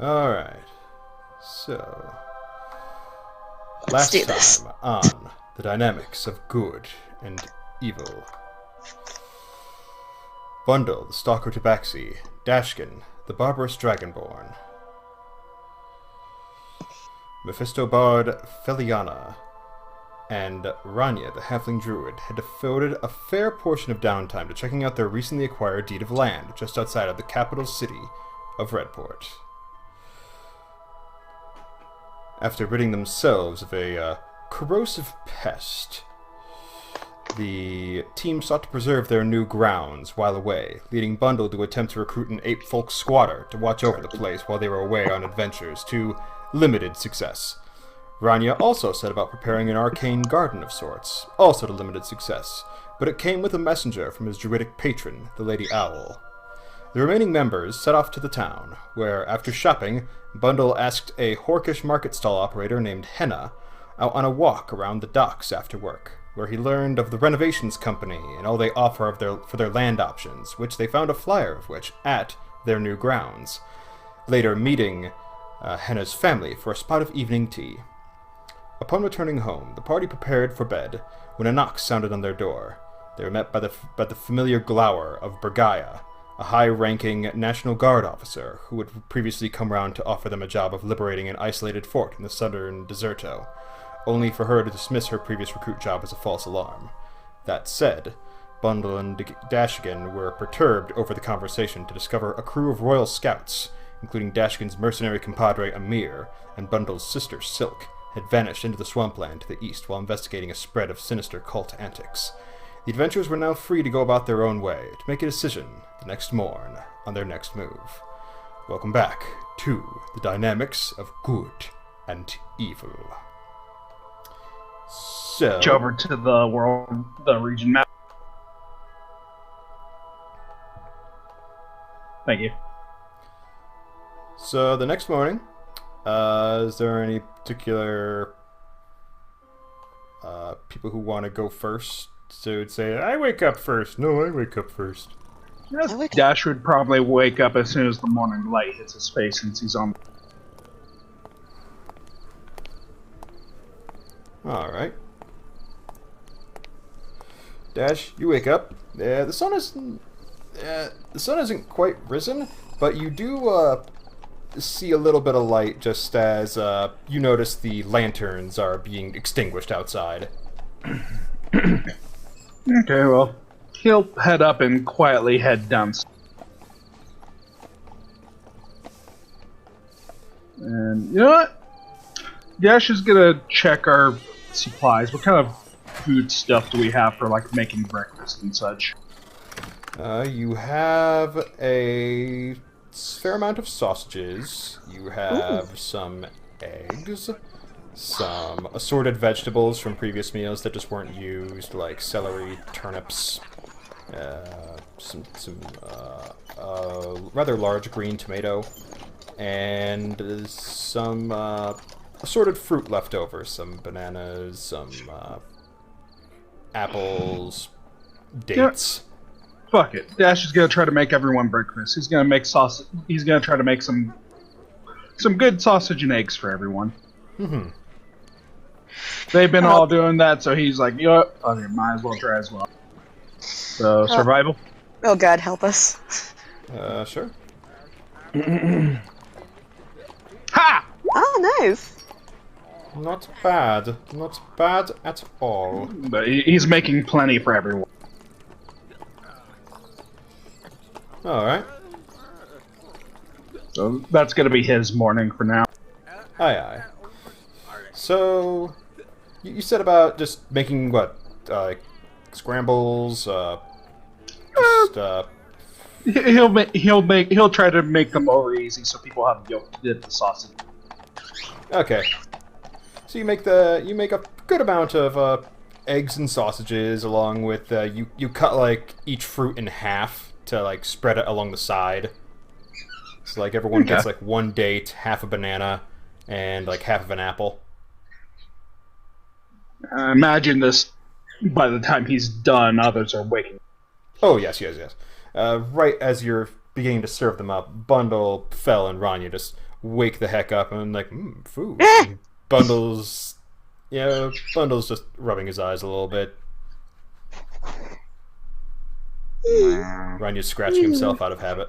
Alright. So, Let's do last this. time on the dynamics of good and evil. Bundle, the Stalker Tabaxi, Dashegen, the barbarous dragonborn, Mephisto bard Feliana, and Ranya, the halfling druid, had devoted a fair portion of downtime to checking out their recently acquired deed of land just outside of the capital city of Redport. After ridding themselves of a corrosive pest, the team sought to preserve their new grounds while away, leading Bundle to attempt to recruit an ape-folk squatter to watch over the place while they were away on adventures, to limited success. Ranya also set about preparing an arcane garden of sorts, also to limited success, but it came with a messenger from his druidic patron, the Lady Owl. The remaining members set off to the town, where, after shopping, Bundle asked a Horkish market stall operator named Henna out on a walk around the docks after work, where he learned of the renovations company and all they offer for their land options, which they found a flyer of which at their new grounds. Later meeting Henna's family for a spot of evening tea. Upon returning home, the party prepared for bed when a knock sounded on their door. They were met by the familiar glower of Bergaya, a high-ranking National Guard officer who had previously come round to offer them a job of liberating an isolated fort in the southern Deserto, only for her to dismiss her previous recruit job as a false alarm. That said, Bundle and Dashegen were perturbed over the conversation to discover a crew of royal scouts, including Dashegen's mercenary compadre Amir and Bundle's sister Silk, had vanished into the swampland to the east while investigating a spread of sinister cult antics. The adventurers were now free to go about their own way, to make a decision the next morn on their next move. Welcome back to the dynamics of good and evil. So, Over to the region map. Thank you. So the next morning, is there any particular people who want to go first? So it'd say, I wake up first. No, I wake up first. Yes, Dash would probably wake up as soon as the morning light hits his face since he's on. Alright. Dash, you wake up. The sun isn't quite risen, but you do see a little bit of light just as you notice the lanterns are being extinguished outside. Okay, well, he'll head up and quietly head down. And you know what? Dash is gonna check our supplies. What kind of food stuff do we have for like making breakfast and such? You have a fair amount of sausages. You have some eggs, some assorted vegetables from previous meals that just weren't used, like celery, turnips, some rather large green tomato, and some assorted fruit left over. Some bananas, some apples, dates. Fuck it. Dash is gonna try to make everyone breakfast. He's gonna make sausage. He's gonna try to make some good sausage and eggs for everyone. Mm-hmm. They've been all doing that, so he's like, you know what? Okay, might as well try as well. So survival. Oh God, help us. Sure. Ha! Oh, nice. Not bad. Not bad at all. But he's making plenty for everyone. Alright. So that's gonna be his morning for now. Aye, aye. So, you said about just making, what, scrambles, He'll try to make them over easy so people have yolk to dip the sausage. Okay. So you make a good amount of, eggs and sausages, along with, you cut, like, each fruit in half to, like, spread it along the side. So, like, everyone gets, like, one date, half a banana, and, like, half of an apple. Imagine this, by the time he's done, others are waking. Oh, yes. Right as you're beginning to serve them up, Bundle, Fel, and Ranya just wake the heck up and like, food. And Bundle's just rubbing his eyes a little bit. Ranya's scratching himself out of habit.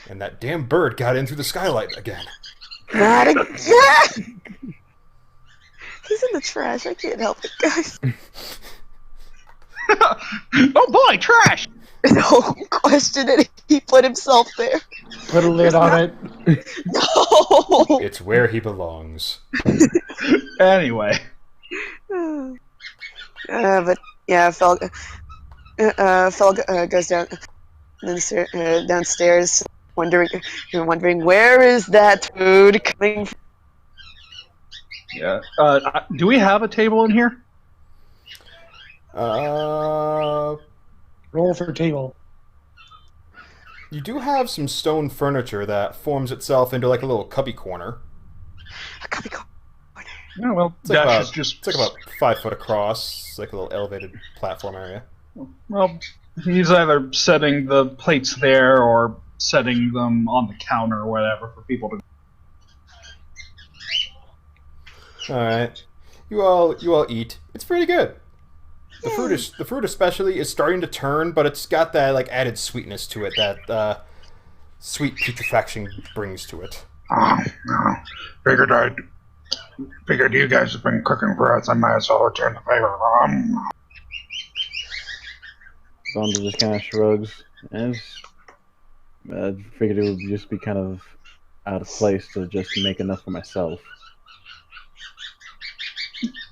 And that damn bird got in through the skylight again. Not again! He's in the trash. I can't help it, guys. Oh boy, trash! No question it. He put himself there. Put a lid on it. No! It's where he belongs. Anyway. But yeah, Fel goes downstairs, wondering where is that food coming from? Yeah. Do we have a table in here? Roll for table. You do have some stone furniture that forms itself into like a little cubby corner. A cubby corner. Oh, well, It's like, Dash about, is just... it's like about 5 foot across. It's like a little elevated platform area. Well, he's either setting the plates there or setting them on the counter or whatever for people to... Alright. You all eat. It's pretty good. The fruit especially is starting to turn, but it's got that like added sweetness to it that sweet putrefaction brings to it. Oh, no. Figured you guys have been cooking for us. I might as well return the favor. Bundle just kind of shrugs. And I figured it would just be kind of out of place to just make enough for myself.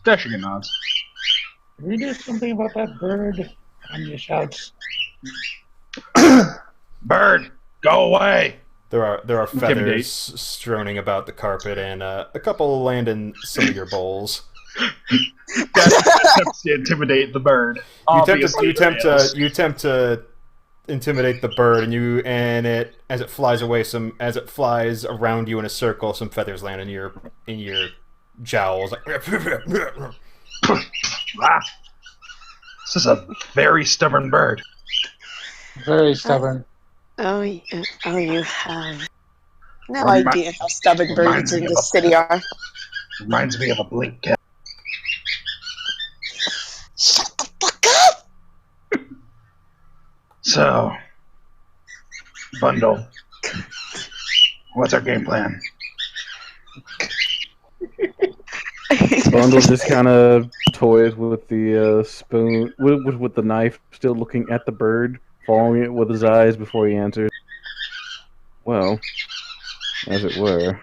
Dashegen nods. Can we do something about that bird? Anya shouts. Bird, go away! There are Intimidate. feathers stroning about the carpet, and a couple land in some of your bowls. Dash attempts to intimidate the bird. You attempt to intimidate the bird, and it as it flies around you in a circle, some feathers land in your jowls. Like, Ah, this is a very stubborn bird. Very stubborn. You have no idea how stubborn birds in this city are. Reminds me of a blink cat. Shut the fuck up! So, Bundle, what's our game plan? Bundle just kind of toys with the spoon, with the knife, still looking at the bird, following it with his eyes before he answers. Well, as it were,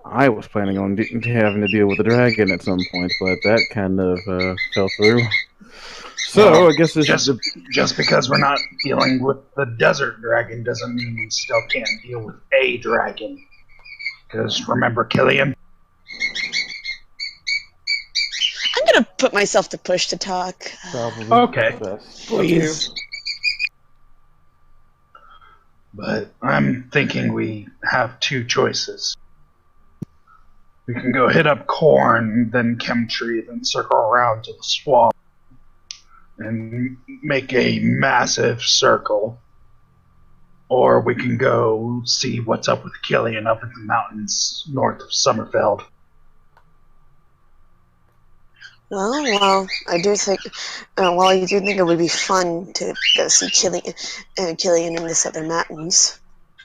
I was planning on having to deal with the dragon at some point, but that kind of fell through. So Well, I guess this is just because we're not dealing with the desert dragon doesn't mean we still can't deal with a dragon. Because remember Killian? I'm gonna put myself to push to talk. probably Okay. best. Please. But I'm thinking we have two choices. We can go hit up Corn, then Chemtree, then circle around to the swamp and make a massive circle. Or we can go see what's up with Killian up in the mountains north of Summerfeld. Well, I do think. While I do think it would be fun to go see Killian in the southern mountains,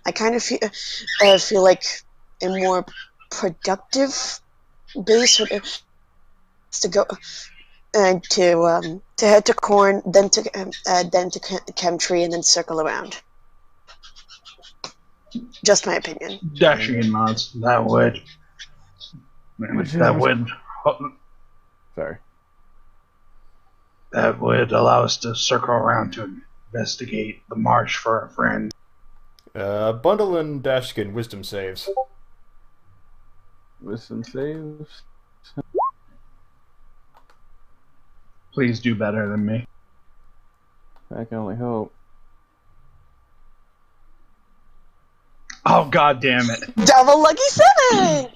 I kind of feel like a more productive base would to go to head to Corn, then to Chemtree, and then circle around. Just my opinion. Dashegen nods. That would. Sorry. That would allow us to circle around to investigate the marsh for our friend. Bundle and Dashkin wisdom saves. Wisdom saves. Please do better than me. I can only hope. Oh, god damn it. Double lucky 7!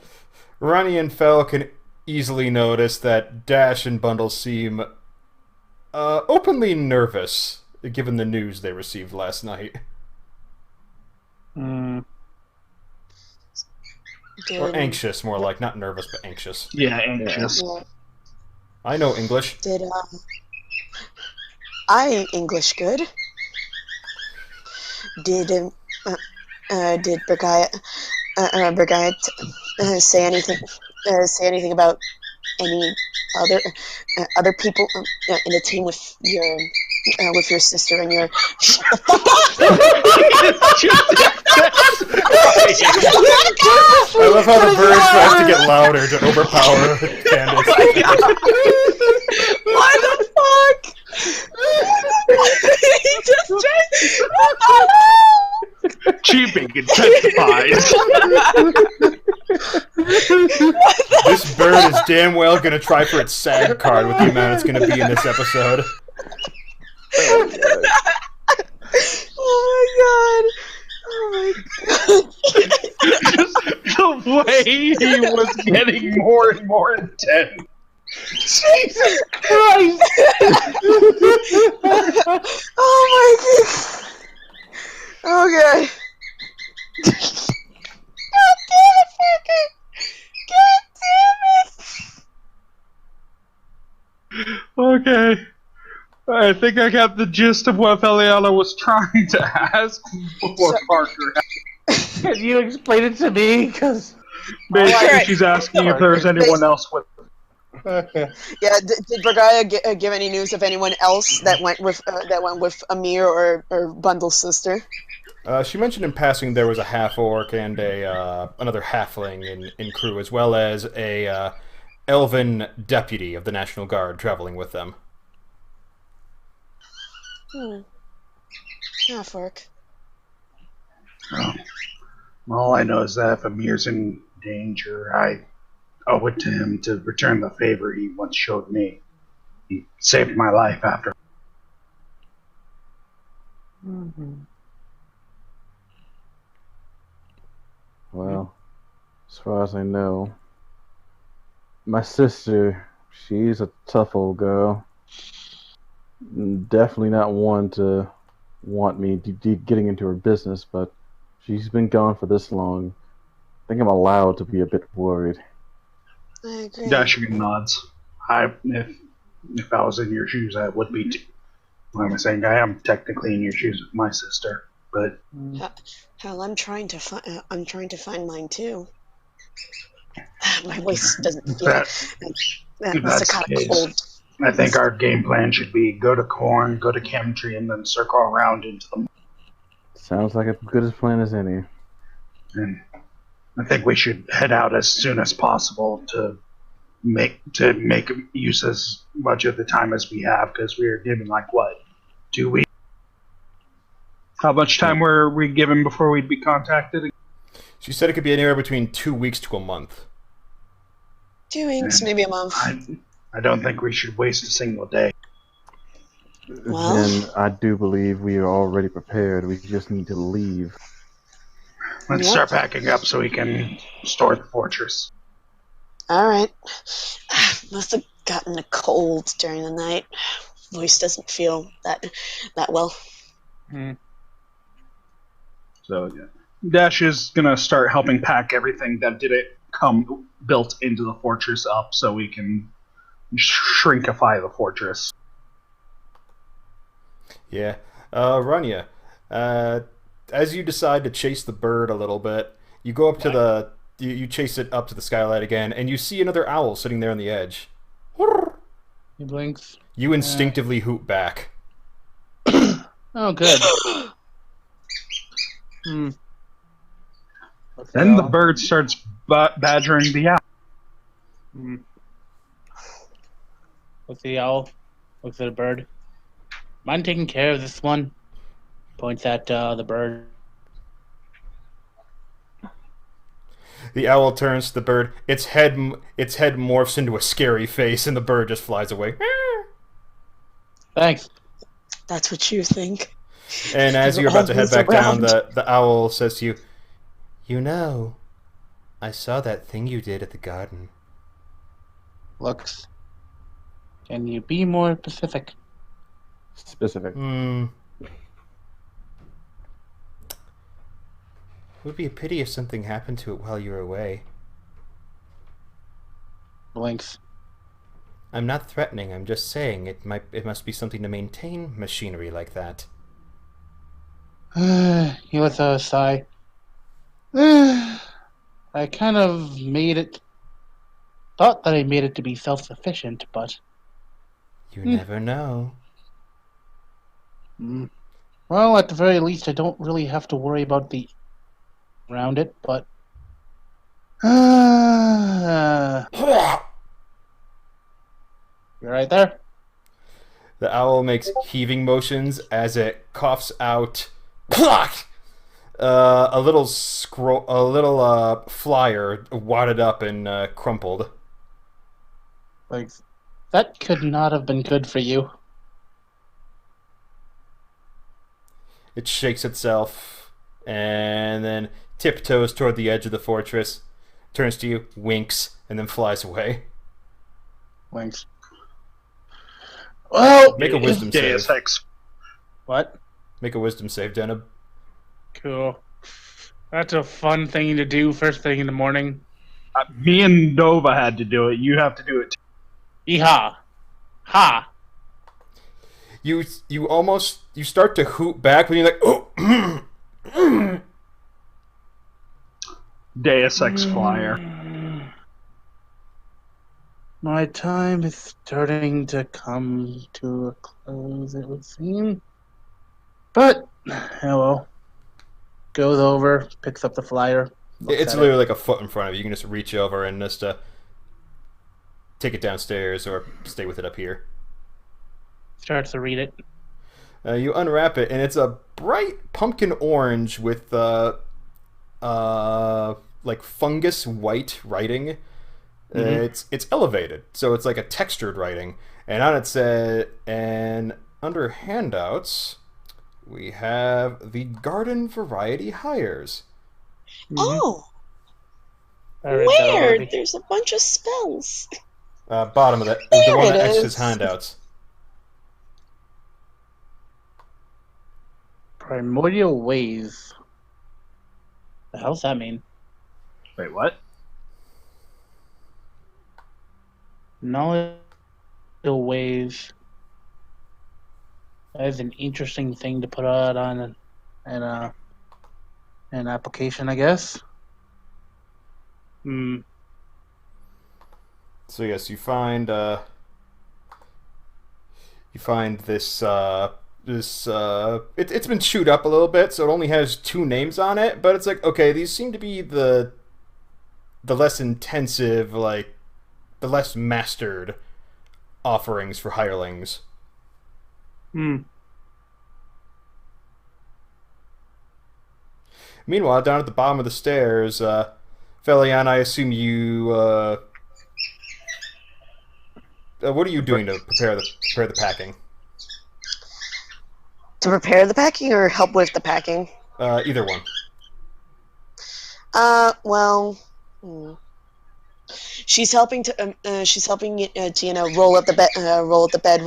Ranya and Fel can easily notice that Dash and Bundle seem openly nervous, given the news they received last night. Hmm. Or Did, anxious, more like. Not nervous, but anxious. Yeah, anxious. yeah, I know English. did I English good? Did Brigade say anything about any other people in the team with your sister and your shut the fuck I love how the bird tries to get louder to overpower Candace. Why the fuck? He just tried. Cheeping intensifies. This bird is damn well gonna try for its SAG card with the amount it's gonna be in this episode. Oh my god! Just the way he was getting more and more intense. Jesus Christ! Oh my god! Okay. God damn it, fucking! God damn it! Okay. I think I got the gist of what Feliana was trying to ask before Parker. Can you explain it to me? Because Basically, Alright. she's asking if there's anyone else with. Yeah, did Bragaya give any news of anyone else that went with Amir or Bundle's sister? She mentioned in passing there was a half-orc and another halfling in crew, as well as a elven deputy of the National Guard traveling with them. Half orc. Oh. All I know is that if Amir's in danger, I owe it to him to return the favor he once showed me. He saved my life after. well, as far as I know, my sister, she's a tough old girl. Definitely not one to want me getting into her business, but she's been gone for this long. I think I'm allowed to be a bit worried. I agree. Dashegen nods. If I was in your shoes, I would be too. What am I saying? I am technically in your shoes with my sister, but Hell, I'm trying to find mine too. My voice doesn't feel. That must have that's caught the a case. cold. I think our game plan should be go to Corn, go to Chemtree, and then circle around into the. Sounds like as good a plan as any. And I think we should head out as soon as possible to make use as much of the time as we have, because we are given like what, 2 weeks. How much time were we given before we'd be contacted? She said it could be anywhere between 2 weeks to a month. 2 weeks, maybe a month. I don't think we should waste a single day. Well- Then I do believe we are already prepared. We just need to leave. Let's Yep. start packing up so we can store the fortress. All right. Must have gotten a cold during the night. Voice doesn't feel that well. So yeah. Dash is gonna start helping pack everything that didn't come built into the fortress up, so we can shrinkify the fortress. Yeah. Ranya, as you decide to chase the bird a little bit, you go up to you chase it up to the skylight again, and you see another owl sitting there on the edge. He blinks. You instinctively hoot back. Oh, good. Then the bird starts badgering the owl. Looks at the owl. Looks at the bird. Mind taking care of this one? Points at the bird. The owl turns to the bird. Its head morphs into a scary face, and the bird just flies away. Thanks. That's what you think. And as You're you're about to head always back down, around. the owl says to you, "You know, I saw that thing you did at the garden." Looks. Can you be more specific? specific. It would be a pity if something happened to it while you were away. Blinks. I'm not threatening, I'm just saying it must be something to maintain machinery like that. He lets out a sigh. I kind of thought that I made it to be self-sufficient, but... You never know. Well, at the very least, I don't really have to worry about around it, but... You're right there? The owl makes heaving motions as it coughs out a little flyer wadded up and crumpled. Like, that could not have been good for you. It shakes itself and then tiptoes toward the edge of the fortress, turns to you, winks, and then flies away. Winks. Well, Make a wisdom save. Deus Ex. What? Make a wisdom save, Deneb. Cool. That's a fun thing to do first thing in the morning. Me and Nova had to do it. You have to do it too. Yeehaw. Ha. You start to hoot back, but you're like, oh. Deus Ex Flyer. My time is starting to come to a close, it would seem. But, well. Goes over, picks up the flyer. It's literally like a foot in front of you. You can just reach over and just take it downstairs or stay with it up here. Starts to read it. You unwrap it, and it's a bright pumpkin orange with like fungus white writing. It's elevated, so it's like a textured writing. And on it said, and under handouts, we have the garden variety hires. Oh, I read that where? already. There's a bunch of spells. Bottom of that, There the one it that is. X's handouts. Primordial ways. The hell's that mean? Wait, what? Knowledge ways. That is an interesting thing to put out on an application, I guess. So yes, you find this it's been chewed up a little bit, so it only has 2 names on it, but it's like, okay, these seem to be the less intensive, like the less mastered offerings for hirelings. Meanwhile, down at the bottom of the stairs, Feliana, I assume you what are you doing to prepare the packing? To prepare the packing or help with the packing? Either one. Well, she's helping to roll up the bed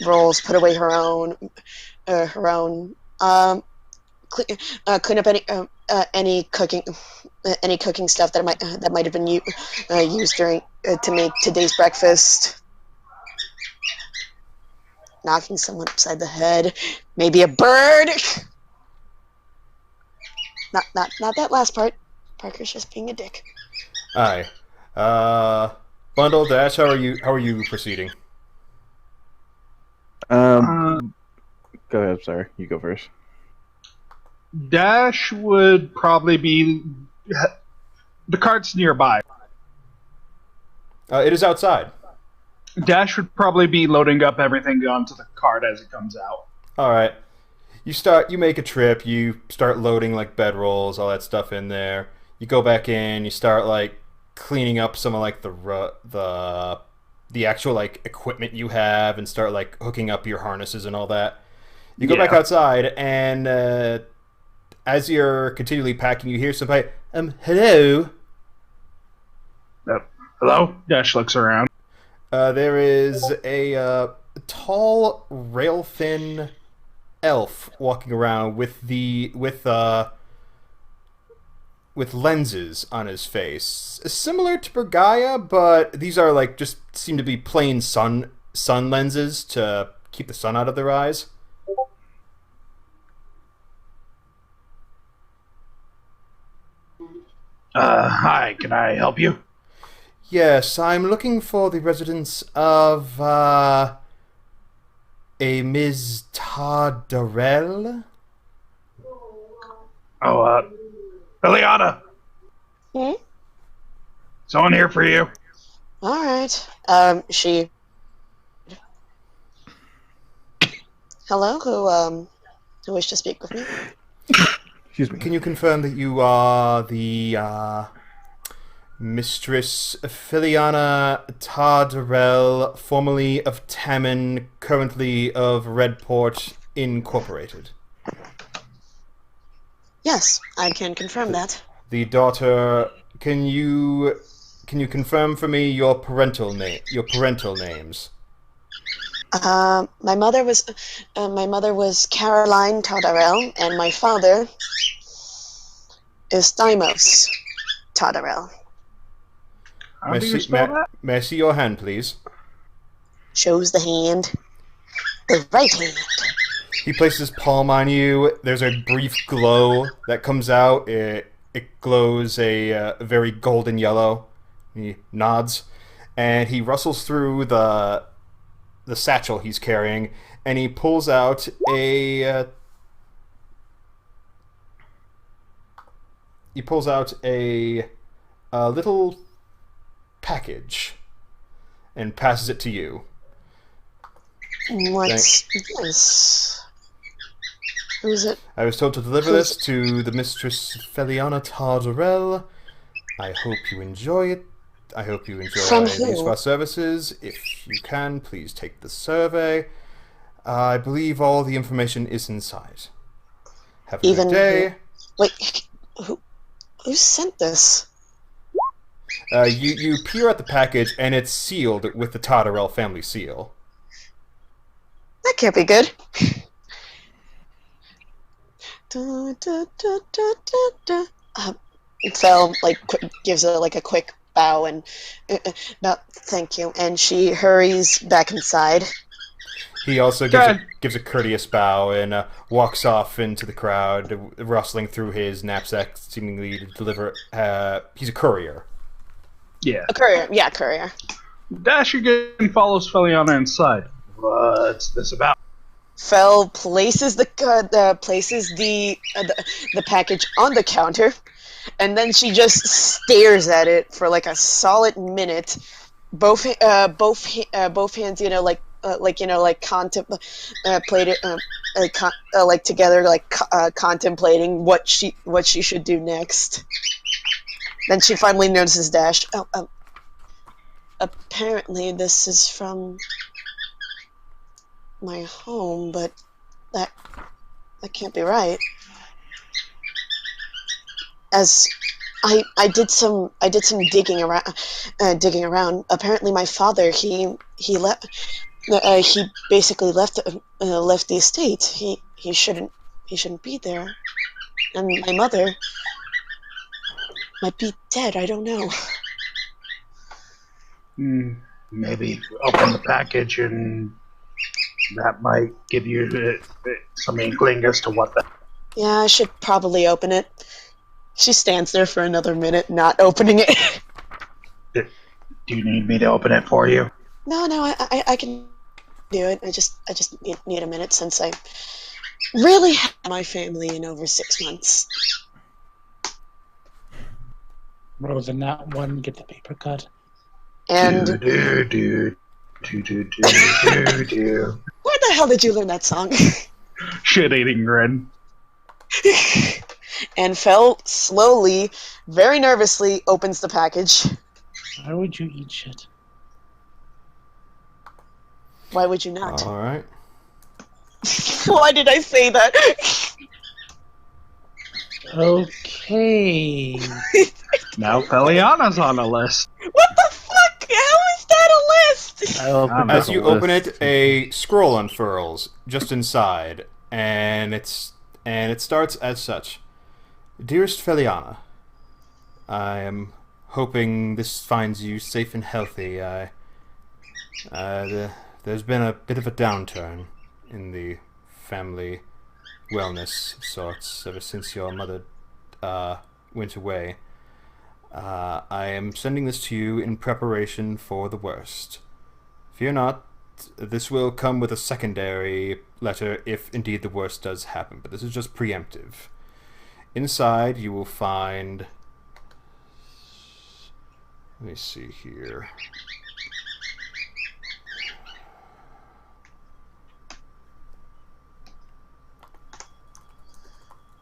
rolls, put away her own, clean up any cooking stuff that might have been used during to make today's breakfast. Knocking someone upside the head, maybe a bird. Not that last part. Parker's just being a dick. Aye. Bundle, Dash, how are you proceeding? Go ahead, sorry. You go first. Dash would probably be... The cart's nearby. It is outside. Dash would probably be loading up everything onto the cart as it comes out. Alright. You make a trip, you start loading like bedrolls, all that stuff in there. You go back in, you start like cleaning up some of like the actual like equipment you have and start like hooking up your harnesses and all that. You go back outside and as you're continually packing, you hear somebody, hello? Hello? Dash looks around. There is a tall, rail-thin elf walking around with lenses on his face, similar to Bergaia, but these are like just seem to be plain sun lenses to keep the sun out of their eyes. Hi, can I help you? Yes, I'm looking for the residence of a Ms. Tardarel. Oh, Feliana! Hmm? Someone here for you. All right. She. Hello. Who wished to speak with me? Excuse me. Can you confirm that you are the Mistress Feliana Tardarel, formerly of Tammin, currently of Redport Incorporated? Yes, I can confirm that. The daughter. Can you confirm for me your parental names? My mother was Caroline Tardarel, and my father is Deimos Tardarel. How do you spell that? May I see your hand, please? Shows the hand. The right hand. He places his palm on you. There's a brief glow that comes out. It glows a very golden yellow. He nods, and he rustles through the satchel he's carrying, and he pulls out a little package and passes it to you. What's this? Who's it? I was told to deliver this to the Mistress Feliana Tardarel. I hope you enjoy it. I hope you enjoy From these who? of our services. If you can, please take the survey. I believe all the information is inside. Have a good day. Wait, who sent this? You peer at the package, and it's sealed with the Tardarel family seal. That can't be good. Da, da, da, da, da, da. Fel gives her a quick bow and no, thank you, and she hurries back inside. He also gives a courteous bow and walks off into the crowd, rustling through his knapsack, seemingly to deliver. He's a courier. Yeah. A courier, yeah, courier. Dashegen follows Feliana inside. What's this about? Fel places the package on the counter, and then she just stares at it for a solid minute. Both hands, contemplated, together, contemplating what she should do next. Then she finally notices Dash. Apparently this is from my home, but that can't be right. As I did some digging around. Apparently, my father he basically left the estate. He shouldn't be there, and my mother might be dead. I don't know. Maybe open the package and that might give you some inkling as to what the... Yeah, I should probably open it. She stands there for another minute, not opening it. Do you need me to open it for you? No, I can do it. I just need a minute since I really had my family in over 6 months. Roll the nat one, get the paper cut. And do. where the hell did you learn that song? Shit-eating grin. And Fel slowly, very nervously, opens the package. Why would you eat shit? Why would you not? All right. Why did I say that? Okay. Now Feliana's on a list. What the fuck? How is that a list? As you open it, a scroll unfurls just inside, and it starts as such. Dearest Feliana, I am hoping this finds you safe and healthy. There's been a bit of a downturn in the family wellness sorts ever since your mother went away. I am sending this to you in preparation for the worst. Fear not, this will come with a secondary letter if indeed the worst does happen, but this is just preemptive. Inside you will find... Let me see here.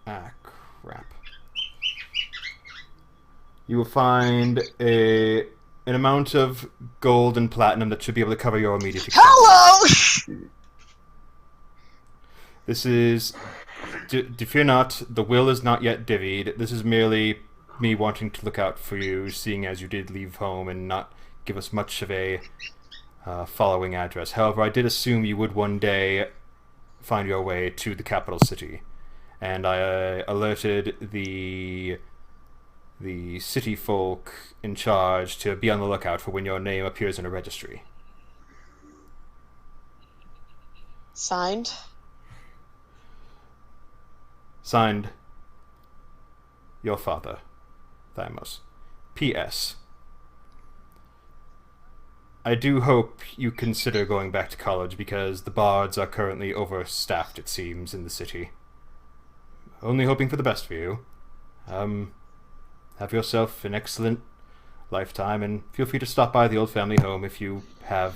Ah, crap. You will find an amount of gold and platinum that should be able to cover your immediate expenses. Hello! This is... fear not, the will is not yet divvied. This is merely me wanting to look out for you, seeing as you did leave home and not give us much of a following address. However, I did assume you would one day find your way to the capital city. And I alerted the city folk in charge to be on the lookout for when your name appears in a registry. Signed? Signed, your father, Thymos. P.S. I do hope you consider going back to college because the bards are currently overstaffed, it seems, in the city. Only hoping for the best for you. Have yourself an excellent lifetime, and feel free to stop by the old family home if you have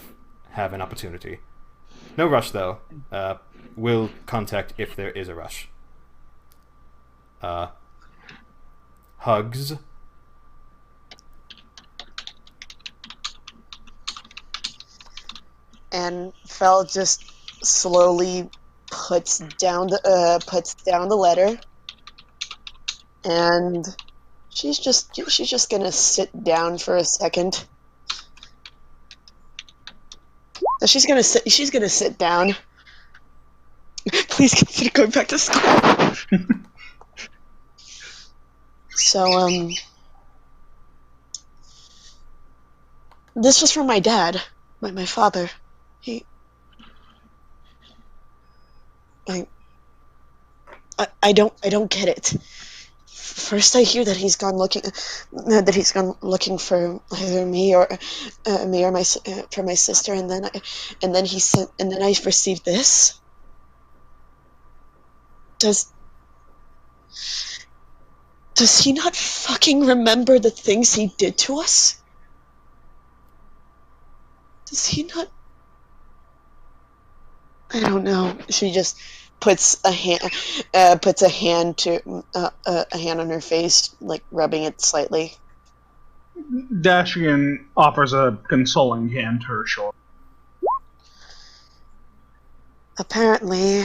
an opportunity. No rush, though. We'll contact if there is a rush. Hugs. And Fel just slowly puts down the letter, and she's just gonna sit down for a second. She's gonna sit down. Please consider going back to school. So this was from my dad, my father. I don't get it. First, I hear that he's gone looking for either me or my sister, and then I received this. Does he not fucking remember the things he did to us? Does he not? I don't know. She just puts a hand on her face, like rubbing it slightly. Dashegen offers a consoling hand to her shoulder. Apparently,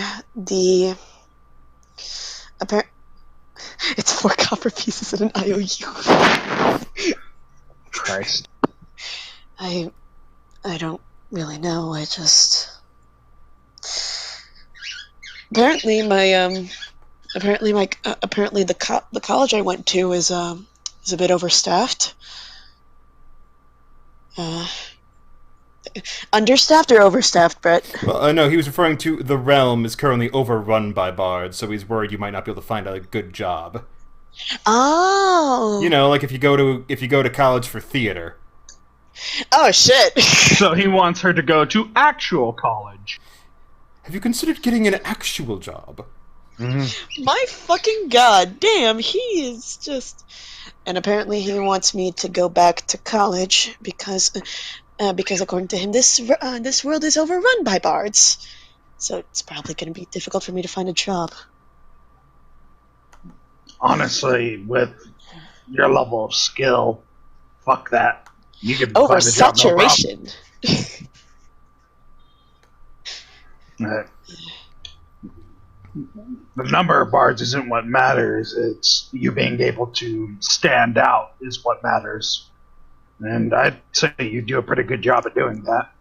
it's 4 copper pieces and an IOU. Christ. I don't really know. Apparently the college I went to is a bit overstaffed. Understaffed or overstaffed, Brett? Well, no, he was referring to the realm is currently overrun by bards, so he's worried you might not be able to find a good job. Oh. You know, like if you go to college for theater. Oh shit. So he wants her to go to actual college. Have you considered getting an actual job? Mm-hmm. My fucking god, damn, he is just... And apparently he wants me to go back to college because according to him, this world is overrun by bards. So it's probably going to be difficult for me to find a job. Honestly, with your level of skill, fuck that. You can find a job, no problem. Oversaturation. The number of bards isn't what matters. It's you being able to stand out is what matters. And I'd say you do a pretty good job at doing that.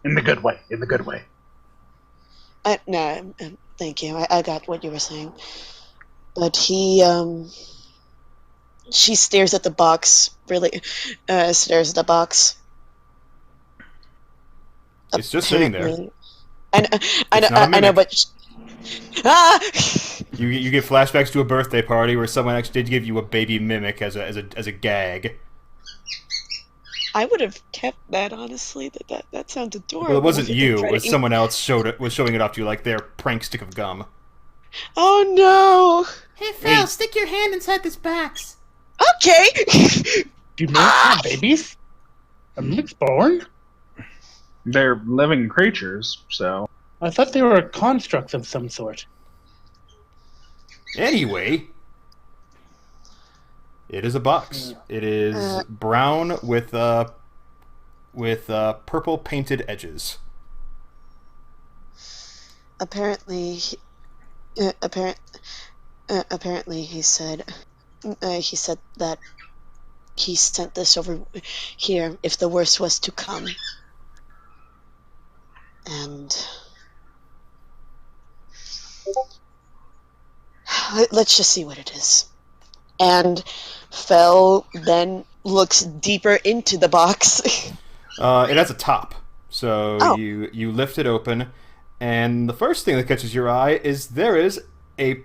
In the good way. In the good way. No, thank you. I got what you were saying. But she stares at the box, really, stares at the box. It's just sitting there. Apparently. I know, It's not a I know, mimic. but... Ah! You get flashbacks to a birthday party where someone actually did give you a baby mimic as a gag. I would have kept that, honestly. That sounds adorable. Well, it wasn't you. It was Pretty. someone else was showing it off to you like their prank stick of gum. Oh, no! Hey, Phil, stick your hand inside this box. Okay! Do you have babies? A mimics born? They're living creatures, so. I thought they were constructs of some sort. Anyway, it is a box. It is brown with purple painted edges. Apparently, apparently he said that he sent this over here if the worst was to come. And let's just see what it is. And Fel then looks deeper into the box. It has a top, so Oh. you lift it open, and the first thing that catches your eye is there is an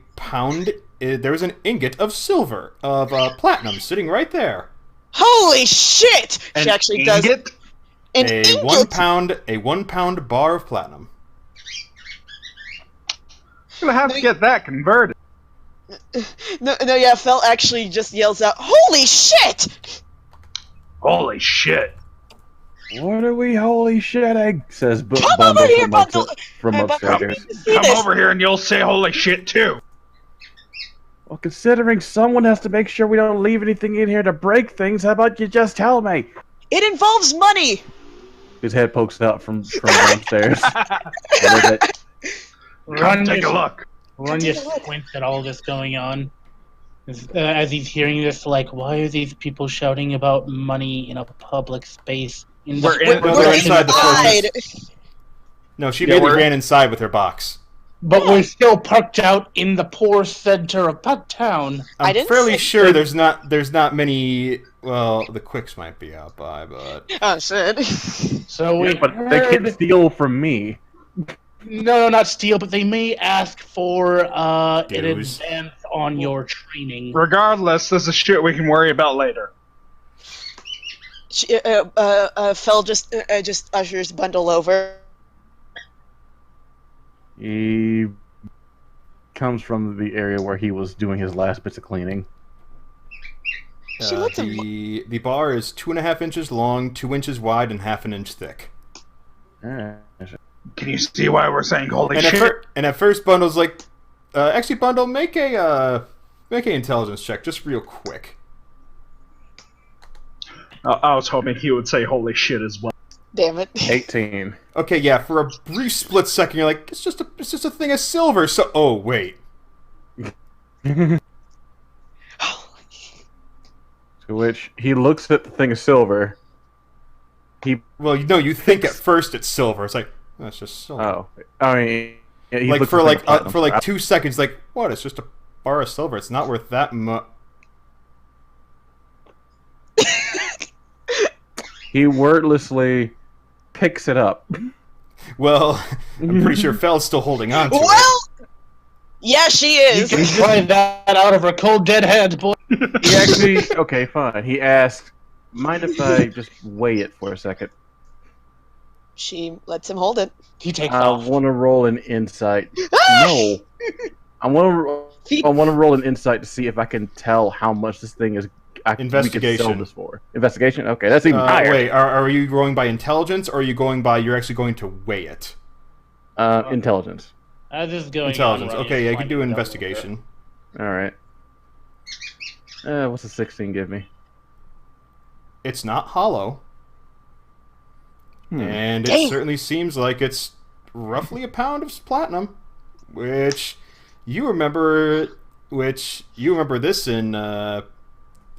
ingot of silver, of platinum, sitting right there. Holy shit! She actually does Ingot? an A ingot. 1 pound bar of platinum. I'm gonna have to get that converted. No, yeah, Fel actually just yells out, "Holy shit!" Holy shit. What are we holy shitting? Says Come Bundle over here, from, Bundle! from Bundle, upstairs. I need to see Come this. over here and you'll say holy shit too. Well, considering someone has to make sure we don't leave anything in here to break things, how about you just tell me? It involves money! His head pokes out from downstairs. What is it? Come take a look. Ranya squints at all this going on. As he's hearing this, like, why are these people shouting about money in a public space? They're inside the fortress. No, she immediately ran inside with her box. But we're still parked out in the poor center of Putt Town. I'm fairly sure there's not many. Well, the Quicks might be out by, but Oh shit. So we But they can't steal from me. No, not steal, but they may ask for an Dues. advance on your training. Regardless, this is shit we can worry about later. Fel just ushers Bundle over. He comes from the area where he was doing his last bits of cleaning. the bar is 2.5 inches long, 2 inches wide, and 1/2 inch thick. Alright. Can you see why we're saying holy And shit? at first, Bundle's like, actually, Bundle, make a intelligence check, just real quick. I was hoping he would say holy shit as well. Damn it. 18. Okay, yeah. For a brief split second, you're like, it's just a thing of silver. So, oh wait. To which he looks at the thing of silver. Well, you think at first it's silver. It's like, oh, it's just silver. Oh, I mean, yeah, he like looks for at the thing of like platinum. 2 seconds, like, what? It's just a bar of silver. It's not worth that much. He wordlessly picks it up. Well, I'm pretty sure Fel's still holding on to it. Well, yeah, she You is. can try that out of her cold dead hands, boy. He actually, okay, fine. He asks, mind if I just weigh it for a second? She lets him hold it. He takes I off. want to roll an insight. No. I want to roll an insight to see if I can tell how much this thing is. We can sell Investigation. this for. Investigation? Okay, that's even higher. Wait, are you going by intelligence, or are you going by you're actually going to weigh it? Intelligence. As is going Intelligence. on, Ranya's Okay, yeah, you can finding do it out investigation. Alright. What's a 16 give me? It's not hollow. And it Damn. certainly seems like it's roughly a pound of platinum, which you remember this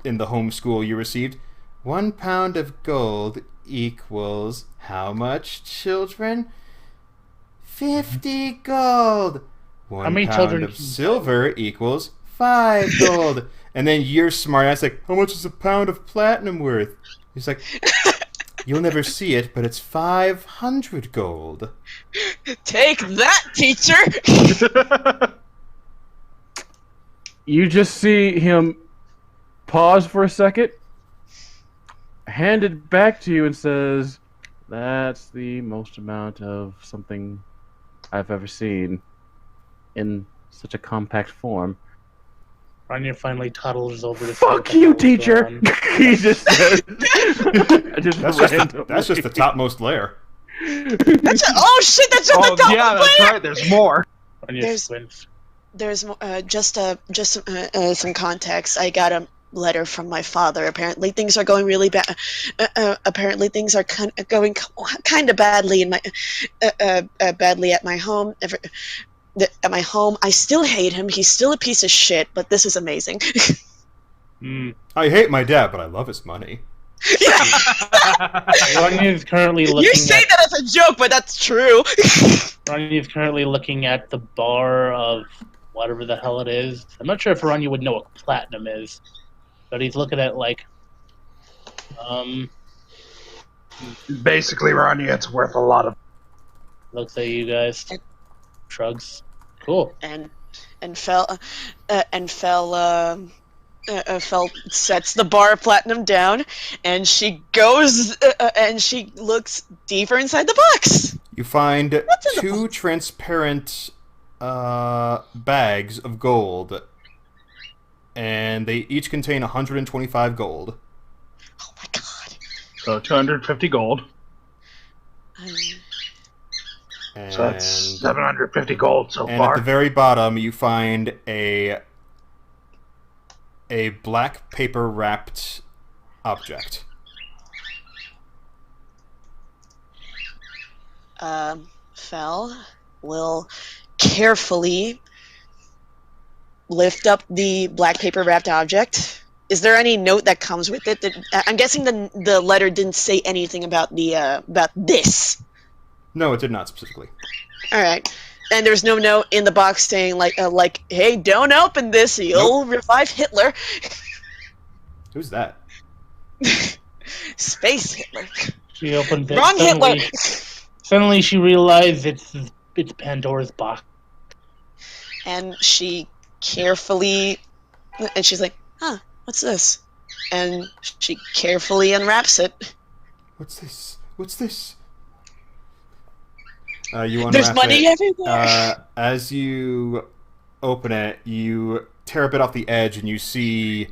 in the home school you received. 1 pound of gold equals how much, children? 50 gold. How 1 many pound children of can you silver equals 5 gold. And then you're smart ass like, how much is a pound of platinum worth? He's like, you'll never see it, but it's 500 gold. Take that, teacher! You just see him pause for a second, hand it back to you, and says, "That's the most amount of something I've ever seen in such a compact form." Ranya finally toddles over to Fuck see you, what the hell's teacher! going on. He just said. That's just the topmost layer. Oh shit, that's just Oh the top yeah, of that's the right. There's more. Ranya There's- squints. There's just some context. I got a letter from my father. Apparently things are going really bad. Apparently things are going kind of badly in my badly at my home. At my home, I still hate him. He's still a piece of shit. But this is amazing. I hate my dad, but I love his money. Ranya is currently looking You say that as a joke, but that's true. Ranya is currently looking at the bar of whatever the hell it is. I'm not sure if Ranya would know what platinum is, but he's looking at like, Basically, Ranya, it's worth a lot of. looks at you guys, shrugs. Cool. and fell sets the bar of platinum down, and she goes and she looks deeper inside the box. You find in the 2 transparent bags of gold, and they each contain 125 gold. Oh my god. So 250 gold. And, So that's 750 gold so and far. at the very bottom, you find a black paper wrapped object. Fel will carefully lift up the black paper wrapped object. Is there any note that comes with it? I'm guessing the letter didn't say anything about about this. No, it did not specifically. All right, and there's no note in the box saying like, hey, don't open this, you'll revive Hitler. Who's that? Space Hitler. She opens it. Wrong Hitler. Suddenly she realizes it's Pandora's box. And she carefully, and she's like, huh, what's this? And she carefully unwraps it. What's this? What's this? You unwrap There's money it. everywhere. As you open it, you tear a bit off the edge, and you see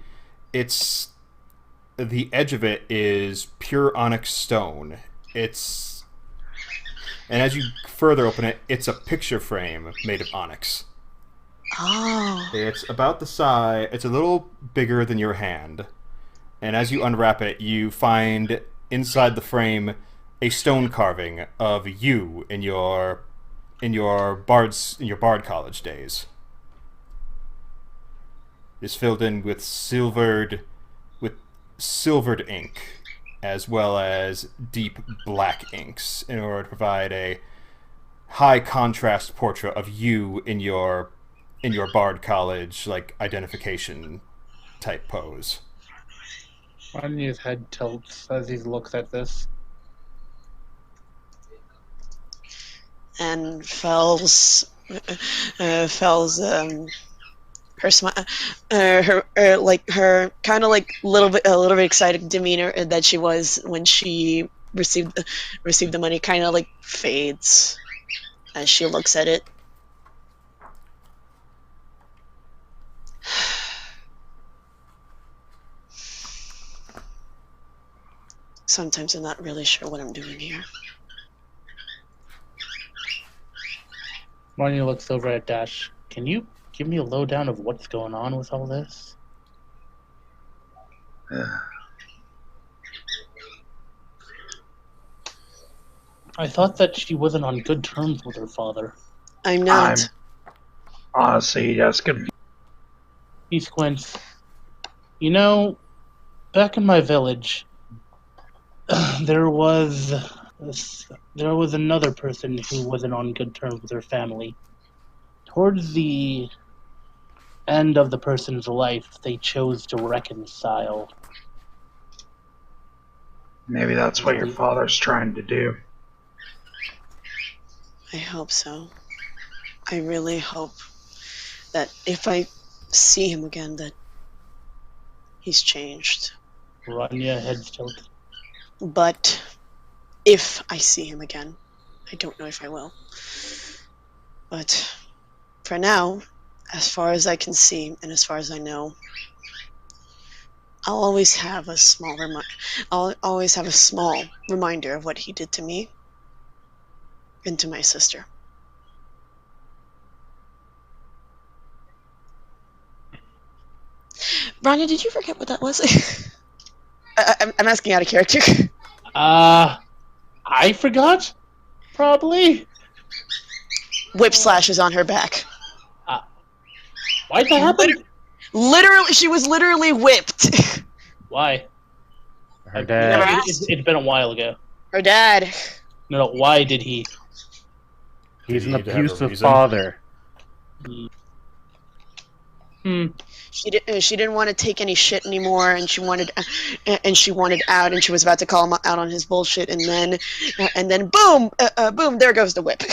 the edge of it is pure onyx stone. And as you further open it, it's a picture frame made of onyx. Oh. It's about the size. It's a little bigger than your hand. And as you unwrap it, you find inside the frame a stone carving of you in your bard college days. It's filled in with silvered ink, as well as deep black inks, in order to provide a high contrast portrait of you in your bard college identification type pose. Ranya's head tilts as he looks at this. And Fel's her smile, her kind of a little bit excited demeanor that she was when she received the money kind of fades as she looks at it. Sometimes I'm not really sure what I'm doing here. Ranya looks over at Dash. Can you give me a lowdown of what's going on with all this? I thought that she wasn't on good terms with her father. I'm not. Honestly, that's confusing. He squints. You know, back in my village, there was another person who wasn't on good terms with her family. Towards the end of the person's life, they chose to reconcile. Maybe that's what your father's trying to do. I hope so. I really hope that if I see him again, that he's changed. Ranya heads tilted. But if I see him again, I don't know if I will. But for now, as far as I can see and as far as I know, I'll always have a small reminder of what he did to me and to my sister. Ranya, did you forget what that was? I'm asking out of character. I forgot? Probably. Whip slashes on her back. Why'd that happen? Literally, she was literally whipped. Why? Her dad. It's been a while ago. Her dad. No, why did he? He's an Did he have a abusive reason? father. She didn't want to take any shit anymore, and she wanted out, and she was about to call him out on his bullshit, and then boom, boom, there goes the whip.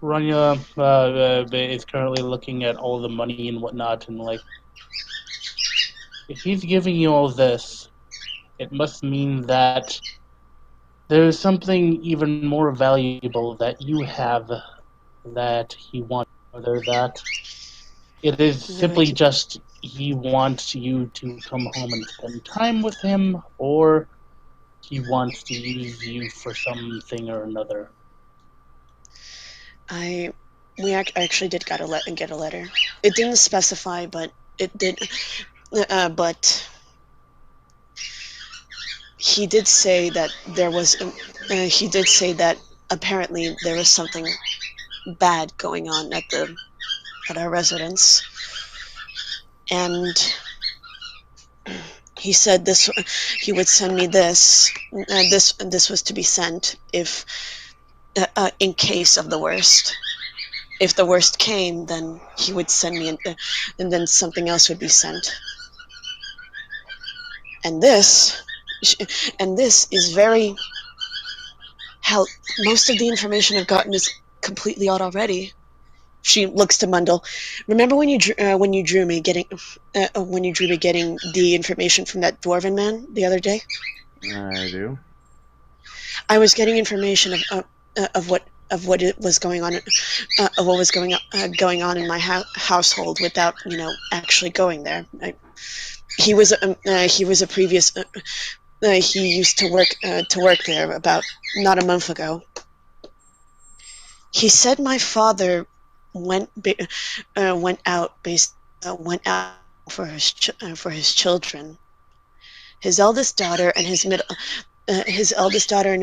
Ranya is currently looking at all the money and whatnot, and like, if he's giving you all this, it must mean that there's something even more valuable that you have that he wants. Whether that it is simply just he wants you to come home and spend time with him, or he wants to use you for something or another. We actually did get a letter. It didn't specify, but it did. But he did say that there was. He did say that apparently there was something bad going on at our residence, and he said he would send me this. This was to be sent if. In case of the worst. If the worst came, then he would send me, and then something else would be sent. And this is very. Hell, most of the information I've gotten is completely odd already. She looks to Mundle. Remember when you drew me getting the information from that dwarven man the other day? I do. I was getting information of what it was going on, of what was going on in my household without actually going there. He was a previous. He used to work there about not a month ago. He said my father went out for his children, his eldest daughter and his middle. His eldest daughter,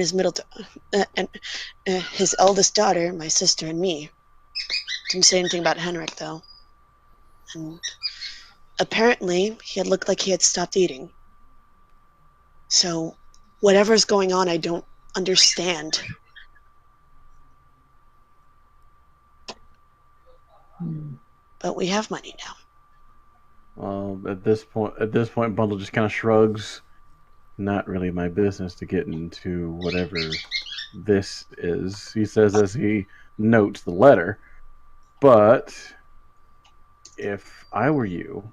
my sister, and me. Didn't say anything about Henrik, though. And apparently, he had looked like he had stopped eating. So, whatever's going on, I don't understand. But we have money now. At this point, Bundle just kind of shrugs. Not really my business to get into whatever this is, he says as he notes the letter. But if I were you,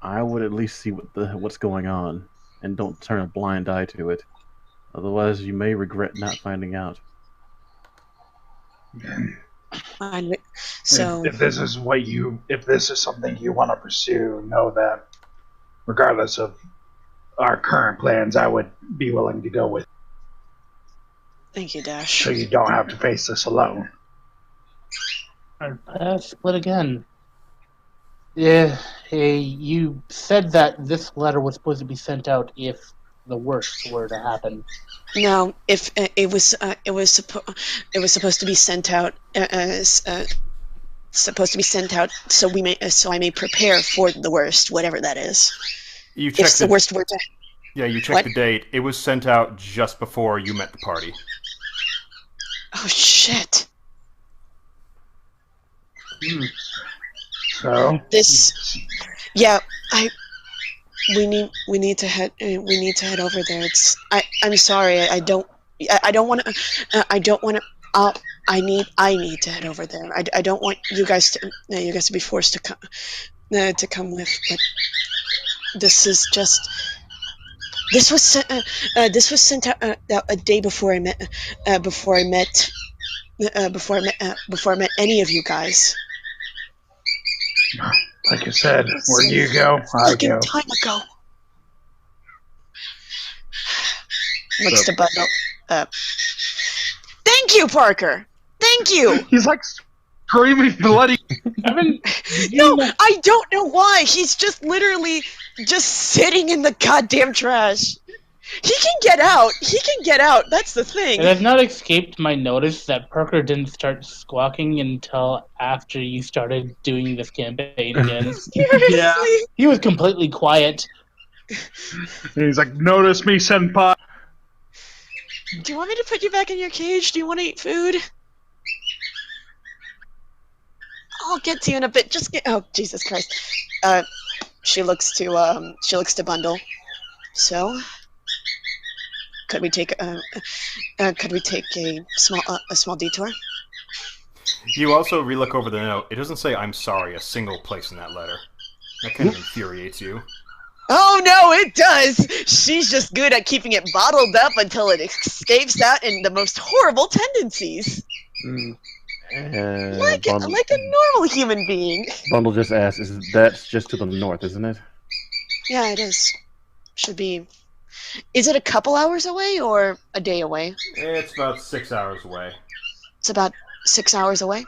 I would at least see what's going on and don't turn a blind eye to it. Otherwise, you may regret not finding out. So, if this is something you want to pursue, know that regardless of our current plans, I would be willing to go with. Thank you, Dash. So you don't have to face this alone. Our paths split again. Yeah, hey, you said that this letter was supposed to be sent out if the worst were to happen. No, if it was supposed to be sent out. Supposed to be sent out so I may prepare for the worst, whatever that is. You checked if the worst were to. Yeah, you checked What? the date. It was sent out just before you met the party. Oh shit! So, This. Yeah, we need to head over there. I'm sorry. I don't want to. I don't want to. I need to head over there. I don't want you guys to be forced to come with. But this is just. This was sent out a day before I met any of you guys. like I said, where you go, I Fucking go. time ago. Looks to Bundle. Thank you, Parker. Thank you. He's like screaming bloody. Evan, No, I don't know why. He's just literally just sitting in the goddamn trash. He can get out. He can get out. That's the thing. it has not escaped my notice that Parker didn't start squawking until after you started doing this campaign again. Seriously. Yeah. He was completely quiet. He's like, notice me, senpai. Do you want me to put you back in your cage? Do you want to eat food? I'll get to you in a bit. Just get. Oh, Jesus Christ. She looks to Bundle. So, could we take a small detour? You also relook over the note. It doesn't say "I'm sorry" a single place in that letter. That kind of infuriates you. Oh no, it does. She's just good at keeping it bottled up until it escapes out in the most horrible tendencies. Like a normal human being. Bundle just asked, that's just to the north, isn't it? Yeah, it is. Should be. Is it a couple hours away or a day away? It's about 6 hours away. It's about 6 hours away.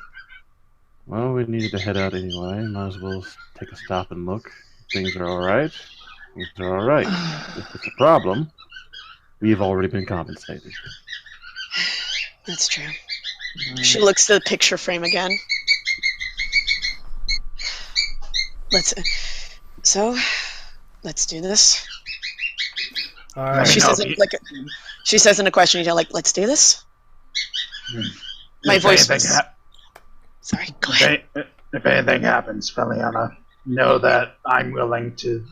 Well, we needed to head out anyway. Might as well take a stop and look. Things are alright. Things are alright. If it's a problem, we've already been compensated. That's true. She looks at the picture frame again. Let's do this. All right. She says in a question, let's do this. My voice was... Sorry, go ahead. If anything happens, Feliana, know that I'm willing to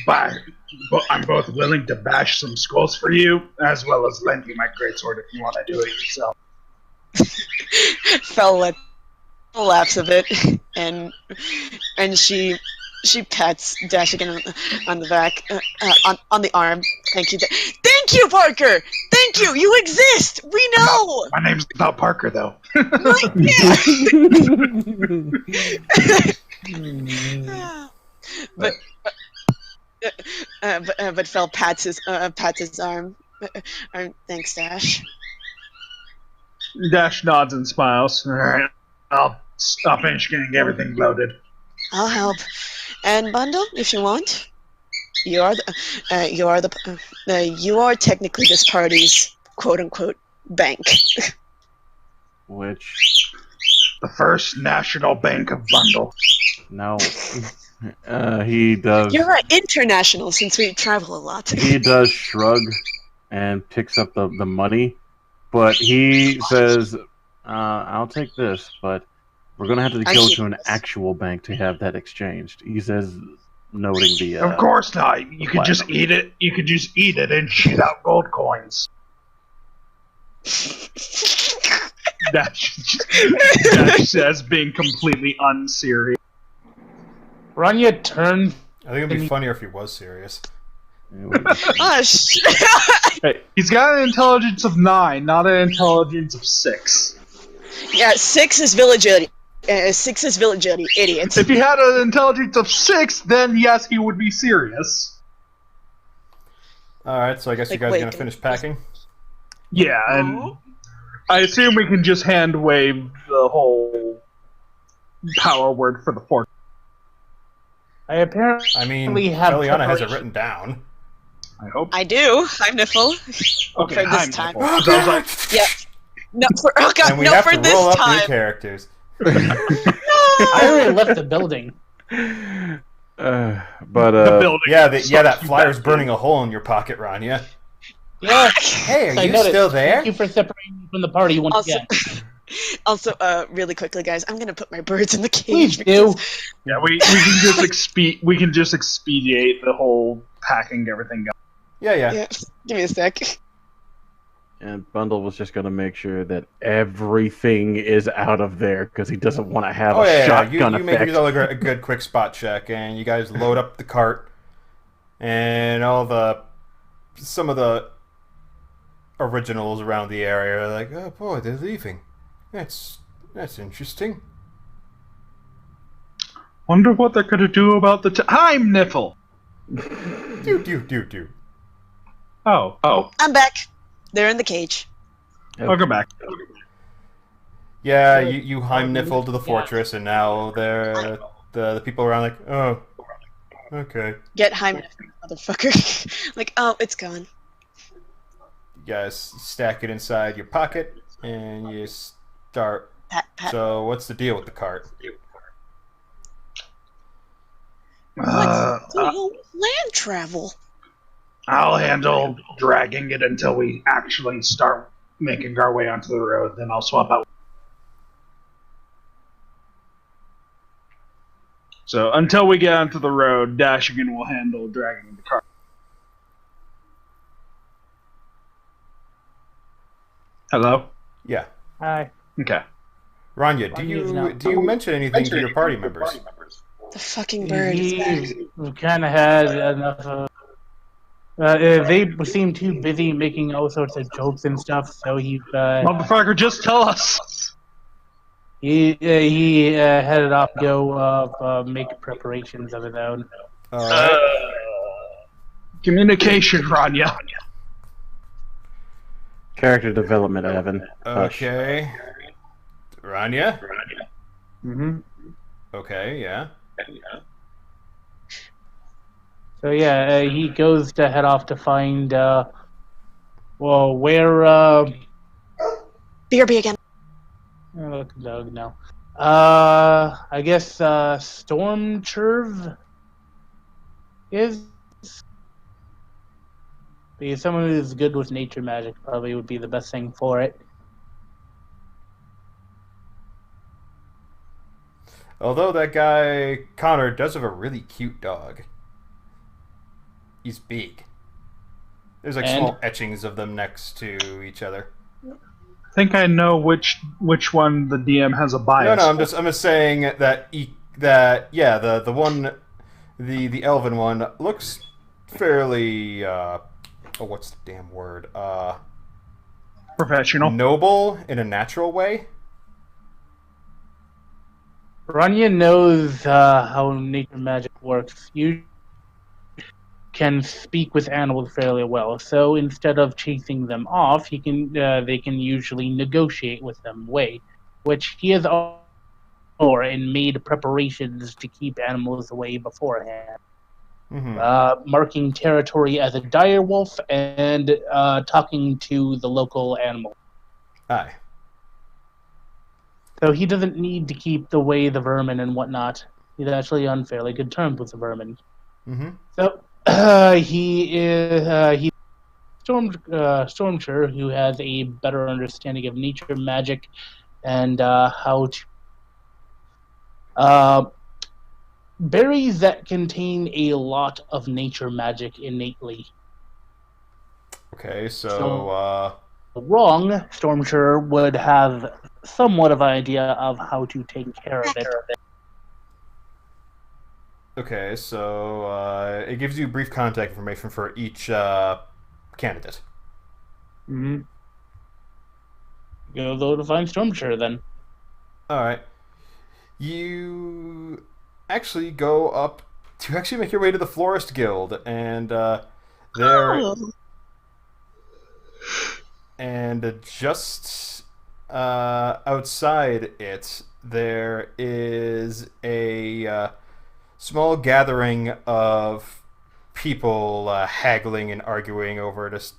I'm both willing to bash some skulls for you, as well as lend you my greatsword if you want to do it yourself. Fel laughs a bit, and she pats Dashegen on the back, on the arm. Thank you, thank you, Parker. Thank you. You exist. We know. My name's not Parker, though. But Fel pats his arm. Thanks, Dash. Dash nods and smiles. Alright, I'll finish getting everything loaded. I'll help. And Bundle, if you want, you are technically this party's quote unquote bank. Which? The First National Bank of Bundle. No. He does. You're international since we travel a lot. He does shrug and picks up the money, but he says, I'll take this, but we're going to have to go to an actual bank to have that exchanged. He says, noting the... of course not. You could just eat it. You could just eat it and shoot out gold coins. Dash says, being completely unserious. Ranya turned. I think it'd be funnier if he was serious. Oh, shit. Hey, he's got an intelligence of 9, not an intelligence of 6. Yeah, 6 is village idiot. 6 is village idiot. If he had an intelligence of 6, then yes, he would be serious. Alright, so I guess you guys are going to finish packing? Yeah, and I assume we can just hand wave the whole power word for the fortune. I apparently have Feliana has it written down. I hope. I do. I'm Niffle. Okay, for this I'm time. Niffle. 'Cause I was like, Yeah. No, for oh god, And we no, have for to this roll up time. new characters. I already left the building. But The building. that sucks you flyer's back burning in. a hole in your pocket, Ranya. Yeah, Hey, are I you noticed. still Thank there? you for separating me from the party once Also, again. really quickly, guys, I'm gonna put my birds in the Please cage. do. Yeah, we can just expedite the whole packing everything up. Yeah. Yeah, give me a sec. And Bundle was just going to make sure that everything is out of there because he doesn't want to have a shotgun You make effect. yourself a good quick spot check, and you guys load up the cart, and some of the originals around the area are like, oh boy, they're leaving. That's interesting. Wonder what they're gonna do about the time niffle. Do. Oh, I'm back. They're in the cage. I'll go back. Yeah, you Heimniffle to the fortress, and now the people around like, oh, okay. Get Hyman, motherfucker. Like, oh, it's gone. You guys stack it inside your pocket, and you start. Pat. So, what's the deal with the cart? Let's do land travel. I'll handle dragging it until we actually start making our way onto the road. Then I'll swap out. So until we get onto the road, Dashegen will handle dragging the cart. Hello? Yeah. Hi. Okay. Ranya, do you mention anything to your party members? The fucking bird is back. We kind of had enough of. They seemed too busy making all sorts of jokes and stuff, so Motherfucker, just tell us. he headed off to go make preparations of his own. Alright. Communication, Ranya. Character development, Avenn. Okay. Ranya? Mm-hmm. Okay, yeah. So yeah, he goes to head off to find where BRB again. look at Doug now. I guess Storm Churv is. Because someone who's good with nature magic probably would be the best thing for it. Although that guy, Connor, does have a really cute dog. He's big. There's like small etchings of them next to each other. I think I know which one the DM has a bias. No, I'm just saying that the one, the elven one looks fairly what's the damn word? Professional. Noble in a natural way. Ranya knows how nature magic works. You can speak with animals fairly well, so instead of chasing them off, they can usually negotiate with them which he has and made preparations to keep animals away beforehand. Mm-hmm. Marking territory as a dire wolf and talking to the local animal. Aye. So he doesn't need to keep the vermin and whatnot. He's actually on fairly good terms with the vermin. Mm-hmm. So he's Stormcher, who has a better understanding of nature magic and how to berries that contain a lot of nature magic innately. Okay, so Wrong, Stormcher would have somewhat of an idea of how to take care of it. okay, so it gives you brief contact information for each candidate. Mm-hmm. Go to find Stormcher then. Alright. You actually go up to actually make your way to the Florist Guild, and and just outside it, there is a small gathering of people haggling and arguing over this.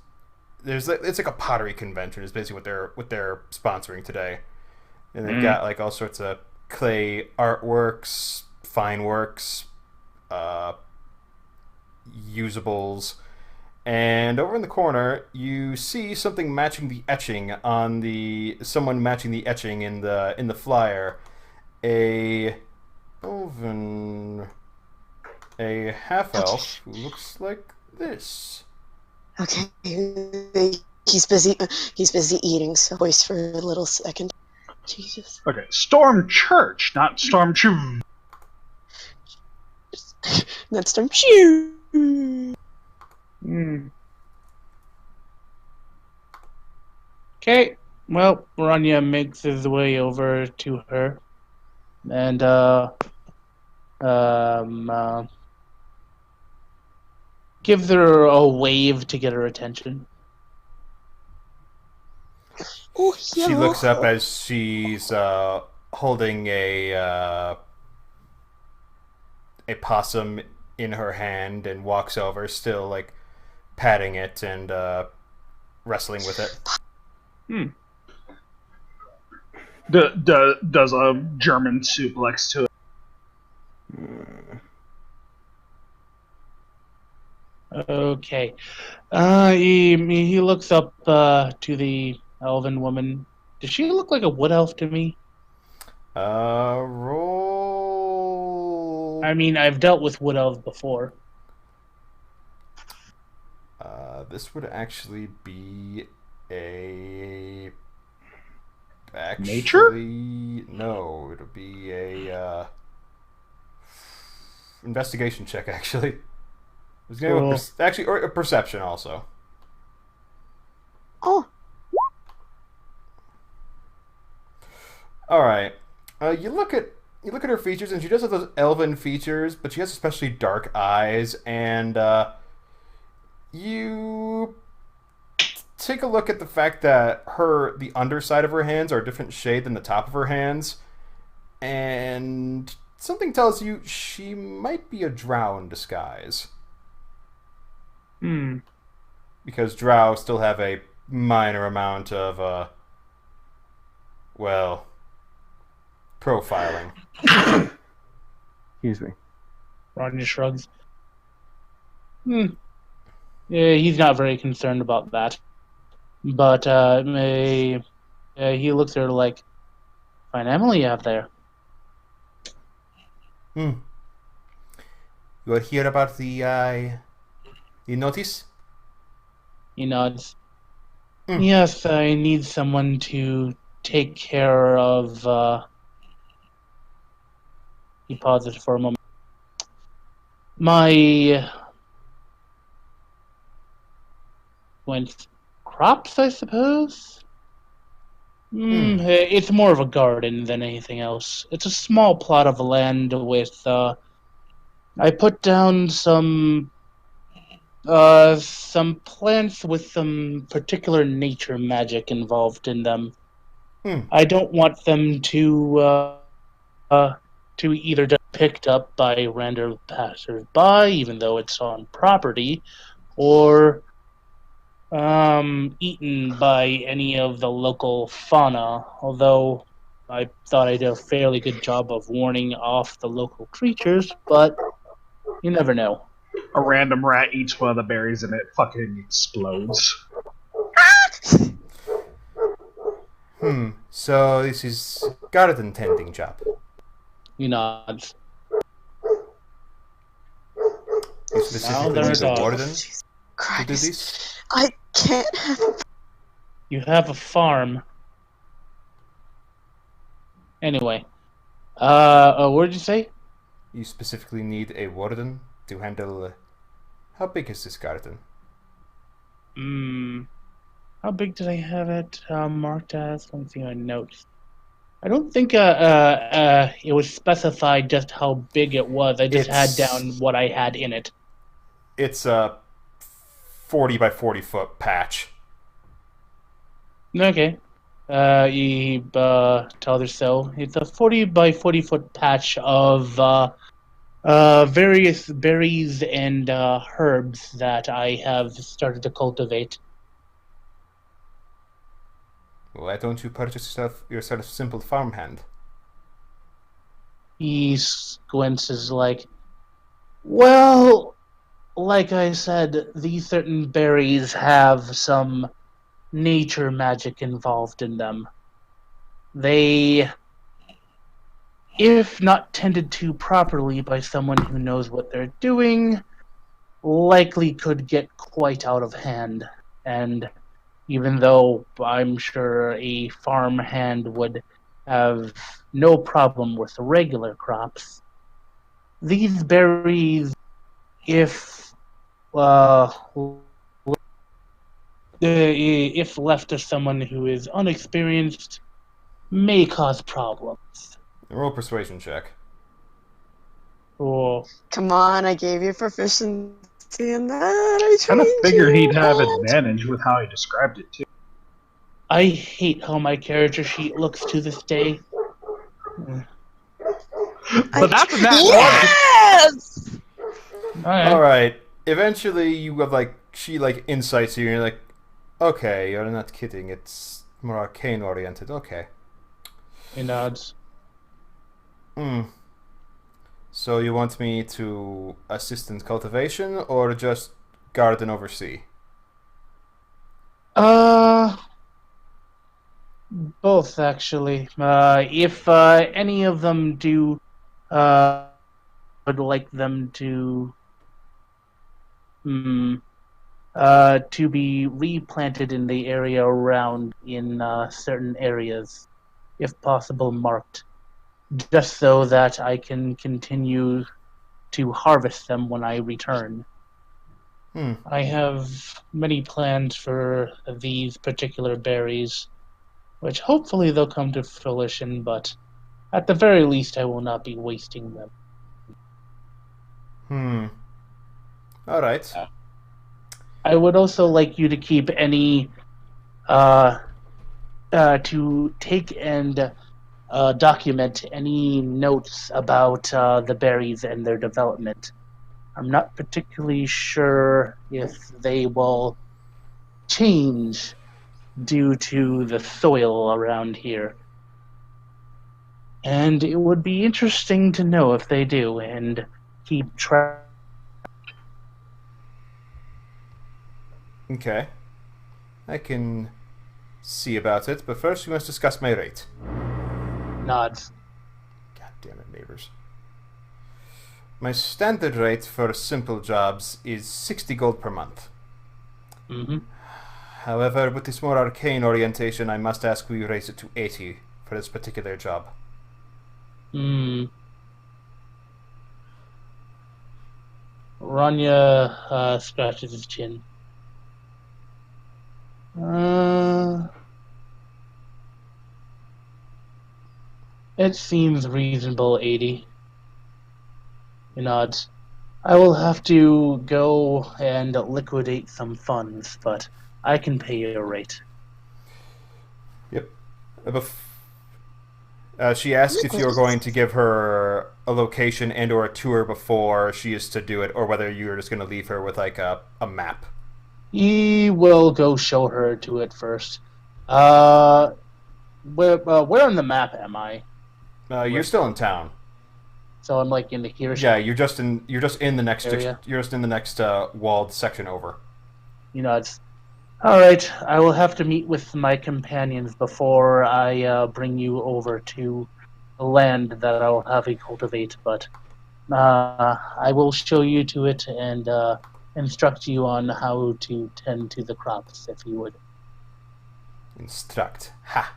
It's like a pottery convention is basically what they're sponsoring today, and they've got like all sorts of clay artworks, fine works, usables. And over in the corner, you see something matching the etching on the someone matching the etching in the flyer. A elven, a half elf who looks like this. Okay. He's busy. He's busy eating. So voice for a little second. Jesus. Okay, Storm Church, not Storm Church. That's them. Shoo. Okay. Well, Ranya makes his way over to her, and gives her a wave to get her attention. Oh, yeah. She looks up as she's holding a possum in her hand and walks over, still like patting it and wrestling with it. Does a German suplex to it. Okay. He looks up to the elven woman. Does she look like a wood elf to me? Roll. I mean, I've dealt with wood elves before. This would actually be a. Actually, Nature? No, it'll be a investigation check. Actually, I was gonna go actually, or a perception also. Oh. All right. You look at her features, and she does have those elven features, but she has especially dark eyes, and you take a look at the fact that the underside of her hands are a different shade than the top of her hands, and something tells you she might be a drow in disguise. Because drow still have a minor amount of, profiling. Excuse me. Rodney shrugs. Yeah, he's not very concerned about that. But he looks at her like, "Fine Emily you have there." You are here about the notice? He nods. Yes, I need someone to take care of. He pauses for a moment. My crops, I suppose. It's more of a garden than anything else. It's a small plot of land with. I put down some plants with some particular nature magic involved in them. I don't want them to either get picked up by random passers-by, even though it's on property, or eaten by any of the local fauna, although I thought I did a fairly good job of warning off the local creatures, but you never know. A random rat eats one of the berries and it fucking explodes. So this is garden tending job. He nods. You specifically need a warden to do this? I can't have. You have a farm. Anyway. What did you say? You specifically need a warden to handle... how big is this garden? How big did I have it marked as? Let me see my notes. I don't think it was specified just how big it was. I just had down what I had in it. It's a 40 by 40 foot patch. Okay. He tells her so. It's a 40 by 40 foot patch of various berries and herbs that I have started to cultivate. Why don't you purchase yourself a simple farmhand? He squints like, Well, like I said, these certain berries have some nature magic involved in them. They, if not tended to properly by someone who knows what they're doing, likely could get quite out of hand. And even though I'm sure a farm hand would have no problem with regular crops, these berries, if left to someone who is unexperienced, may cause problems. Roll persuasion check. Or Come on, I gave you proficiency in that. I Kind of trained figured you. he'd have advantage with how he described it too. I hate how my character sheet looks to this day. But that's a nat Yes! Alright. Eventually, you have, she, insights you, and you're like, okay, you're not kidding. It's more arcane-oriented. Okay. He nods. So you want me to assist in cultivation, or just guard and oversee? Both actually. If any of them do, would like them to be replanted in the area around in certain areas, if possible marked, just so that I can continue to harvest them when I return. I have many plans for these particular berries, which hopefully they'll come to fruition, but at the very least I will not be wasting them. Alright. I would also like you to keep any to take and document any notes about the berries and their development. I'm not particularly sure if they will change due to the soil around here. And it would be interesting to know if they do, and keep track. Okay. I can see about it, but first we must discuss my rate. Nods. God damn it, neighbors. My standard rate for simple jobs is 60 gold per month. However, with this more arcane orientation, I must ask we raise it to 80 for this particular job. Ranya scratches his chin. It seems reasonable, 80. He nods. I will have to go and liquidate some funds, but I can pay you a rate. Yep. She asked if you're going to give her a location and or a tour before she is to do it, or whether you're just going to leave her with a map. He will go show her to it first. Where on the map am I? You're still in town. So I'm in the here. Yeah, you're just in the next area. You're just in the next walled section over. He nods. All right, I will have to meet with my companions before I bring you over to the land that I will have you cultivate. But I will show you to it and instruct you on how to tend to the crops, if you would. Instruct. Ha.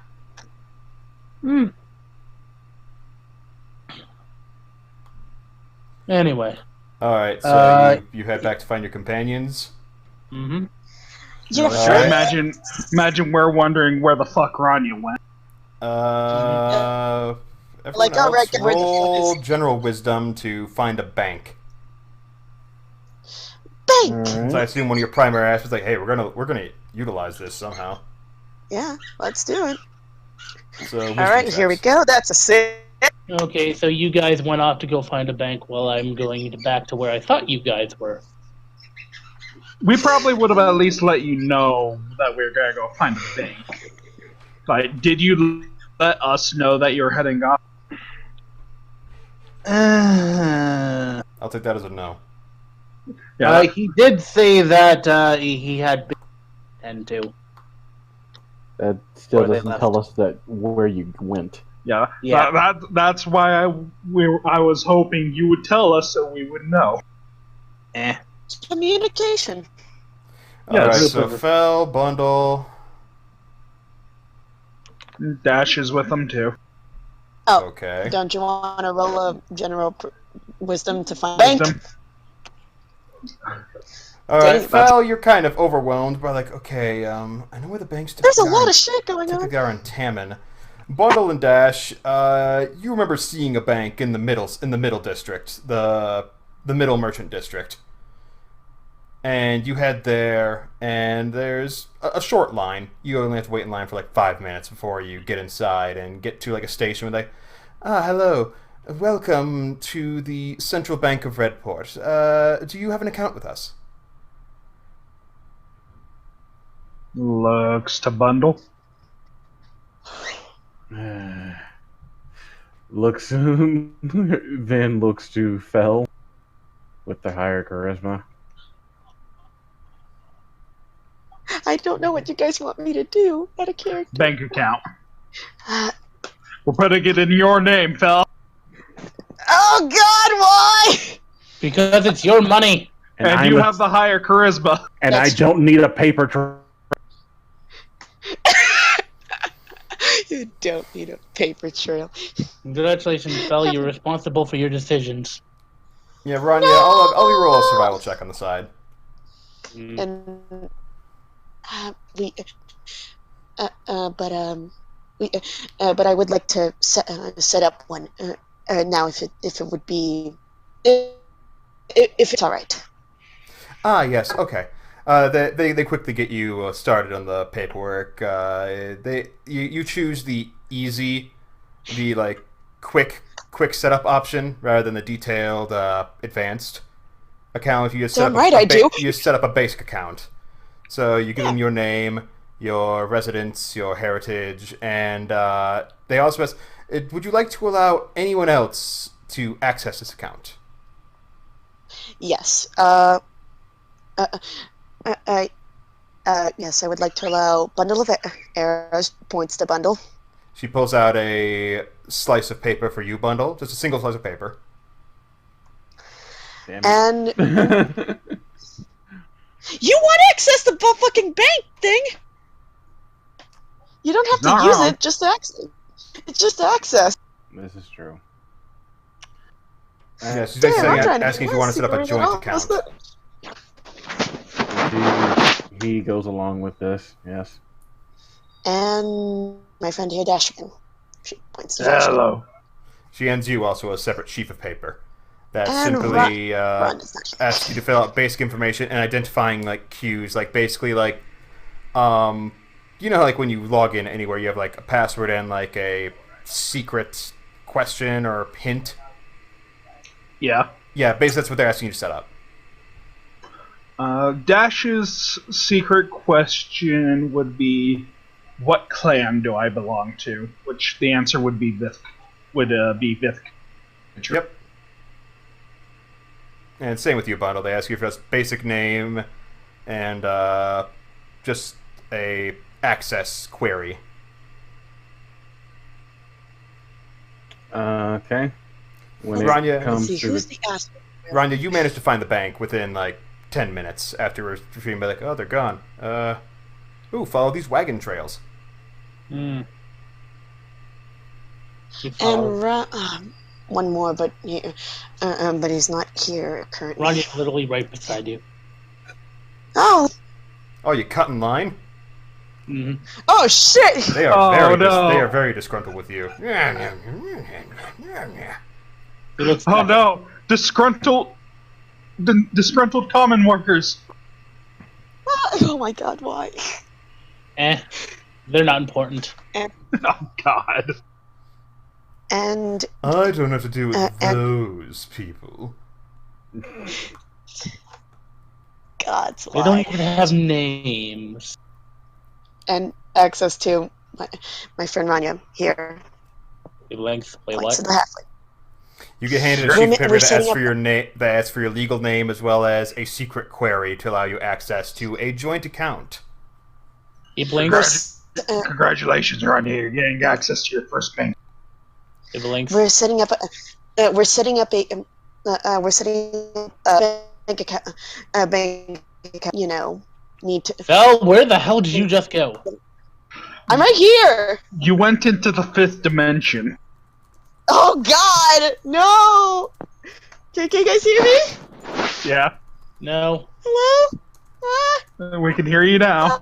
Anyway. Alright, so you head back to find your companions? Yeah, Imagine we're wondering where the fuck Ranya went. Everyone alright, else where the fuck roll is... general wisdom to find a bank. Bank! So I assume one of your primary actions is hey, we're gonna utilize this somehow. Yeah, let's do it. So Alright, here we go. That's a 6. Okay, so you guys went off to go find a bank while I'm going back to where I thought you guys were. We probably would have at least let you know that we were gonna go find a bank. But did you let us know that you were heading off? I'll I'll take that as a no. Yeah, He did say that he had been tend to. That still Or they doesn't left. tell us that where you went. yeah. Yeah. That's why I was hoping you would tell us so we would know. Communication. Yeah, Alright, group so of- Fel, Bundle. Dash is with them too. Oh, Okay. don't you want to roll a general wisdom to find bank? Wisdom. Alright, Dang, Fel, you're kind of overwhelmed by like, okay, I know where the banks There's a typically lot are. of shit going on. Typically are in Tammin. Bundle and Dash, you remember seeing a bank in the middle district, the middle merchant district. And you head there, and there's a short line. You only have to wait in line for like 5 minutes before you get inside and get to like a station where hello, welcome to the Central Bank of Redport. Do you have an account with us? Looks to Bundle. Looks then looks to Fel with the higher charisma. I don't know what you guys want me to do. Out of character. Bank account. Uh, We're putting it in your name, Fel. oh God, why? Because it's your money. And you have the higher charisma. And That's I don't need a paper trail. You don't need a paper trail. Congratulations, Fel. You're responsible for your decisions. Yeah, Ranya, I'll roll a survival check on the side. And but I would like to set up one now if it would be if it's all right. Ah, yes, okay. They quickly get you started on the paperwork. You choose the easy, the like quick setup option rather than the detailed advanced account. You just set Damn up right I do. You just set up a basic account. So you give them your name, your residence, your heritage, and they also ask, would you like to allow anyone else to access this account? Yes. Yes, I would like to allow bundle of arrows points to bundle. She pulls out a slice of paper for you, Bundle. Just a single slice of paper. Damn it. And you want access to the fucking bank thing? You don't have Not to use wrong. it, just access. It's just access. This is true. Yeah, she's Damn, basically I'm trying to asking if you want to set up a figure it joint out. account. He goes along with this, yes. And my friend here, Dashegen. She points to Dashegen. Hello. She hands you also a separate sheaf of paper that And simply Ron is not here. asks you to fill out basic information and identifying like cues, like basically like, you know, like when you log in anywhere, you have like a password and like a secret question or hint. Yeah. Yeah, basically that's what they're asking you to set up. Dash's secret question would be, "What clan do I belong to?" Which the answer would be Vithk. Yep. And same with you, Bundle. They ask you for a basic name and just a access query. Okay. When Ranya- it comes Let's see, to who's the, the ass? Ranya, you managed to find the bank within like 10 minutes after retrieving by like, oh, they're gone. Follow these wagon trails. Hmm. And one more, but he's not here currently. Ranya's literally right beside you. Oh, Oh, you cut in line? Hmm. oh shit! They are no. very disgruntled with you. He looks Oh no! Disgruntled common workers. Oh my god, why? They're not important. Oh god. And I don't have to deal with and- those people. God's They why? don't even have names. And access to my friend Ranya here. Length. Wait, Points to what? the halfling. You get handed a sheet of paper that asks for your name, that asks for your legal name, as well as a secret query to allow you access to a joint account. He blinks. Congratulations, Ranya. You're getting access to your first bank. He blinks. We're setting up a bank account. You know, need to. Val, where the hell did you just go? I'm right here. You went into the 5th dimension. Oh God, no! Can you guys hear me? Yeah. No. Hello? We can hear you now.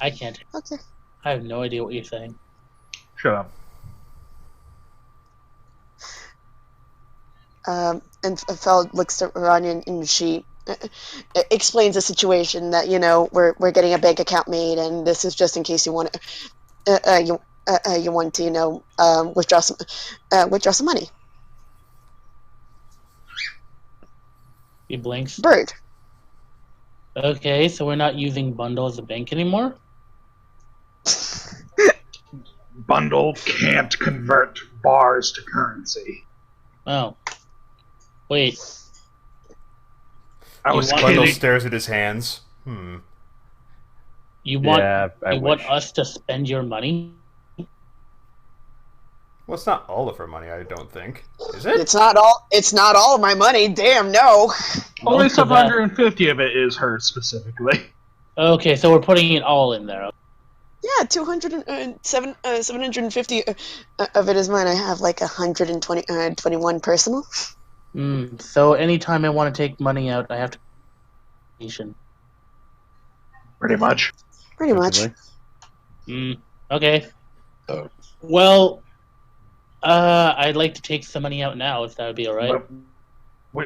I can't. Okay. I have no idea what you're saying. Shut up. And Fel looks at Ranya and she explains the situation that we're getting a bank account made, and this is just in case you want you want to withdraw some money. He blinks. Bird. Okay, so we're not using Bundle as a bank anymore? Bundle can't convert bars to currency. Oh. Wait. I was Bundle kidding. stares at his hands. You want I you want wish. us to spend your money? Well, it's not all of her money, I don't think. Is it? It's not all of my money. Damn, no. Only Most of that- 750 of it is hers specifically. Okay, so we're putting it all in there. Yeah, 750 of it is mine. I have like 121 personal. So anytime I want to take money out, I have to... Pretty much. Pretty much. Okay. Well, I'd like to take some money out now, if that would be alright.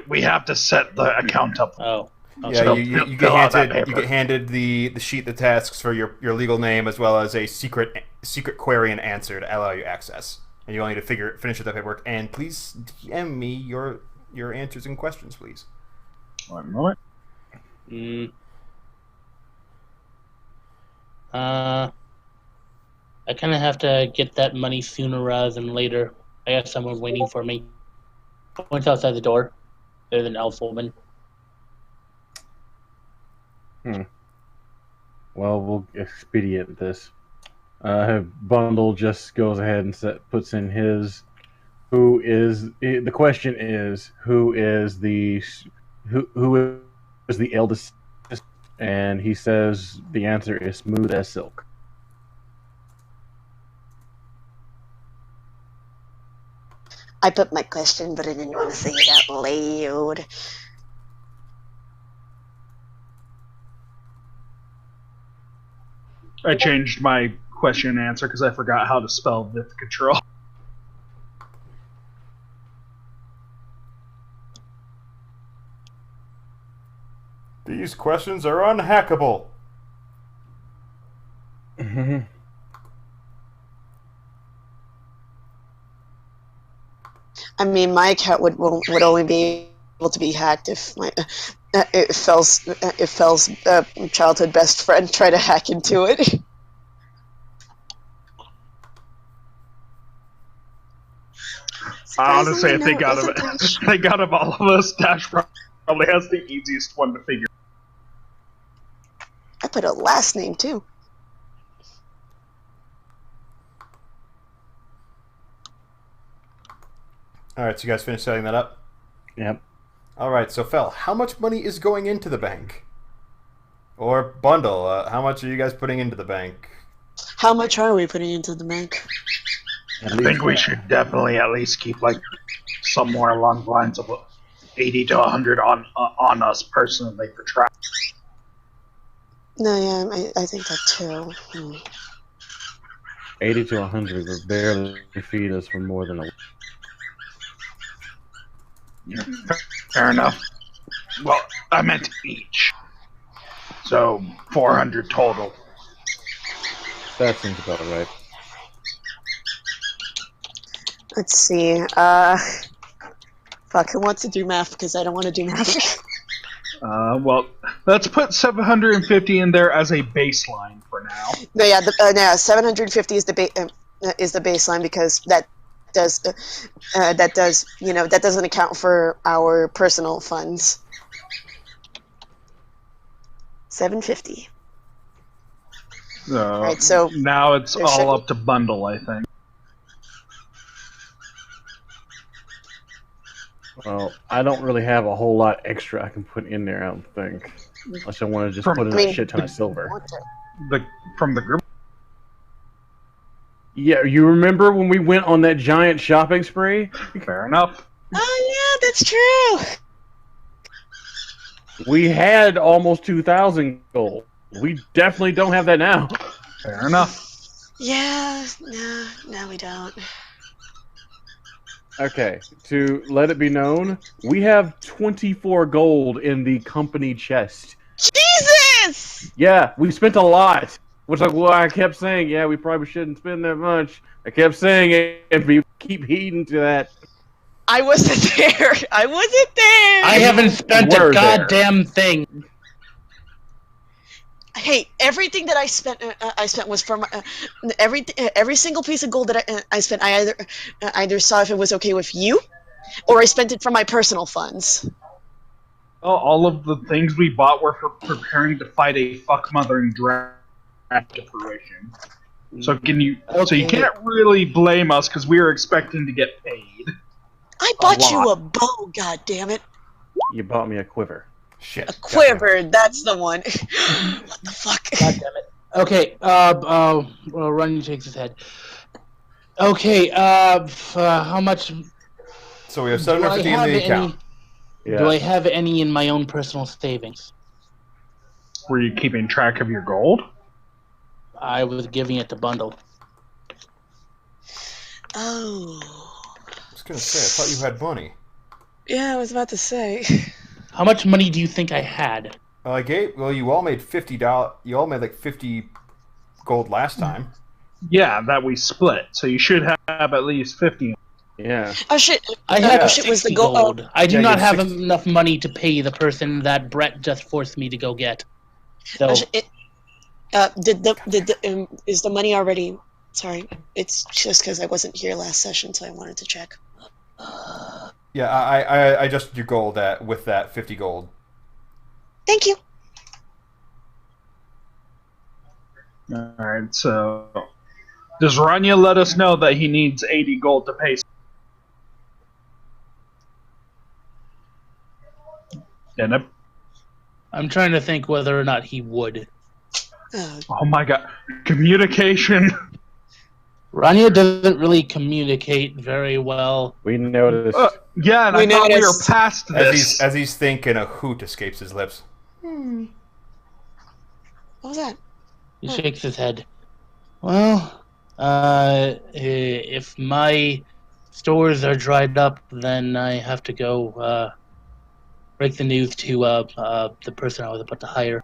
We have to set the account up. Oh. Okay. Yeah, So, you fill out that get paper. handed the sheet that asks for your legal name, as well as a secret query and answer to allow you access. And you only need to finish with that paperwork. And please DM me your answers and questions, please. 1 moment. I kind of have to get that money sooner rather than later. I got someone waiting for me. Points outside the door. There's an elf woman. Well, we'll expedite this. Bundle just goes ahead and puts in his. The question is who is the eldest? And he says the answer is smooth as silk. I put my question, but I didn't want to say it out loud. I changed my question and answer because I forgot how to spell with control. These questions are unhackable. I mean, my account would only be able to be hacked if Fel's childhood best friend tried to hack into it. Honestly, I Surprisingly, think no, out it of wasn't it, I think out of all of us, Dash probably has the easiest one to figure. I put a last name too. Alright, so you guys finished setting that up? Yep. Alright, so Fel, how much money is going into the bank? Or Bundle, how much are you guys putting into the bank? How much are we putting into the bank? At I least think we should definitely at least keep like somewhere along the lines of 80 to 100 on us personally for travel. No, yeah, I think that too. 80 to 100 would barely feed us for more than a week. Fair enough. Well, I meant each. So 400 total. That seems about right. Let's see. Fuck, who wants to do math? Because I don't want to do math. Well, let's put 750 in there as a baseline for now. No, yeah, 750 is the baseline because does that doesn't account for our personal funds. 750. Right, so now it's there all should- up to bundle, I think. Well, I don't really have a whole lot extra I can put in there, I don't think. Unless I want to just put in a shit ton of silver. From the group. Yeah, you remember when we went on that giant shopping spree? Fair enough. Oh yeah, that's true. We had almost 2,000 gold. We definitely don't have that now. Fair enough. Yeah, no, we don't. Okay, to let it be known, we have 24 gold in the company chest. Jesus! Yeah, we spent a lot. Which, like, well, I kept saying, yeah, we probably shouldn't spend that much. I kept saying it, and we keep heeding to that. I wasn't there. I wasn't there. I haven't spent were a goddamn thing. Hey, everything that I spent was from every single piece of gold that I spent. I either saw if it was okay with you, or I spent it from my personal funds. Well, all of the things we bought were for preparing to fight a fuck-mothering draft to fruition. So So you can't really blame us because we were expecting to get paid. I bought you a bow. God damn it! You bought me a quiver. Shit. A quiver. That's the one. What the fuck? God damn it. Okay, Ranya shakes his head. Okay, how much So we have do I 750 in have the account. any? Yeah. Do I have any in my own personal savings? Were you keeping track of your gold? I was giving it to Bundle. Oh. I was gonna say, I thought you had money. Yeah, I was about to say. How much money do you think I had? Well, you all made $50. You all made like 50 gold last time. Yeah, that we split. So you should have at least 50. Yeah. Oh shit! I had shit was the 60 gold. gold. I do Yeah, not you have have 60. enough money to pay the person that Brett just forced me to go get. So Is the money already? Sorry, it's just because I wasn't here last session, so I wanted to check. Yeah, I adjusted your gold with that 50 gold. Thank you. Alright, so does Ranya let us know that he needs 80 gold to pay? Didn't it? I'm trying to think whether or not he would. Oh my god. Communication. Ranya doesn't really communicate very well. We noticed. Yeah, and We I thought we were noticed. past this. As he's thinking, a hoot escapes his lips. What was that? He shakes his head. Well, if my stores are dried up, then I have to go break the news to the person I was about to hire.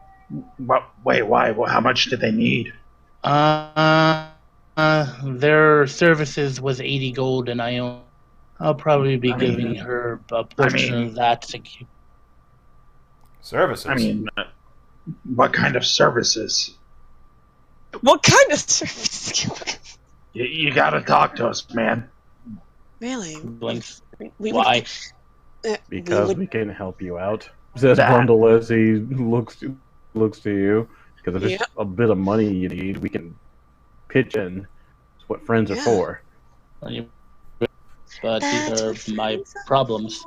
Wait, why? Well, how much did they need? Their services was 80 gold, and I'll probably be giving her a portion of that to keep. Services. I mean, what kind of services? What kind of service? You gotta talk to us, man. Really? Blinks. We Why? Because we can help you out. Says Bundle as he looks to you. Because if it's a bit of money you need, we can pitch in. It's what friends are for. But these are my problems.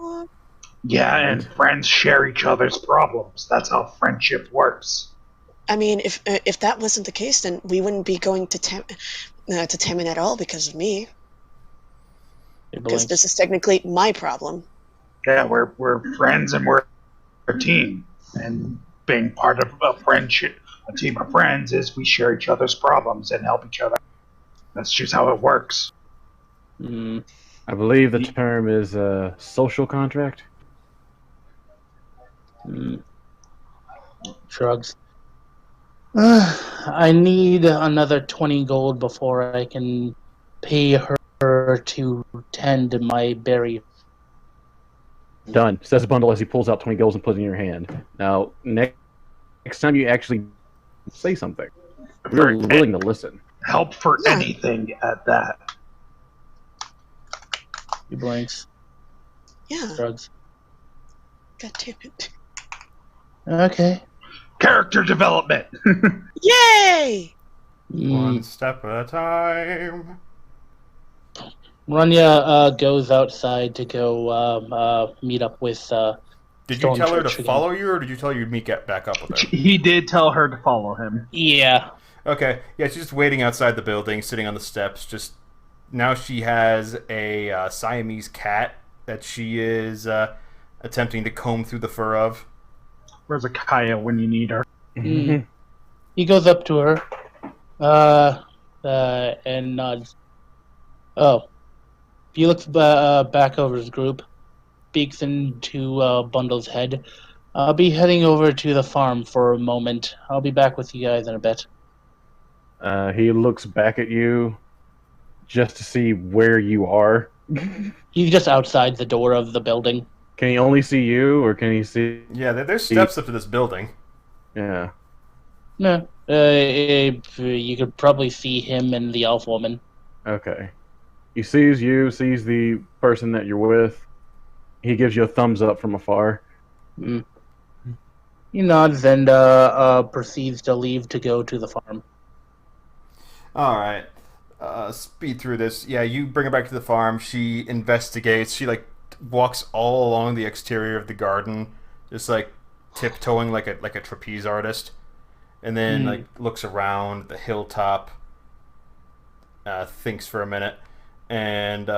Yeah, and friends share each other's problems. That's how friendship works. I mean, if that wasn't the case, then we wouldn't be going to Taman at all because of me. Because this is technically my problem. Yeah, we're friends and we're a team. And being part of a friendship, a team of friends, is we share each other's problems and help each other. That's just how it works. I believe the term is social contract. Shrugs. I need another 20 gold before I can pay her to tend my berry. Done. Says Bundle as he pulls out 20 golds and puts it in your hand. Now, next time you actually say something, we're willing to listen. Help for anything at that. He blinks. Yeah. Shrugs. God damn it. Okay. Character development. Yay! One step at a time. Ranya goes outside to go meet up with Did you tell her to Stormchurch again. follow you, or did you tell her you'd meet back up with her? He did tell her to follow him. Yeah. Okay, yeah, she's just waiting outside the building, sitting on the steps. Just now, she has a Siamese cat that she is attempting to comb through the fur of. Where's a Kaya when you need her? Mm. He goes up to her, and nods. Oh, he looks back over his group, peeks into Bundle's head. I'll be heading over to the farm for a moment. I'll be back with you guys in a bit. He looks back at you just to see where you are. He's just outside the door of the building. Can he only see you, or can he see... Yeah, there's steps up to this building. Yeah. No, you could probably see him and the elf woman. Okay. He sees you, sees the person that you're with. He gives you a thumbs up from afar. Mm. He nods and proceeds to leave to go to the farm. Alright. Speed through this. Yeah, you bring her back to the farm. She investigates. She, walks all along the exterior of the garden, just, tiptoeing like a trapeze artist. And then, looks around the hilltop, thinks for a minute, and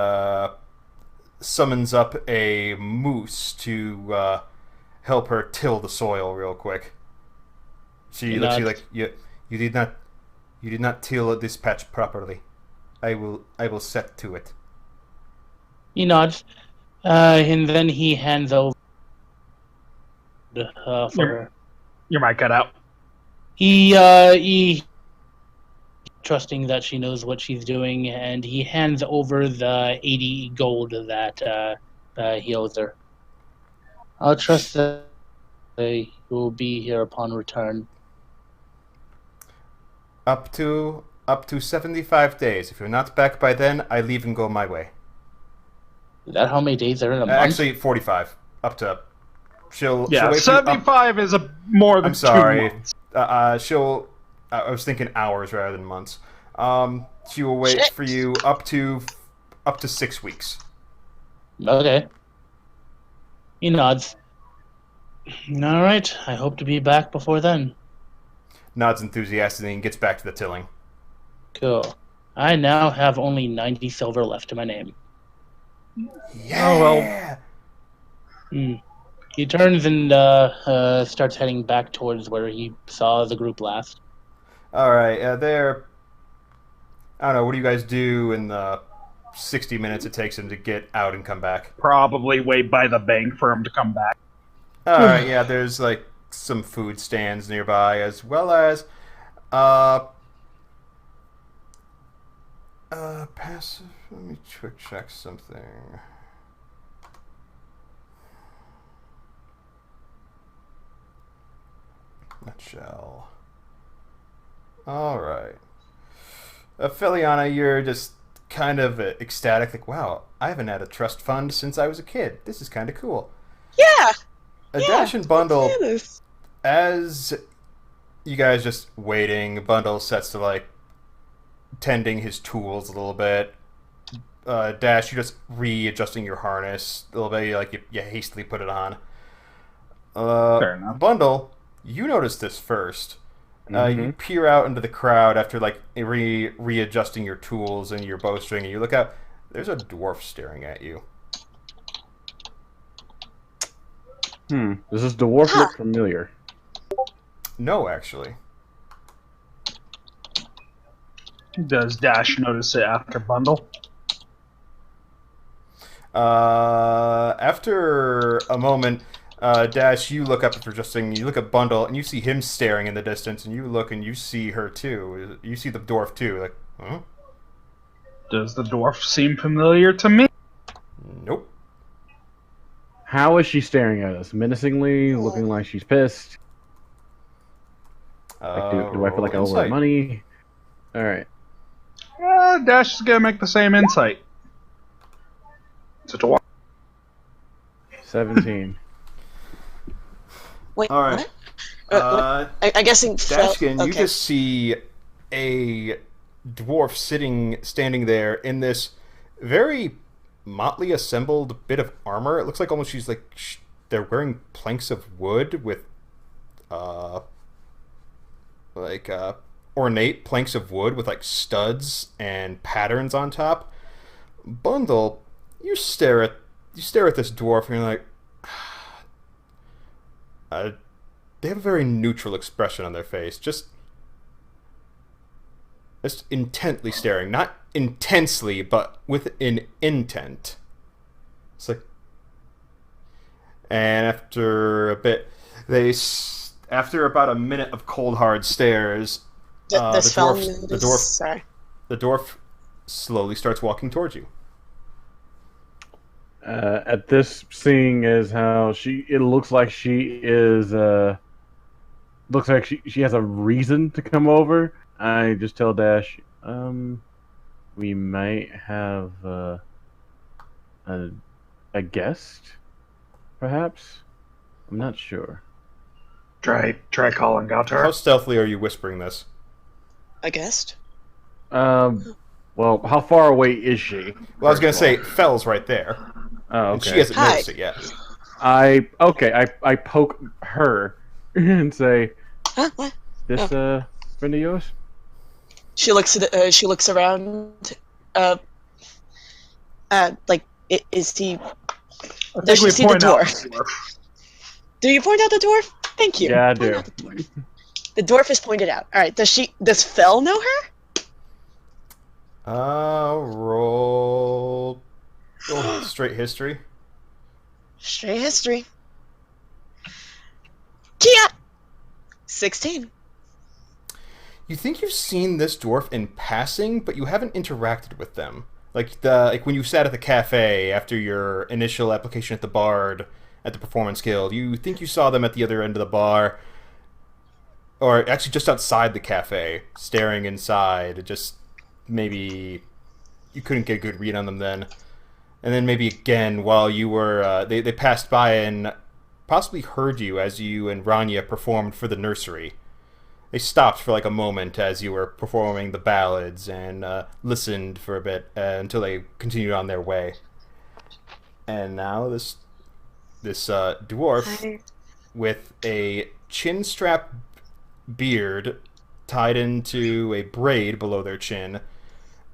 summons up a moose to help her till the soil real quick. She looks at you like, you did not till this patch properly. I will set to it. He nods, and then he hands over for her. Your mic cut out. He trusting that she knows what she's doing, and he hands over the 80 gold that he owes her. I'll trust that you will be here upon return. Up to 75 days. If you're not back by then, I leave and go my way. Is that how many days are in a month? Actually, 45. Up to. She'll wait 75 is more than I'm sorry. 2 months. I was thinking hours rather than months. She will wait for you up to 6 weeks. Okay. He nods. All right. I hope to be back before then. Nods enthusiastically and gets back to the tilling. Cool. I now have only 90 silver left to my name. Yeah. Oh, well. He turns and starts heading back towards where he saw the group last. All right. There. I don't know. What do you guys do in the 60 minutes it takes him to get out and come back? Probably wait by the bank for him to come back. All right. Yeah. There's some food stands nearby, as well as passive. Let me quick check something. Nutshell. All right. Feliana, you're just kind of ecstatic, like, wow, I haven't had a trust fund since I was a kid. This is kind of cool. Yeah. Dash and Bundle, it is. as you guys just waiting, Bundle sets to tending his tools a little bit. Dash, you're just readjusting your harness a little bit. You hastily put it on. Fair enough. Bundle, you notice this first. You peer out into the crowd after readjusting your tools and your bowstring, and you look out. There's a dwarf staring at you. Does this dwarf look familiar? No, actually. Does Dash notice it after Bundle? After a moment, Dash, you look up for adjusting. You look at Bundle, and you see him staring in the distance, and you look and you see her too. You see the dwarf too. Huh? Does the dwarf seem familiar to me? Nope. How is she staring at us? Menacingly, looking like she's pissed. Do I feel like I owe her money? All right. Dash is gonna make the same insight. It's a dwarf. 17. Wait, All right. what? I guessing Dashegen, okay. you just see a dwarf standing there in this very motley assembled bit of armor. It looks like almost she's like they're wearing planks of wood with ornate planks of wood with like studs and patterns on top. Bundle, you stare at this dwarf and you're like, they have a very neutral expression on their face, just intently staring, not intensely, but with an intent. It's like, and after a bit, after about a minute of cold hard stares, the dwarf slowly starts walking towards you. At this, seeing as how it looks like she is, looks like she has a reason to come over, I just tell Dash, we might have a guest, perhaps. I'm not sure. Try calling out to her. How stealthily are you whispering this? A guest? Well, how far away is she? Well, I was gonna say, Fell's right there. Oh, okay. And she hasn't Hi. noticed it yet. I poke her and say, Huh? What? "This friend of yours?" She looks at she looks around. Like, is he? Does she see the dwarf? Do you point out the dwarf? Thank you. Yeah, I Point do. out the dwarf. The dwarf is pointed out. All right. Does Fell know her? Roll straight history. Straight history. Kia. 16. You think you've seen this dwarf in passing, but you haven't interacted with them. Like when you sat at the cafe after your initial application at the Bard at the Performance Guild, you think you saw them at the other end of the bar, or actually just outside the cafe, staring inside. Just maybe you couldn't get a good read on them then, and then maybe again while you were they passed by and possibly heard you as you and Ranya performed for the nursery. They stopped for like a moment as you were performing the ballads and listened for a bit until they continued on their way. And now this dwarf with a chin strap beard tied into a braid below their chin,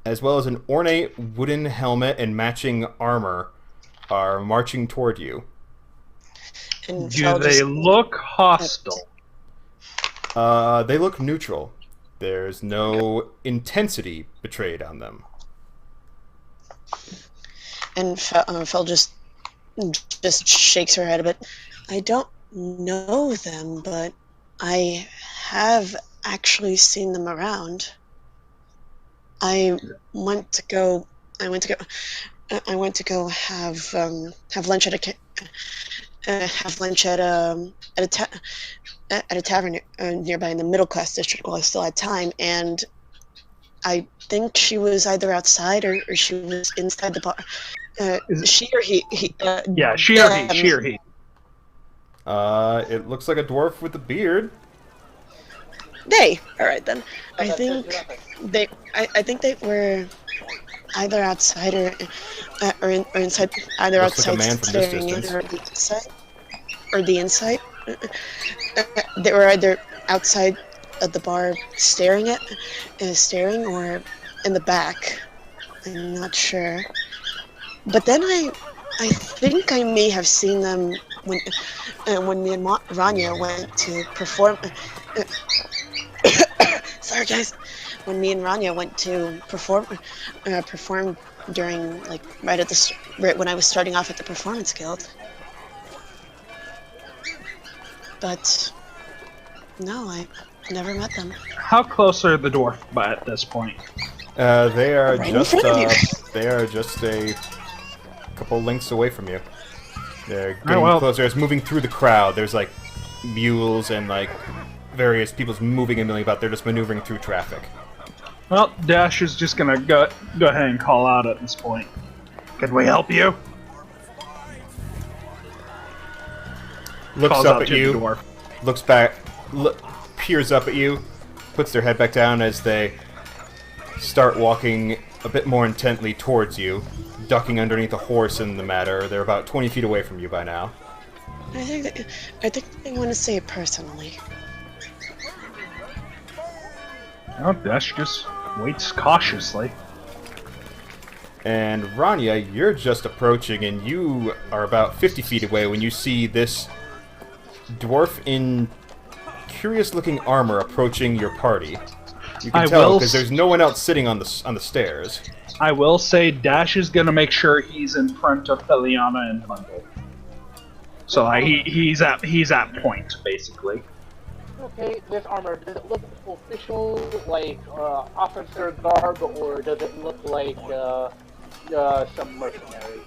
as well as an ornate wooden helmet and matching armor, are marching toward you. And Do they look hostile? They look neutral. There's no intensity betrayed on them. And Fel just shakes her head a bit. I don't know them, but I have actually seen them around. I went to go have lunch at a tavern nearby in the middle class district while I still had time, and I think she was either outside or she was inside the bar. She or he? Yeah, she or he. She or he. It looks like a dwarf with a beard. They. All right then. I think they were either outside or inside. Either Looks like outside a man from this staring in, distance. or the inside. Or the inside. They were either outside of the bar staring, or in the back. I'm not sure. But then I think I may have seen them when me and Ranya went to perform. Sorry, guys. When me and Ranya went to perform during right when I was starting off at the Performance Guild. But no, I never met them. How close are the dwarf at this point? They are Right in just front of you. they are just a couple links away from you. They're getting Oh, well. closer. It's moving through the crowd. There's like mules and like various people's moving and milling about. They're just maneuvering through traffic. Well, Dash is just gonna go ahead and call out at this point. Can we help you? looks calls up out at to you, the dwarf. looks back, peers up at you, puts their head back down as they start walking a bit more intently towards you, ducking underneath a horse in the matter. They're about 20 feet away from you by now. I think they want to say it personally. Oh, Dash just waits cautiously. And Ranya, you're just approaching, and you are about 50 feet away when you see this dwarf in curious-looking armor approaching your party. You can tell because there's no one else sitting on the stairs. I will say Dash is gonna make sure he's in front of Feliana and Bundle. So he's at point basically. Okay, this armor, does it look official, like officer garb, or does it look like some mercenary?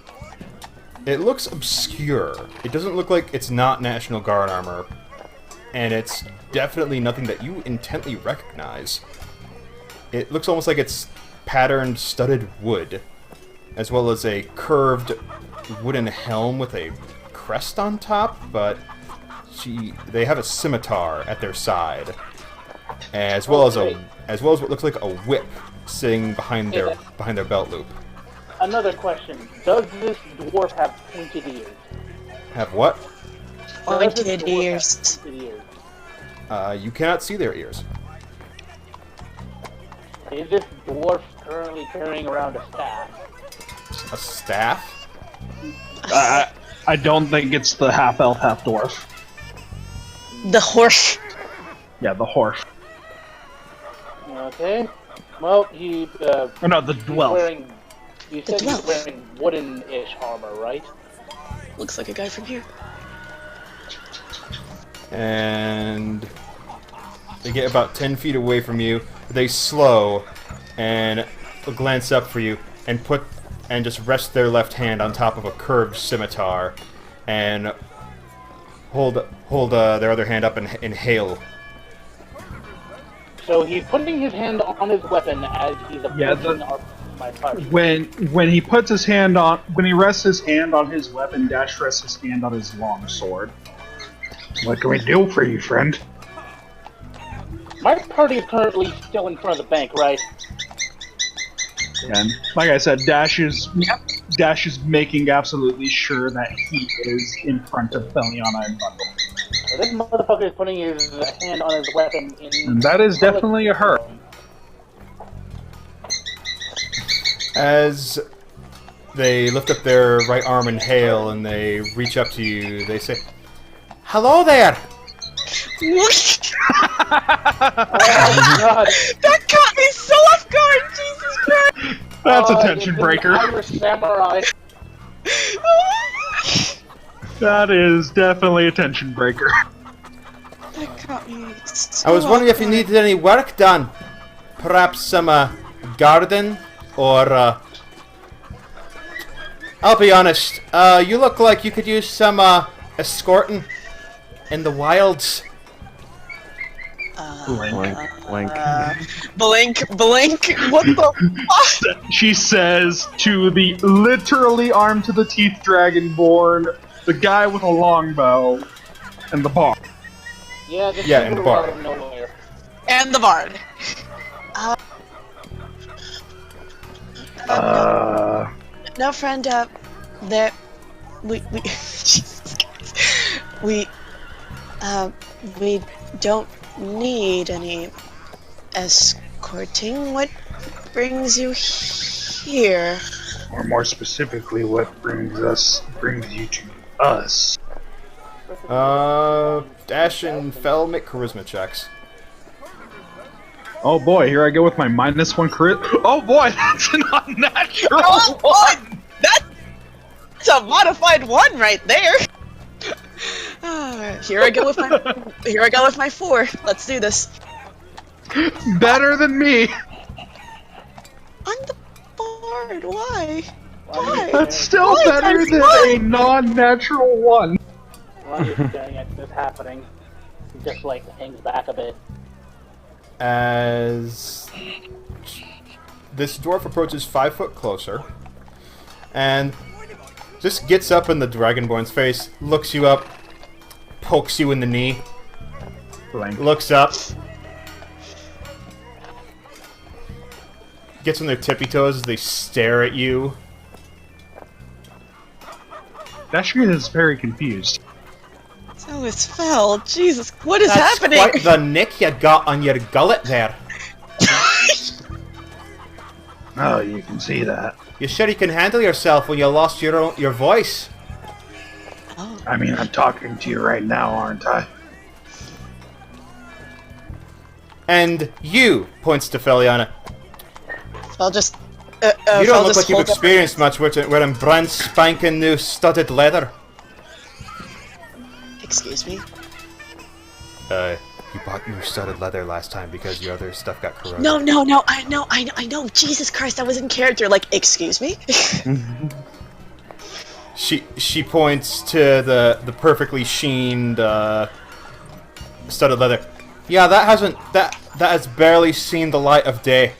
It looks obscure. It doesn't look like it's not National Guard armor, and it's definitely nothing that you intently recognize. It looks almost like it's patterned studded wood, as well as a curved wooden helm with a crest on top, but they have a scimitar at their side, as well as what looks like a whip sitting behind their belt loop. Another question: does this dwarf have pointed ears? Have what? Pointed ears. You cannot see their ears. Is this dwarf currently carrying around a staff? A staff? I don't think it's the half elf, half dwarf. The horse. Yeah, the horse. Okay. Well, he. No, the dwelf. You said he's wearing wooden-ish armor, right? Looks like a guy from here. And they get about 10 feet away from you. They slow and glance up for you and just rest their left hand on top of a curved scimitar and hold their other hand up and inhale. So he's putting his hand on his weapon as he's approaching my party. When he puts his hand on, when he rests his hand on his weapon, Dash rests his hand on his long sword. What can we do for you, friend? My party is currently still in front of the bank, right? And like I said, Dash is making absolutely sure that he is in front of Feliana and Bundle. So this motherfucker is putting his hand on his weapon in... And that is definitely a her. As they lift up their right arm and hail and they reach up to you, they say, "Hello there!" What? Oh, God. That caught me so off guard, Jesus Christ! That's a tension breaker. Irish samurai. That is definitely a tension breaker. That caught me so I was wondering if you off guard. needed any work done. Perhaps some garden or I'll be honest, you look like you could use some escorting in the wilds. Blank. Blink. What the fuck? She says to the literally armed to the teeth dragonborn, the guy with a longbow, and the bar. Yeah, this Yeah, in the bar. out of nowhere. And the bard. No, friend, there, we, Jesus Christ. We don't need any escorting. What brings you here? Or more specifically, what brings you to us? Dash and Fel make charisma checks. Oh boy, here I go with my -1 crit. Oh boy, that's an unnatural Oh, one! that's a modified 1 right there. Here I go with my 4. Let's do this. Better than me! I'm the bard. Why? Why? That's still Why? better That's than why. a non-natural one! Why are you staring at this happening? He just like hangs back a bit. As this dwarf approaches 5 foot closer, and just gets up in the dragonborn's face, looks you up, pokes you in the knee. Blank. Looks up. Gets on their tippy toes as they stare at you. Dashegen is very confused. So it's Fel. Jesus, what is That's happening? quite the nick you got on your gullet there. Oh, you can see that. You sure you can handle yourself when you lost your voice? Oh. I mean, I'm talking to you right now, aren't I? And you, points to Feliana. I'll just. You don't look like you've experienced much wearing brand spanking new studded leather. Excuse me. You bought new studded leather last time because your other stuff got corroded. No, I know. Jesus Christ, that was in character. Like, excuse me. She points to the perfectly sheened studded leather. Yeah, that has barely seen the light of day.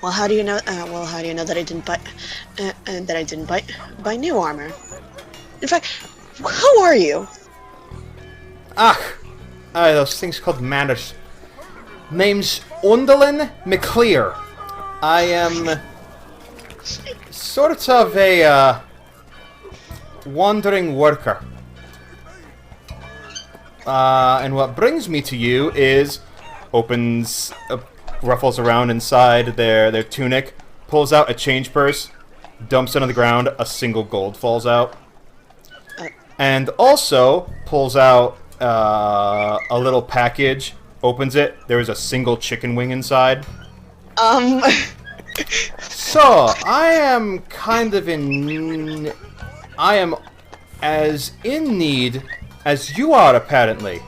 Well, how do you know? How do you know that I didn't buy new armor? In fact, who are you? Those things called manners. Name's Undolin McClear. I am sort of a wandering worker. And what brings me to you is ruffles around inside their tunic, pulls out a change purse, dumps it on the ground, a single gold falls out. And also pulls out a little package, opens it, there is a single chicken wing inside. So, I am as in need as you are, apparently.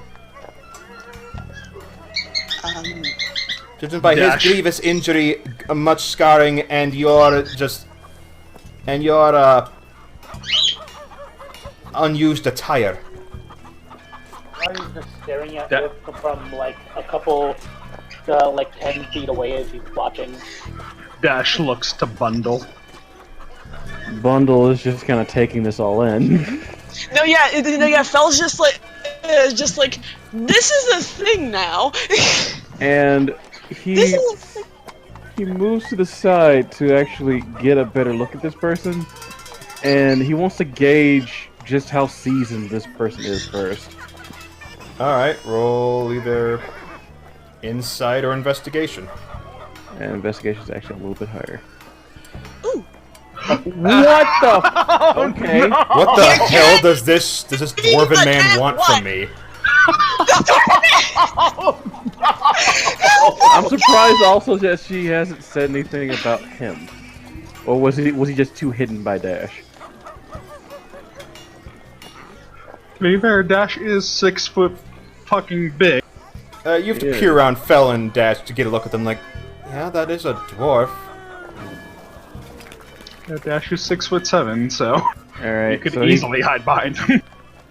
Judging by his grievous injury, much scarring, and your unused attire. Ryan's just staring at it from like a couple, like 10 feet away as he's watching. Dash looks to Bundle. Bundle is just kind of taking this all in. No, Fel's just like, this is a thing now. And he moves to the side to actually get a better look at this person, and he wants to gauge just how seasoned this person is first. Alright, roll either insight or investigation. And investigation is actually a little bit higher. Ooh. What the? Okay. No. What the hell does this dwarven man want from me? I'm surprised also that she hasn't said anything about him. Or was he just too hidden by Dash? To be fair, Dash is 6 foot fucking big. You have to peer around Fel and Dash to get a look at them like, yeah, that is a dwarf. Yeah, Dash is 6'7", so Alright. you could easily hide behind him.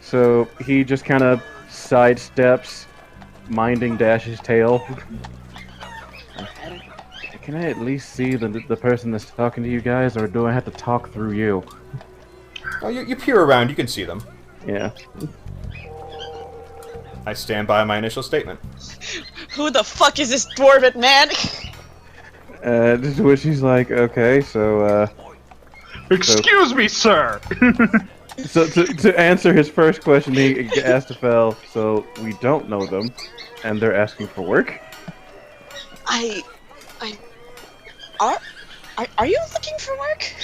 So he just kind of sidesteps, minding Dash's tail. Can I at least see the person that's talking to you guys, or do I have to talk through you? Oh, you peer around, you can see them. Yeah. I stand by my initial statement. Who the fuck is this dwarven man? To which he's like, okay, so, Excuse me, sir! So to answer his first question, he asked to Fel, so we don't know them, and they're asking for work? Are you looking for work?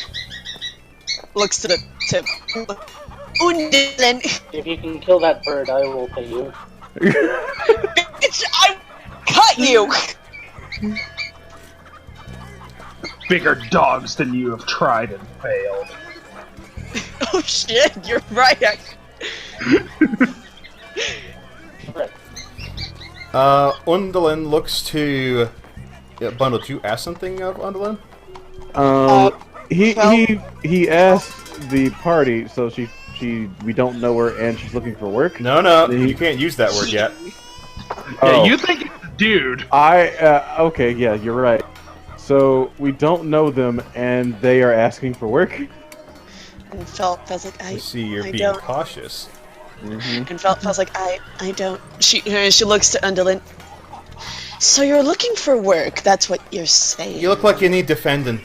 Looks to Undolin. If you can kill that bird, I will pay you. Bitch, I cut you! Bigger dogs than you have tried and failed. Oh shit, you're right. Undolin looks to... Yeah, Bundle, did you ask something of Undolin? He asked the party, so we don't know her and she's looking for work. No, you can't use that word yet. Yeah, you think it's a dude. Okay, yeah, you're right. So, we don't know them, and they are asking for work? And Fel's like, I see you're being don't. cautious. And Fel's like, I don't. She looks to Undolin. So you're looking for work? That's what you're saying. You look like you need defending.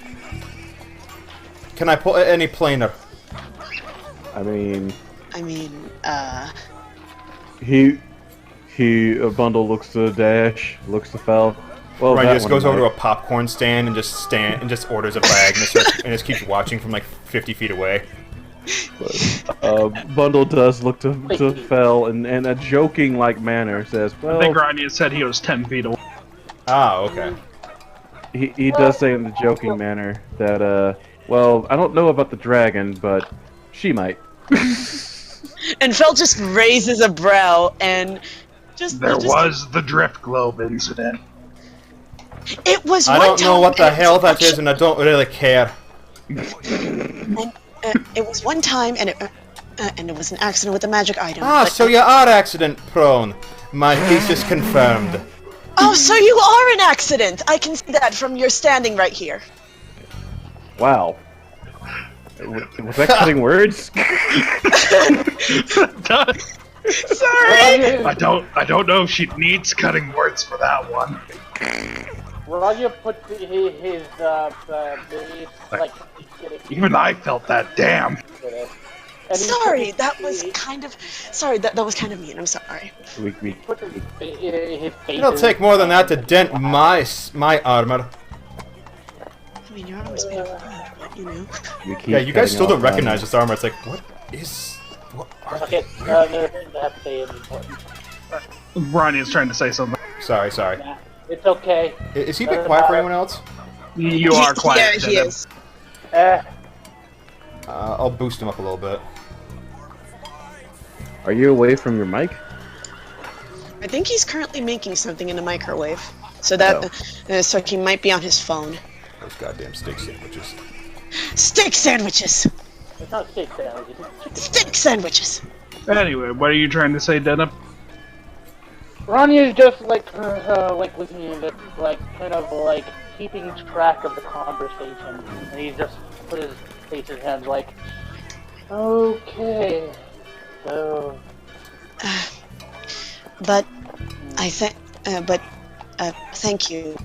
Can I put it any plainer? I mean, a bundle looks to Dash, looks to Fel. Well, Ryan just goes over to a popcorn stand and just orders a bag and just keeps watching from like 50 feet away. Bundle does look to Fel and in a joking like manner says, "Well, I think Ranya said he was 10 feet away. Ah, okay. He does say in a joking manner that well, I don't know about the dragon, but she might." And Fel just raises a brow and There was the drift globe incident. It was. I don't know what the hell that is, and I don't really care. And, it was one time, and it was an accident with a magic item. Ah, so you are accident prone. My thesis confirmed. Oh, so you are an accident! I can see that from your standing right here. Wow. Was that cutting words? Sorry! I don't know if she needs cutting words for that one. Ranya put his like Even I felt that, damn. Sorry, that was kind of... Sorry, that was kind of mean. I'm sorry. It'll take more than that to dent my armor. I mean, your armor's made of wood, but, you know. Yeah, you guys still don't recognize this armor. It's like, what is... What are Okay, have to say it important. Ranya's trying to say something. Sorry. Yeah, it's okay. Is he a bit quiet for anyone else? You are quiet. Yeah, he is. I'll boost him up a little bit. Are you away from your mic? I think he's currently making something in the microwave. So that... so he might be on his phone. Those goddamn steak sandwiches. Steak sandwiches! It's not steak sandwiches. Steak sandwiches! Anyway, what are you trying to say, Denham? Ranya's just like listening to this, like kind of like keeping track of the conversation, and he's just put his face in his hands like, okay, so. But I think, thank you,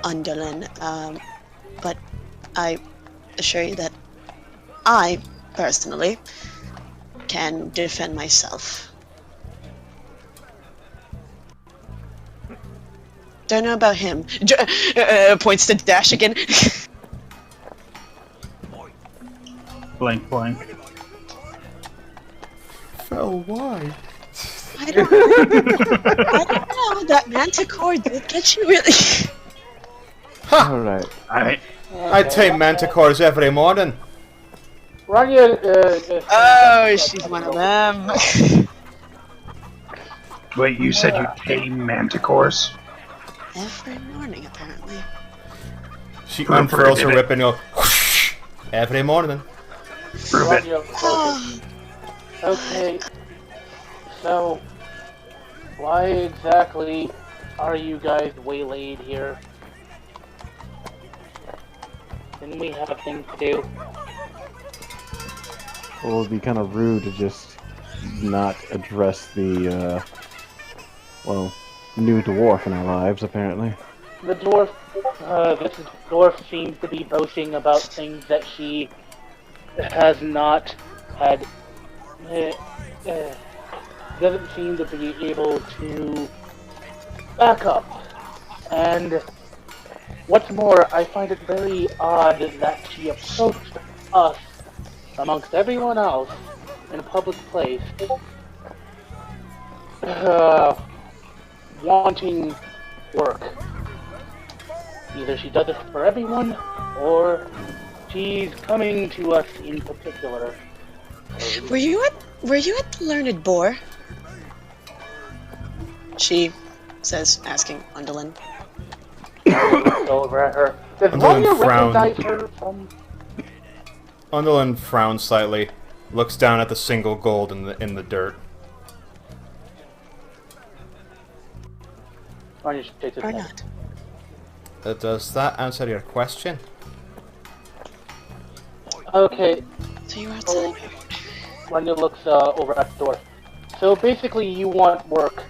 Undolin. But I assure you that I personally can defend myself. Don't know about him. Points to Dashegen. Blank. Fel, why? I don't know. That manticore did get you really. Alright. I take manticores every morning. Ranya, Oh, she's one of them. Wait, you said you tame manticores? Every morning, apparently. She unfurls her whip and goes, whoosh, every morning. Prove it. Oh, okay, so why exactly are you guys waylaid here? Didn't we have things to do? Well, it would be kind of rude to just not address the, well, new dwarf in our lives, apparently. The dwarf, this dwarf seems to be boasting about things that she has not had, doesn't seem to be able to back up. And what's more, I find it very odd that she approached us amongst everyone else in a public place, wanting work. Either she does it for everyone, or she's coming to us in particular. were you at the Learned Boar? She says, asking Undolin. Over at her. Does Undolin Ranya frowns. recognize her from? Undolin frowns slightly, looks down at the single gold in the dirt. Ranya shakes his Or head. not. Does that answer your question? Okay, So you were outside. Ranya looks over at the door. So basically, you want work.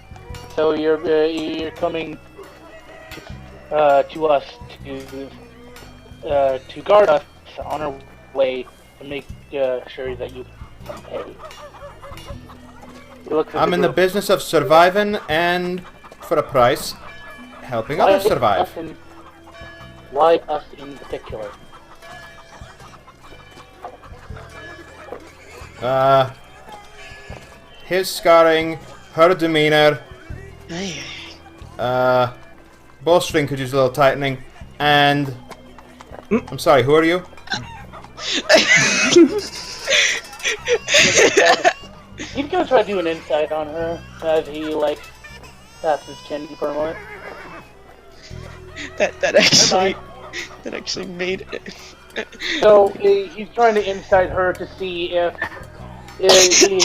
So you're coming to us to guard us on our way to make sure that you can pay. I'm in the business of surviving and, for a price, helping others survive. Why us in particular? His scarring, her demeanor, Hey. bowstring could use a little tightening, and... I'm sorry, who are you? He's gonna try to do an insight on her as he, like, taps his chin for a moment. That actually made it. So he's trying to insight her to see if to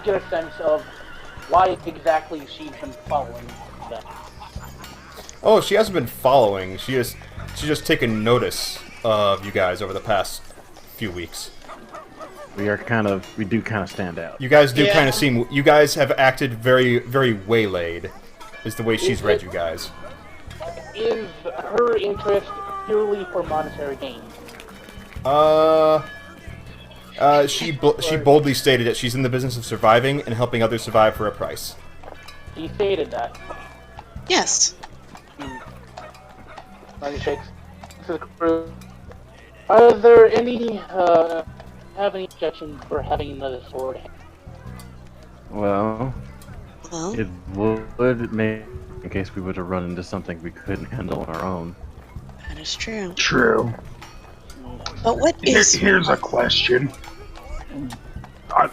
get a sense of why exactly she's been following them. Oh, she hasn't been following. She's just taken notice of you guys over the past few weeks. We do kind of stand out. You guys do kind of seem... You guys have acted very, very waylaid, is the way she's read you guys. Is her interest purely for monetary gain? She boldly stated that she's in the business of surviving and helping others survive for a price. He stated that. Yes. Ranya shakes to the crew. Are there any, have any objections for having another sword? Well, Well, it would make, in case we were to run into something we couldn't handle on our own. that is true. True. But what is... Here's a question.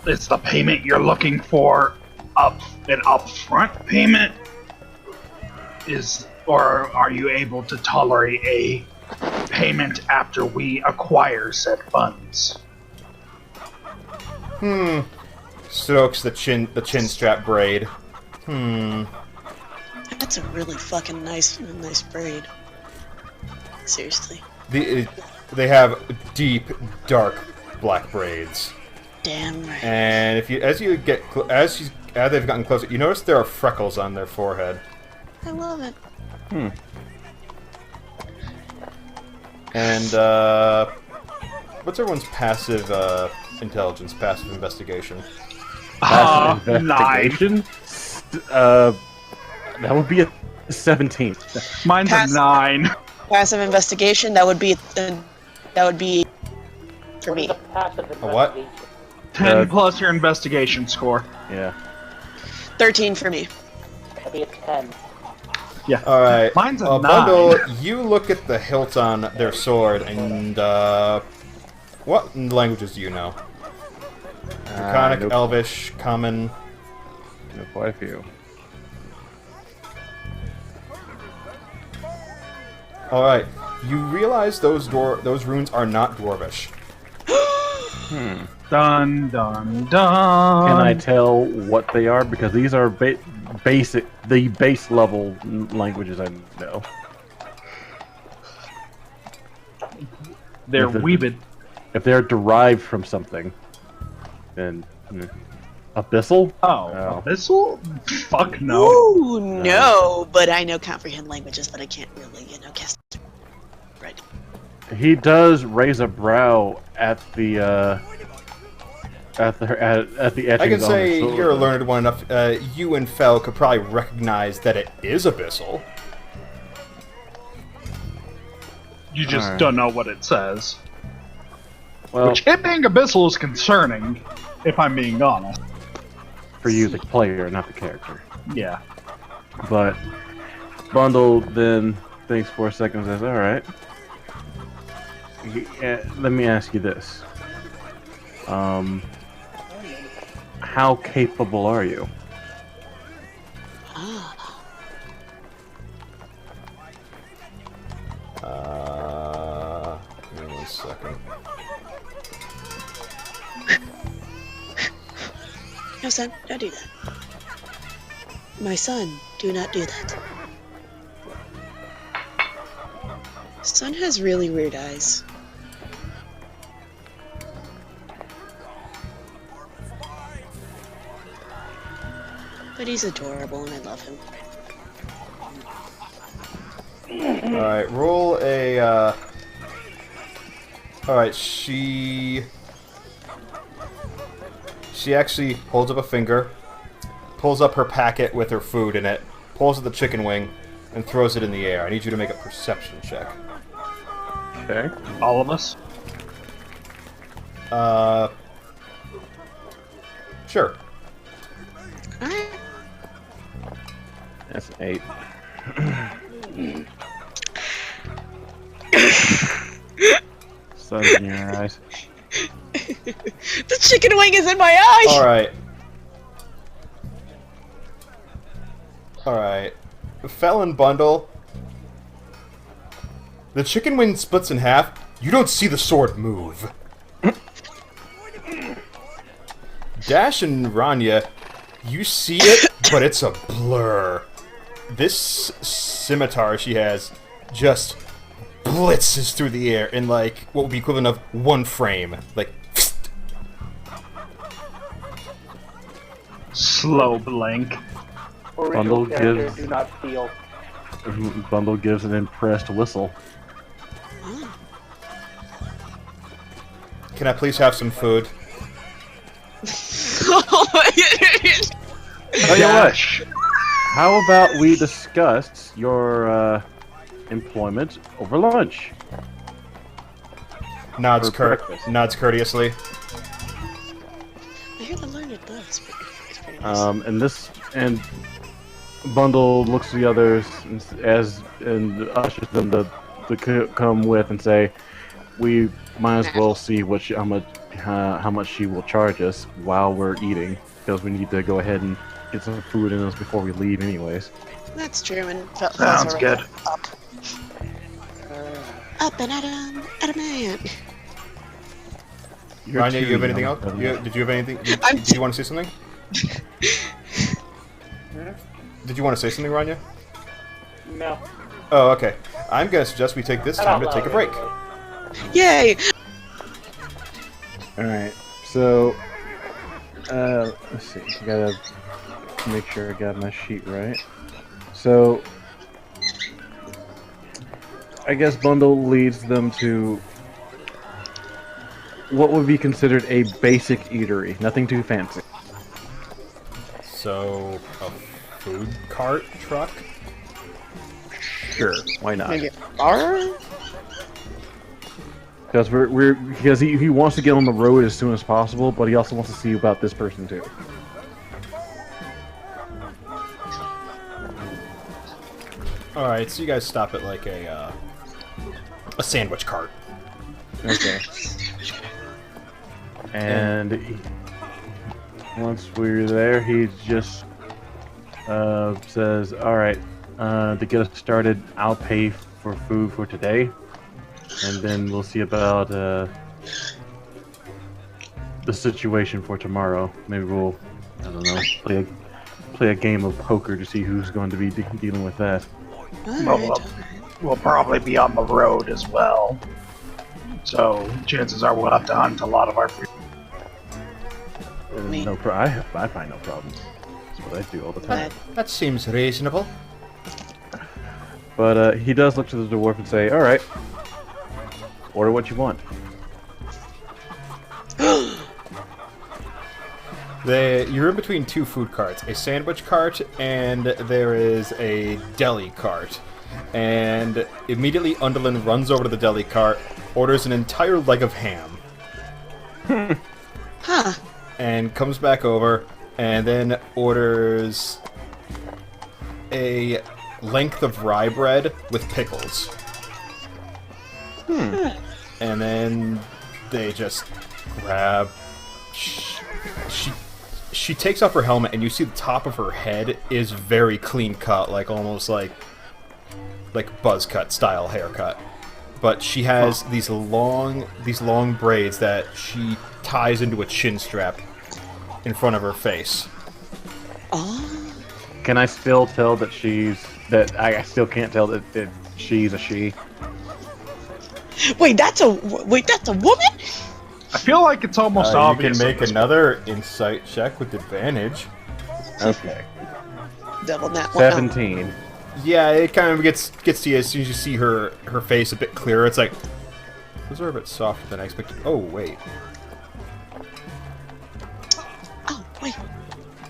Is the payment you're looking for an upfront payment? Or are you able to tolerate a payment after we acquire said funds? Strokes the chin strap braid. That's a really fucking nice braid. Seriously. They have deep, dark black braids. Damn right. And if you as they've gotten closer, you notice there are freckles on their forehead. I love it. And what's everyone's passive intelligence, passive investigation? Investigation? That would be a 17. Mine's Pass- a 9. Passive investigation. That would be for me. Passive A what? investigation. 10 plus your investigation score. Yeah. 13 for me. That'd be a 10. Yeah. Alright. Mine's a 9. Bundle, you look at the hilt on their sword, and, what languages do you know? Draconic, Nope. Elvish, Common... Know quite a few. Alright. You realize those runes are not Dwarvish. Dun dun dun. Can I tell what they are? Because these are the base level languages I know. They're If it- weebit. If they're derived from something, then abyssal. Oh, abyssal? Fuck no. Ooh, no. But I know comprehend languages, but I can't really, cast. Right. He does raise a brow at the etchings I can on the say sword. you're learned one enough. You and Fel could probably recognize that it is abyssal. You just Alright. don't know what it says. Well, Which, it being abyssal is concerning, if I'm being honest. for you, the player, not the character. Yeah. But Bundle then thinks for a second and says, "All right, let me ask you this: how capable are you?" Give me 1 second. No, son, don't do that. My son, do not do that. Son has really weird eyes. But he's adorable and I love him. Alright, roll a, Alright, she actually holds up a finger, pulls up her packet with her food in it, pulls at the chicken wing, and throws it in the air. I need you to make a perception check. Okay. All of us? Sure. Alright. That's an 8. Sun's in your eyes. The chicken wing is in my eye! Alright. Felon bundle. The chicken wing splits in half. You don't see the sword move. Dash and Ranya, you see it, but it's a blur. This scimitar she has just blitzes through the air in, like, what would be equivalent of one frame. Like, Slow blink. Bundle gives do not feel. Bundle gives an impressed whistle. can I please have some food? Oh, Dash, how about we discuss your employment over lunch? Nods For breakfast. nods courteously. I hear the learned books, but it's pretty nice. And Bundle looks to the others and ushers them to come with and say, we might as well see how much she will charge us while we're eating, because we need to go ahead and get some food in us before we leave anyways. That's true, and Sounds good. Up and at a man. Ranya, you have anything else? Did you have anything? Did you want to say something? Did you want to say something, Ranya? No. Oh, okay. I'm gonna suggest we take this time to take a break. Yay! Alright, so let's see, I gotta make sure I got my sheet right. So I guess Bundle leads them to what would be considered a basic eatery, nothing too fancy. So, a food cart truck? Sure, why not? Maybe a bar? Because he wants to get on the road as soon as possible, but he also wants to see about this person too. Alright, so you guys stop at like a sandwich cart. Okay. And once we're there, he just says, "All right, to get us started, I'll pay for food for today, and then we'll see about the situation for tomorrow. Maybe we'll, I don't know, play a game of poker to see who's going to be dealing with that." We'll probably be on the road as well. So chances are we'll have to hunt a lot of our food. I find no problem. That's what I do all the time. That seems reasonable. But he does look to the dwarf and say, "Alright, order what you want." You're in between two food carts, a sandwich cart and there is a deli cart. And immediately Undolin runs over to the deli cart, orders an entire leg of ham. Huh. And comes back over and then orders a length of rye bread with pickles. And then they just grab... She takes off her helmet, and you see the top of her head is very clean cut, like almost like buzz cut style haircut. But she has these long braids that she ties into a chin strap in front of her face. Oh. Can I still tell that I still can't tell that she's a she? Wait, that's a woman? I feel like it's almost obvious. You can make another insight check with advantage. Okay. Devil nat 1. 17. Yeah, it kind of gets to you as soon as you see her face a bit clearer. It's like, those are a bit softer than I expected. Oh, wait. Oh, wait.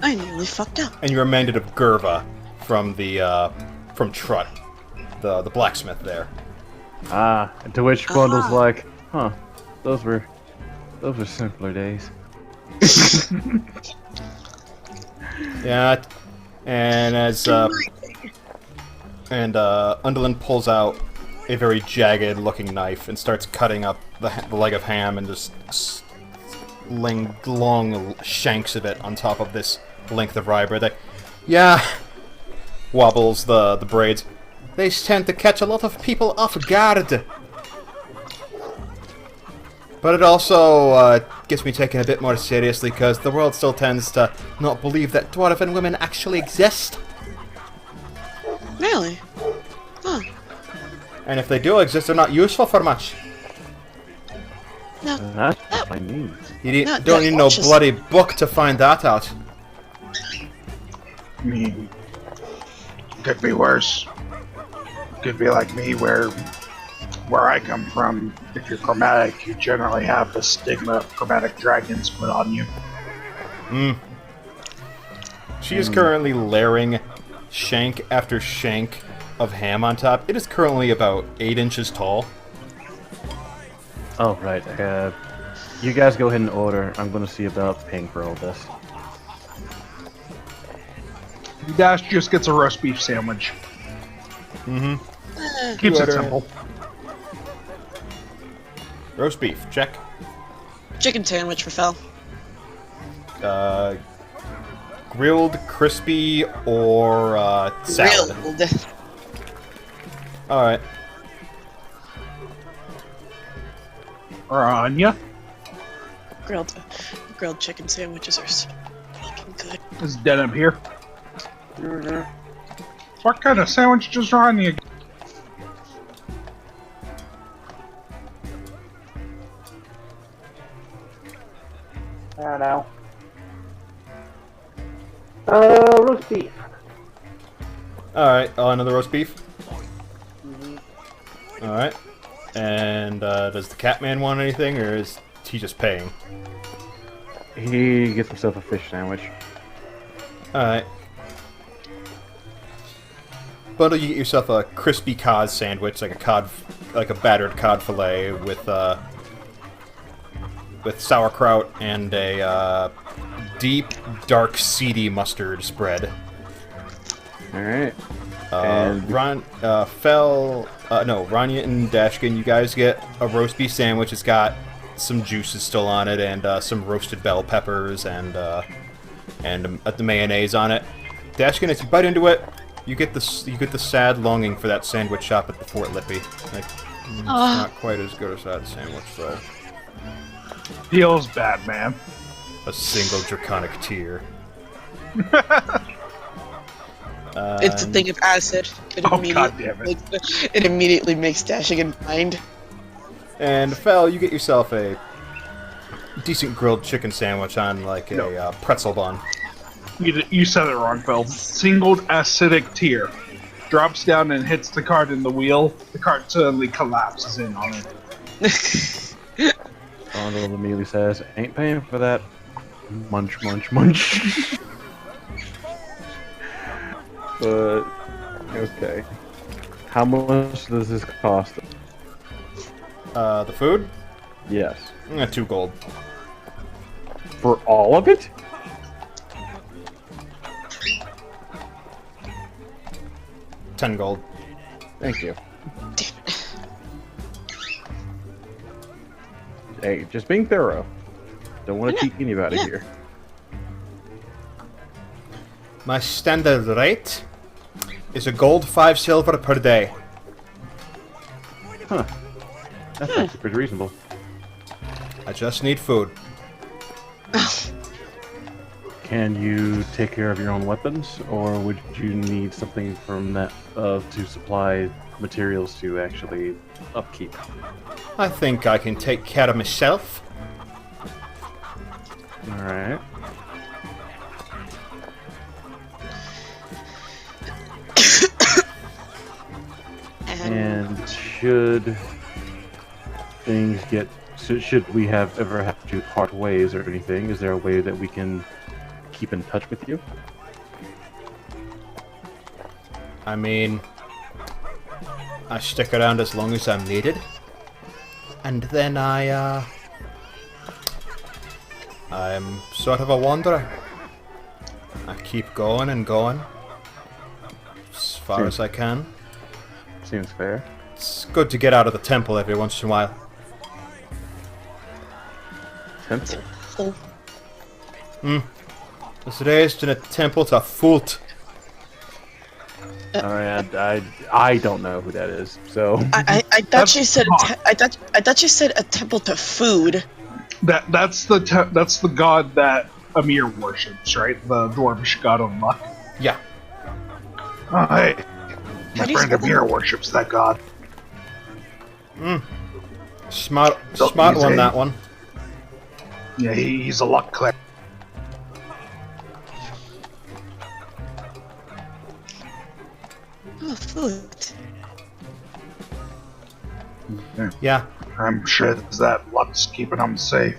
I nearly fucked up. And you're reminded of Gerva from from Trut, the blacksmith there. Ah, to which Bundle's like, huh, those were simpler days. Yeah, and as Undulin pulls out a very jagged-looking knife and starts cutting up the leg of ham and just laying long shanks of it on top of this length of rye bread. Yeah, wobbles the braids. They tend to catch a lot of people off guard. But it also gets me taken a bit more seriously because the world still tends to not believe that dwarven women actually exist. Really? Huh. And if they do exist, they're not useful for much. No. That's what I need. You No, don't need no just- bloody book to find that out. I mean, could be worse. Could be like me, where I come from. If you're chromatic, you generally have the stigma of chromatic dragons put on you. She is currently layering shank after shank of ham on top. It is currently about 8 inches tall. Oh, right. You guys go ahead and order. I'm going to see about paying for all this. Dash just gets a roast beef sandwich. Keeps it order. simple. Roast beef, check. Chicken sandwich for Fel. Grilled, crispy, or salad. Grilled. Alright. Ranya, Grilled chicken sandwiches are so fucking good. is Denim here? What kind of sandwich does Ranya? I don't know. Roast beef. Alright, another roast beef. Alright. And does the Catman want anything, or is he just paying? He gets himself a fish sandwich. Alright. Bundle, you get yourself a crispy cod sandwich, like a battered cod fillet with sauerkraut and a deep, dark, seedy mustard spread. Alright. Ranya and Dashegen, you guys get a roast beef sandwich. It's got some juices still on it, and some roasted bell peppers, and the mayonnaise on it. Dashegen, as you bite into it, you get the sad longing for that sandwich shop at the Fort Lippy. Like, it's not quite as good as that sandwich, though. Feels bad, man. A single draconic tear. It's a thing of acid. It Oh, God damn it. It immediately makes Dashegen mind. And Fel, you get yourself a decent grilled chicken sandwich on like a pretzel bun. You said it wrong, Phil. Singled acidic tear. Drops down and hits the card in the wheel. The card suddenly collapses in on it. Bundle immediately says, ain't paying for that. Munch, munch, munch. But, okay. How much does this cost? The food? Yes. 2 gold. For all of it? $10 gold. Thank you. Hey, just being thorough. Don't want to cheat anybody here. My standard rate is a gold, 5 silver per day. Huh. That's actually pretty reasonable. I just need food. Can you take care of your own weapons, or would you need something from that to supply materials to actually upkeep? I think I can take care of myself. Alright. should things get... Should we ever have to part ways or anything, is there a way that we can keep in touch with you? I mean, I stick around as long as I'm needed. And then I'm sort of a wanderer. I keep going and going as far as I can. Seems fair. It's good to get out of the temple every once in a while. Temple? Was raised in a temple to Fult. Alright, I don't know who that is, so... I thought you said I thought you said a temple to food. That's the god that Amir worships, right? The dwarvish god of luck. Yeah. Oh, hey. How My do you friend spell Amir worships that god. Smart So one, easy. that one. Yeah, he's a luck cleric. Oh, food. Yeah. I'm sure that luck's keeping him safe.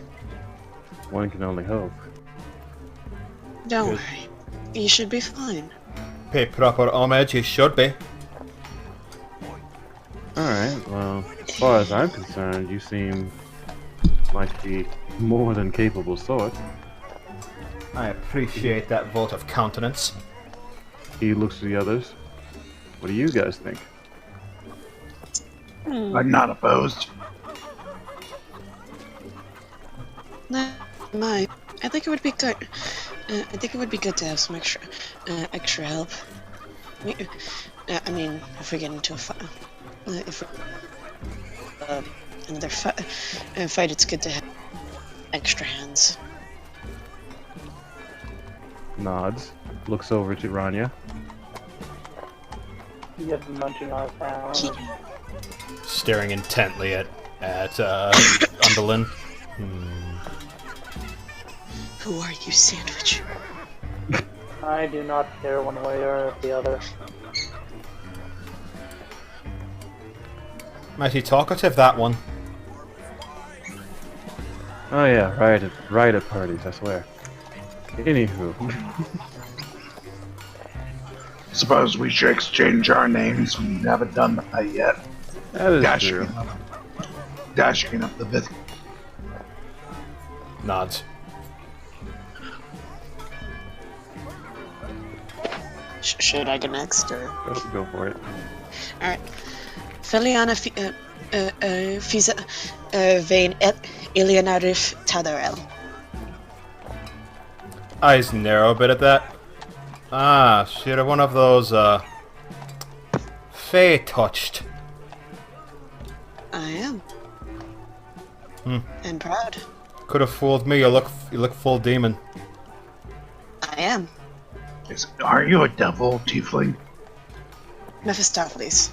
One can only hope. Don't Good. worry. You should be fine. Pay proper homage, you should be. Alright, well, as far as I'm concerned, you seem like the more than capable sort. I appreciate that vote of countenance. He looks to the others. What do you guys think? I'm not opposed. No, my. I think it would be good. I think it would be good to have some extra help. I mean, if we get into a fight, another fight, it's good to have extra hands. Nods. Looks over to Ranya. He gets munching on his hand. Staring intently at Underlin. Who are you, Sandwich? I do not care one way or the other. Mighty talkative, that one. Oh yeah, right at parties, I swear. Anywho. Suppose we should exchange our names. We haven't done that yet. That is true. Dashegen up the bit. Nods. Should I go next, or? Go for it. Alright. Feliana Fisa Vein Ilianarif Tadarel. Eyes narrow a bit at that. Ah, you're one of those, Fey touched. I am. And proud. Could have fooled me. You look full demon. I am. Are you a devil, Tiefling? Mephistopheles.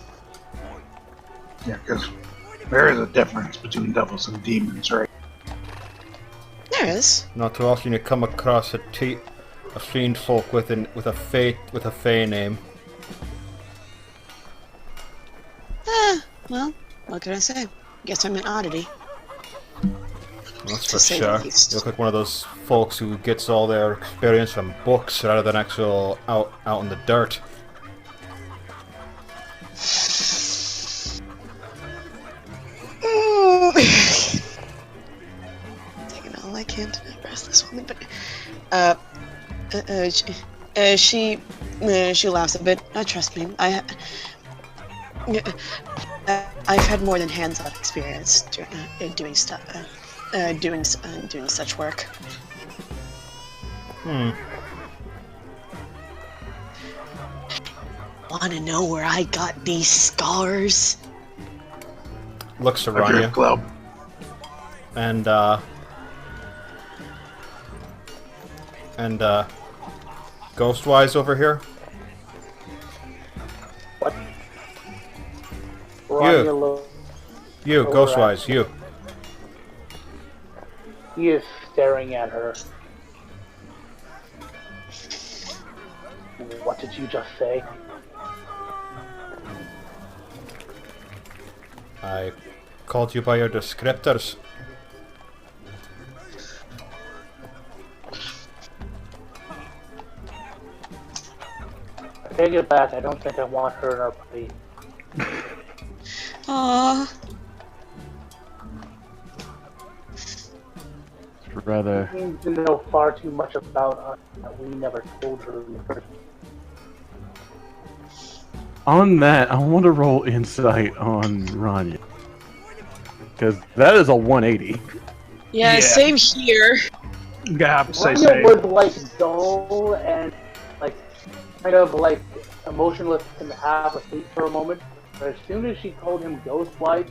Yeah, because there is a difference between devils and demons, right? There is. Not too often you come across a fiend folk with a fey name. Well, what can I say? Guess I'm an oddity. That's To for say the sure. least. You look like one of those folks who gets all their experience from books rather than actual out in the dirt. Taking all I can to impress this woman, but she laughs a bit. Trust me, I've had more than hands-on experience doing stuff, doing such work. Want to know where I got these scars? Looks to Of your Ranya club. and Ghostwise over here. What? You. Ranya looks You, Over Ghostwise, you. He is staring at her. What did you just say? I called you by your descriptors. I take it back. I don't think I want her in our party. Aww. Rather. She seems to know far too much about us that we never told her in the first. On that, I want to roll insight on Ranya. Because that is a 180. Yeah, Yeah. same here. You have to say Ranya same. was like dull and like kind of like emotionless and half asleep for a moment. But as soon as she told him Ghostlight,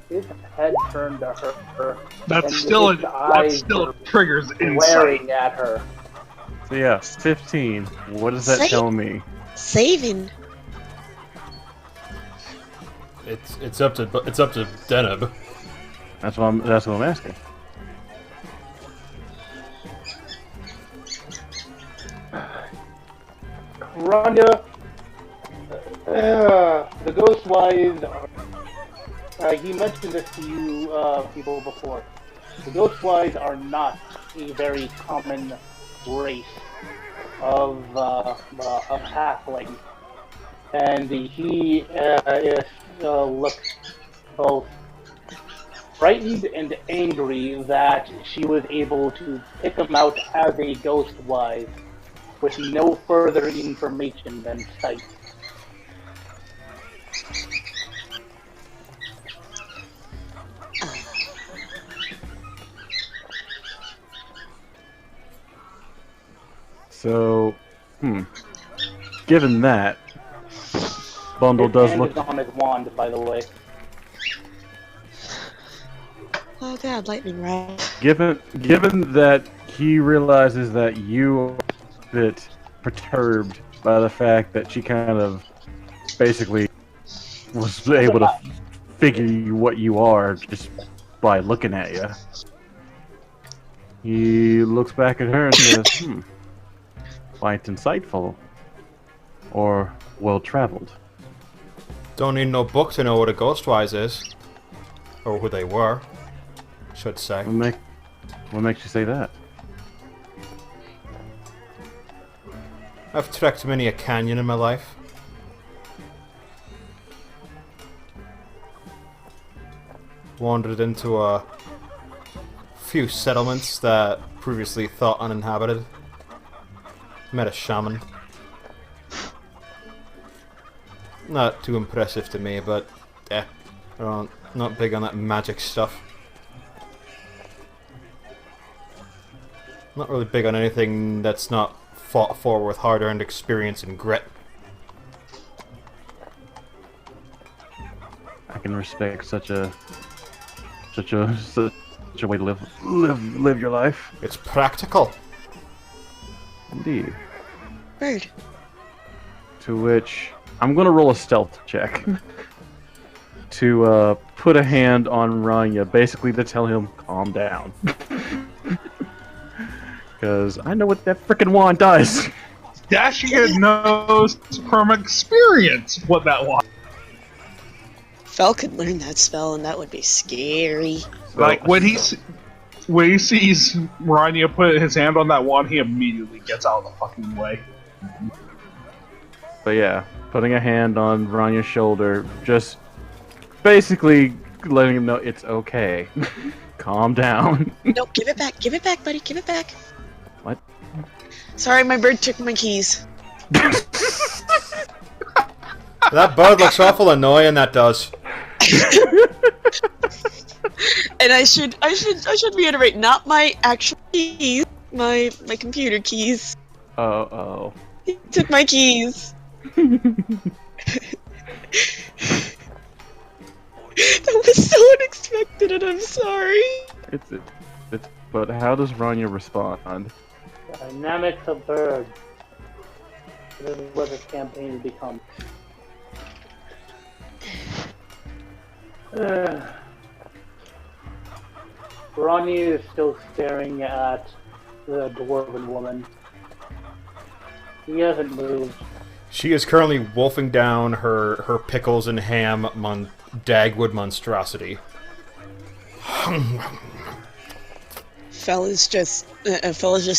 his head turned to her. That and still his eyes were triggers insight. glaring at her. So yeah, 15. What does that Say- tell me? Saving. It's up to Deneb. That's what I'm asking. Rhonda, the Ghostwise are, he mentioned this to you people before. The Ghostwise are not a very common race of halfling, and he looks both frightened and angry that she was able to pick him out as a Ghostwise with no further information than sight. So, given that, Bundle His does hand look. is on his wand, by the way. Oh god, lightning rod. Given that he realizes that you are a bit perturbed by the fact that she kind of basically was able to figure what you are just by looking at you. He looks back at her and says, quite insightful. Or well-traveled. Don't need no book to know what a Ghostwise is. Or who they were, should say. What makes you say that? I've trekked many a canyon in my life. Wandered into a few settlements that previously thought uninhabited. Met a shaman. Not too impressive to me, but not big on that magic stuff. Not really big on anything that's not fought for with hard-earned experience and grit. I can respect such a way to live your life. It's practical. Indeed. Bird. To which I'm gonna roll a stealth check to put a hand on Ranya, basically to tell him calm down. Because I know what that frickin' wand does. Dashegen knows from experience what that was. Fel could learn that spell and that would be scary. Like when he sees Ranya put his hand on that wand, he immediately gets out of the fucking way. But yeah, putting a hand on Ranya's shoulder, just basically letting him know it's okay. Calm down. No, give it back, buddy, give it back. What? Sorry, my bird took my keys. That bird looks awful annoying, that does. And I should reiterate, not my actual keys, my computer keys. Oh. He took my keys. That was so unexpected, and I'm sorry. It's but how does Ranya respond? Dynamics of birds. This is what this campaign has become. Ronnie is still staring at the dwarven woman. He hasn't moved. She is currently wolfing down her pickles and ham Dagwood monstrosity. Fella's just,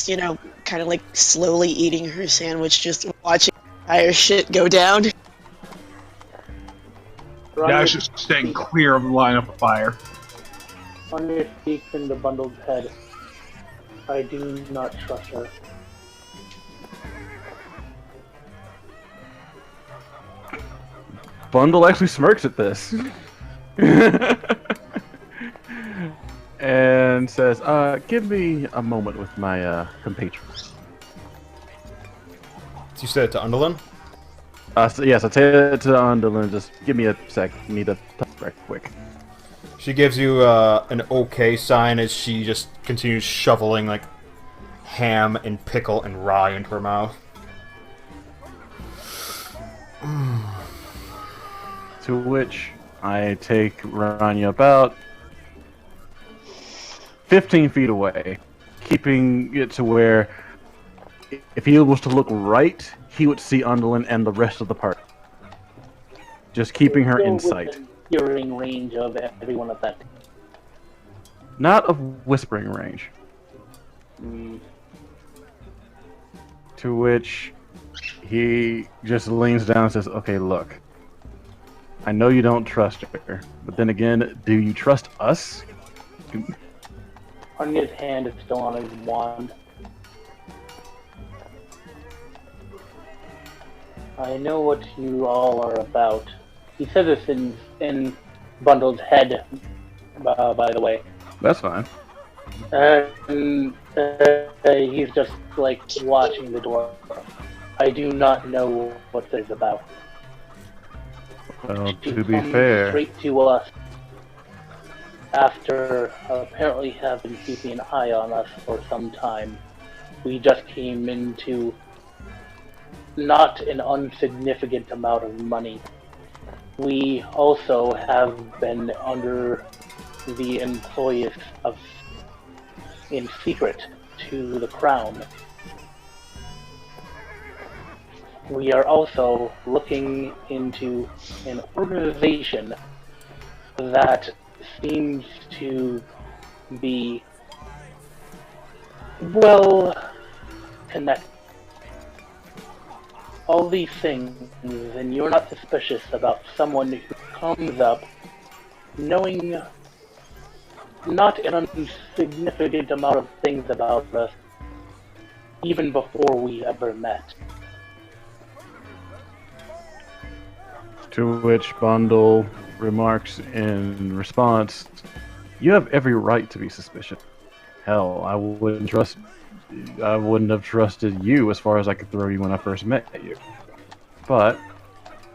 you know, kind of like slowly eating her sandwich, just watching the entire shit go down. Dash is staying clear of the line of fire. Ranya speaks in the bundled head. I do not trust her. Bundle actually smirks at this. And says, give me a moment with my compatriots. So you said it to Underlin? So yes, I'll tell it to Underlin. Just give me a sec. Need to talk right quick. She gives you an okay sign as she just continues shoveling like ham and pickle and rye into her mouth. To which I take Ranya about 15 feet away, keeping it to where if he was to look right, he would see Underlin and the rest of the party. Just keeping her in sight. Hearing range of everyone at that. Not of whispering range. To which he just leans down and says, okay, look. I know you don't trust her, but then again, do you trust us? Ranya's hand is still on his wand. I know what you all are about. He says this in Bundled's head, by the way. That's fine. He's just like watching the door. I do not know what this is about. Well, She to be comes fair, straight to us after apparently have been keeping an eye on us for some time. We just came into not an insignificant amount of money. We also have been under the employers of in secret to the crown. We are also looking into an organization that seems to be well connected. All these things, and you're not suspicious about someone who comes up knowing not an insignificant amount of things about us, even before we ever met. to which Bundle remarks in response, you have every right to be suspicious. Hell, I wouldn't have trusted you as far as I could throw you when I first met you. But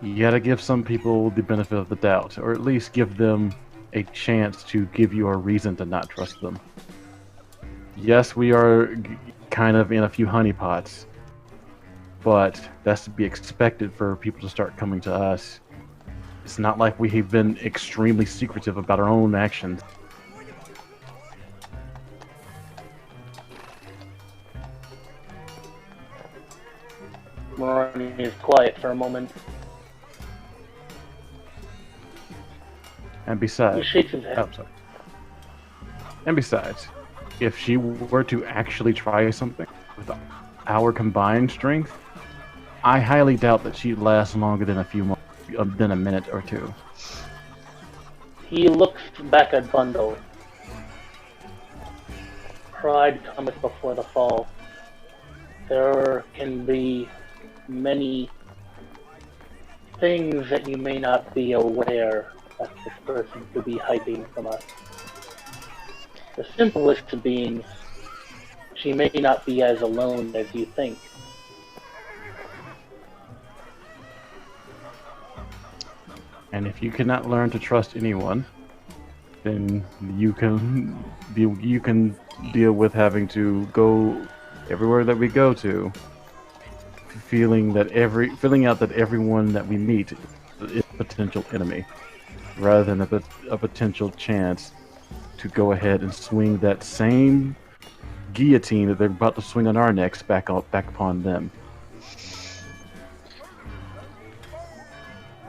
you gotta give some people the benefit of the doubt, or at least give them a chance to give you a reason to not trust them. Yes, we are kind of in a few honeypots, but that's to be expected for people to start coming to us. It's not like we have been extremely secretive about our own actions. Marnie is quiet for a moment. And besides, He shakes his head. oh, sorry. And besides, if she were to actually try something with our combined strength, I highly doubt that she'd last longer than than a minute or two. He looks back at Bundle. Pride cometh before the fall. There can be many things that you may not be aware that this person could be hiding from us. The simplest being, she may not be as alone as you think. And if you cannot learn to trust anyone, then you can deal with having to go everywhere that we go to, feeling out that everyone that we meet is a potential enemy, rather than a potential chance to go ahead and swing that same guillotine that they're about to swing on our necks back upon them.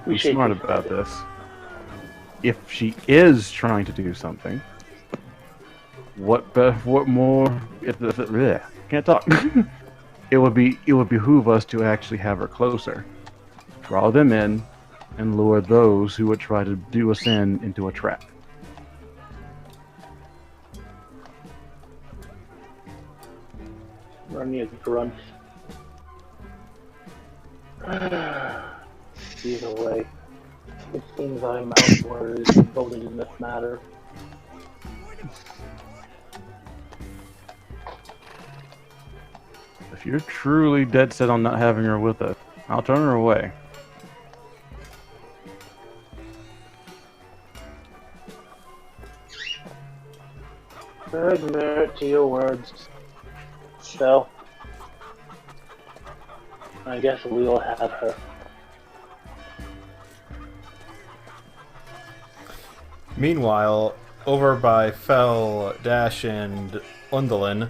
We Be smart about this. if she is trying to do something, what more? Can't talk. It would behoove us to actually have her closer, draw them in, and lure those who would try to do us into a trap. Ranya grunts. Either way, it seems I'm outvoted in this matter. If you're truly dead set on not having her with us, I'll turn her away. Good merit to your words. So, I guess we will have her. Meanwhile, over by Fel, Dash, and Undalin,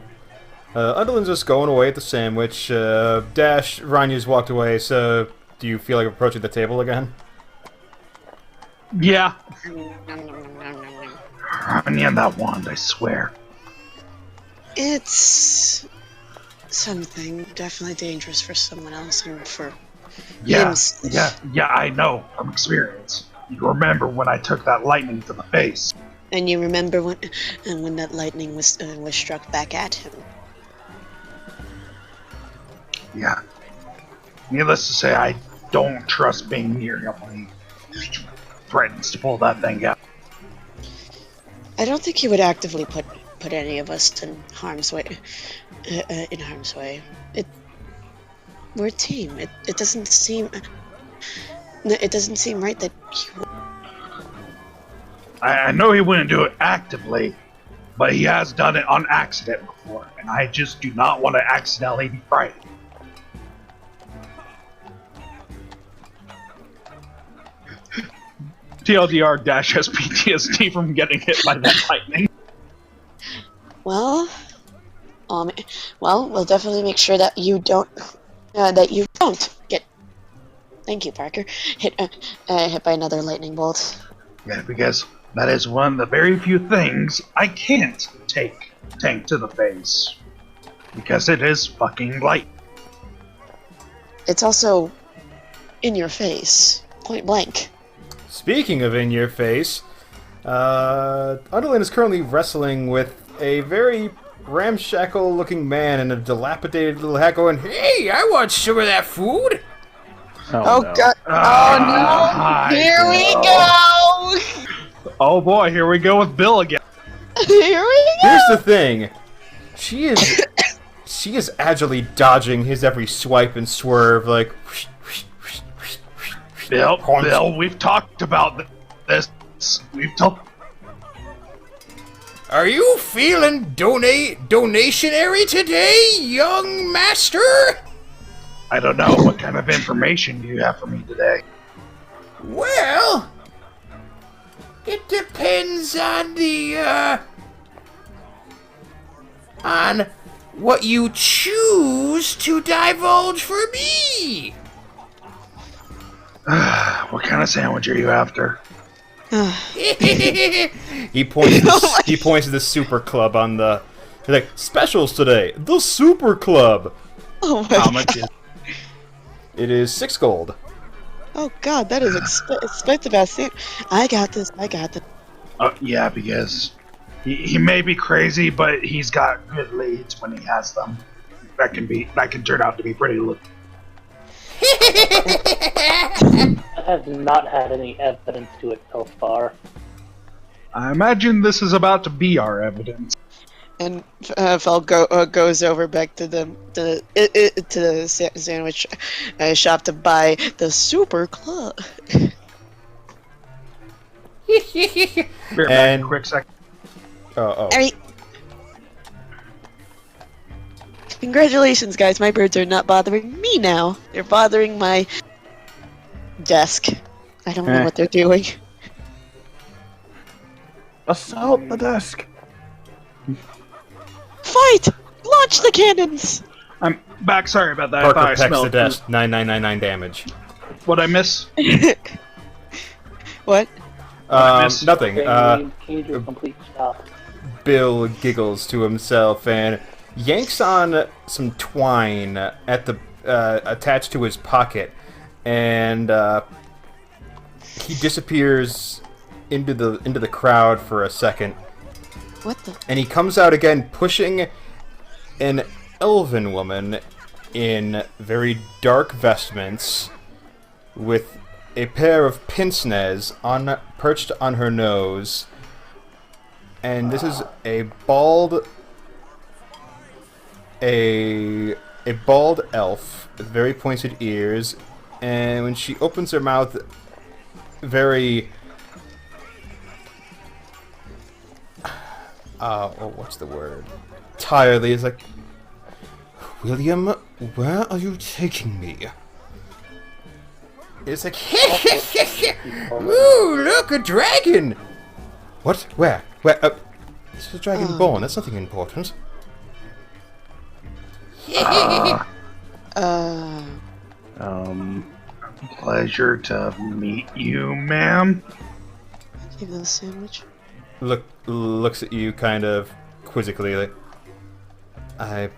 Undalin's just going away at the sandwich. Dash, Ranya's walked away, so do you feel like approaching the table again? Yeah. Ranya, that wand, I swear. It's something definitely dangerous for someone else and for Yeah, him. yeah, I know from experience. You remember when I took that lightning to the face? And you remember when that lightning was struck back at him. Yeah. Needless to say, I don't trust being near him when he threatens to pull that thing out. I don't think he would actively put any of us in harm's way. We're a team. It doesn't seem right that he would. I know he wouldn't do it actively, but he has done it on accident before, and I just do not want to accidentally be frightened. TLDR Dash has PTSD from getting hit by that lightning. Well, we'll definitely make sure that you don't get. Thank you, Parker. Hit by another lightning bolt. Yeah, because that is one of the very few things I can't take tank to the face. Because it is fucking light. It's also in your face, point blank. Speaking of in your face, Undalin is currently wrestling with a very ramshackle looking man in a dilapidated little hat going, "Hey, I want some of that food!" Oh no. god. Oh no! Here we go! Oh boy, here we go with Bill again. Here we go! Here's the thing. She is agilely dodging his every swipe and swerve, like... Bill, we've talked about this. We've talked... Are you feeling donationary today, young master? I don't know, what kind of information do you have for me today? Well, it depends on on what you choose to divulge for me. What kind of sandwich are you after? He points to the super club on the... He's like, specials today, the super club. Oh my How god. much is It is 6 gold. Oh god, that is expensive as soon. I got this. Yeah, because he may be crazy, but he's got good leads when he has them. That can turn out to be pretty lucrative. I have not had any evidence to it so far. I imagine this is about to be our evidence. And Fel goes over back to the sandwich shop to buy the super club. Bear back And- a quick second. Oh. I mean, congratulations, guys! My birds are not bothering me now. They're bothering my desk. I don't know what they're doing. Assault the desk! Fight! Launch the cannons! I'm back. Sorry about that. I thought Parker I pecks the smelled desk. 9999 damage. what I miss. What? Nothing. Can you do a complete stop? Bill giggles to himself and yanks on some twine at the attached to his pocket, and he disappears into the crowd for a second. What the? And he comes out again, pushing an elven woman in very dark vestments, with a pair of pince-nez perched on her nose. And this is a bald elf with very pointed ears, and when she opens her mouth, very what's the word? Tiredly, is like, William, where are you taking me? It's like, ooh, look, a dragon! What? Where? Where? This is a dragonborn. That's nothing important. Pleasure to meet you, ma'am. Give them a sandwich. Looks at you kind of quizzically, like, I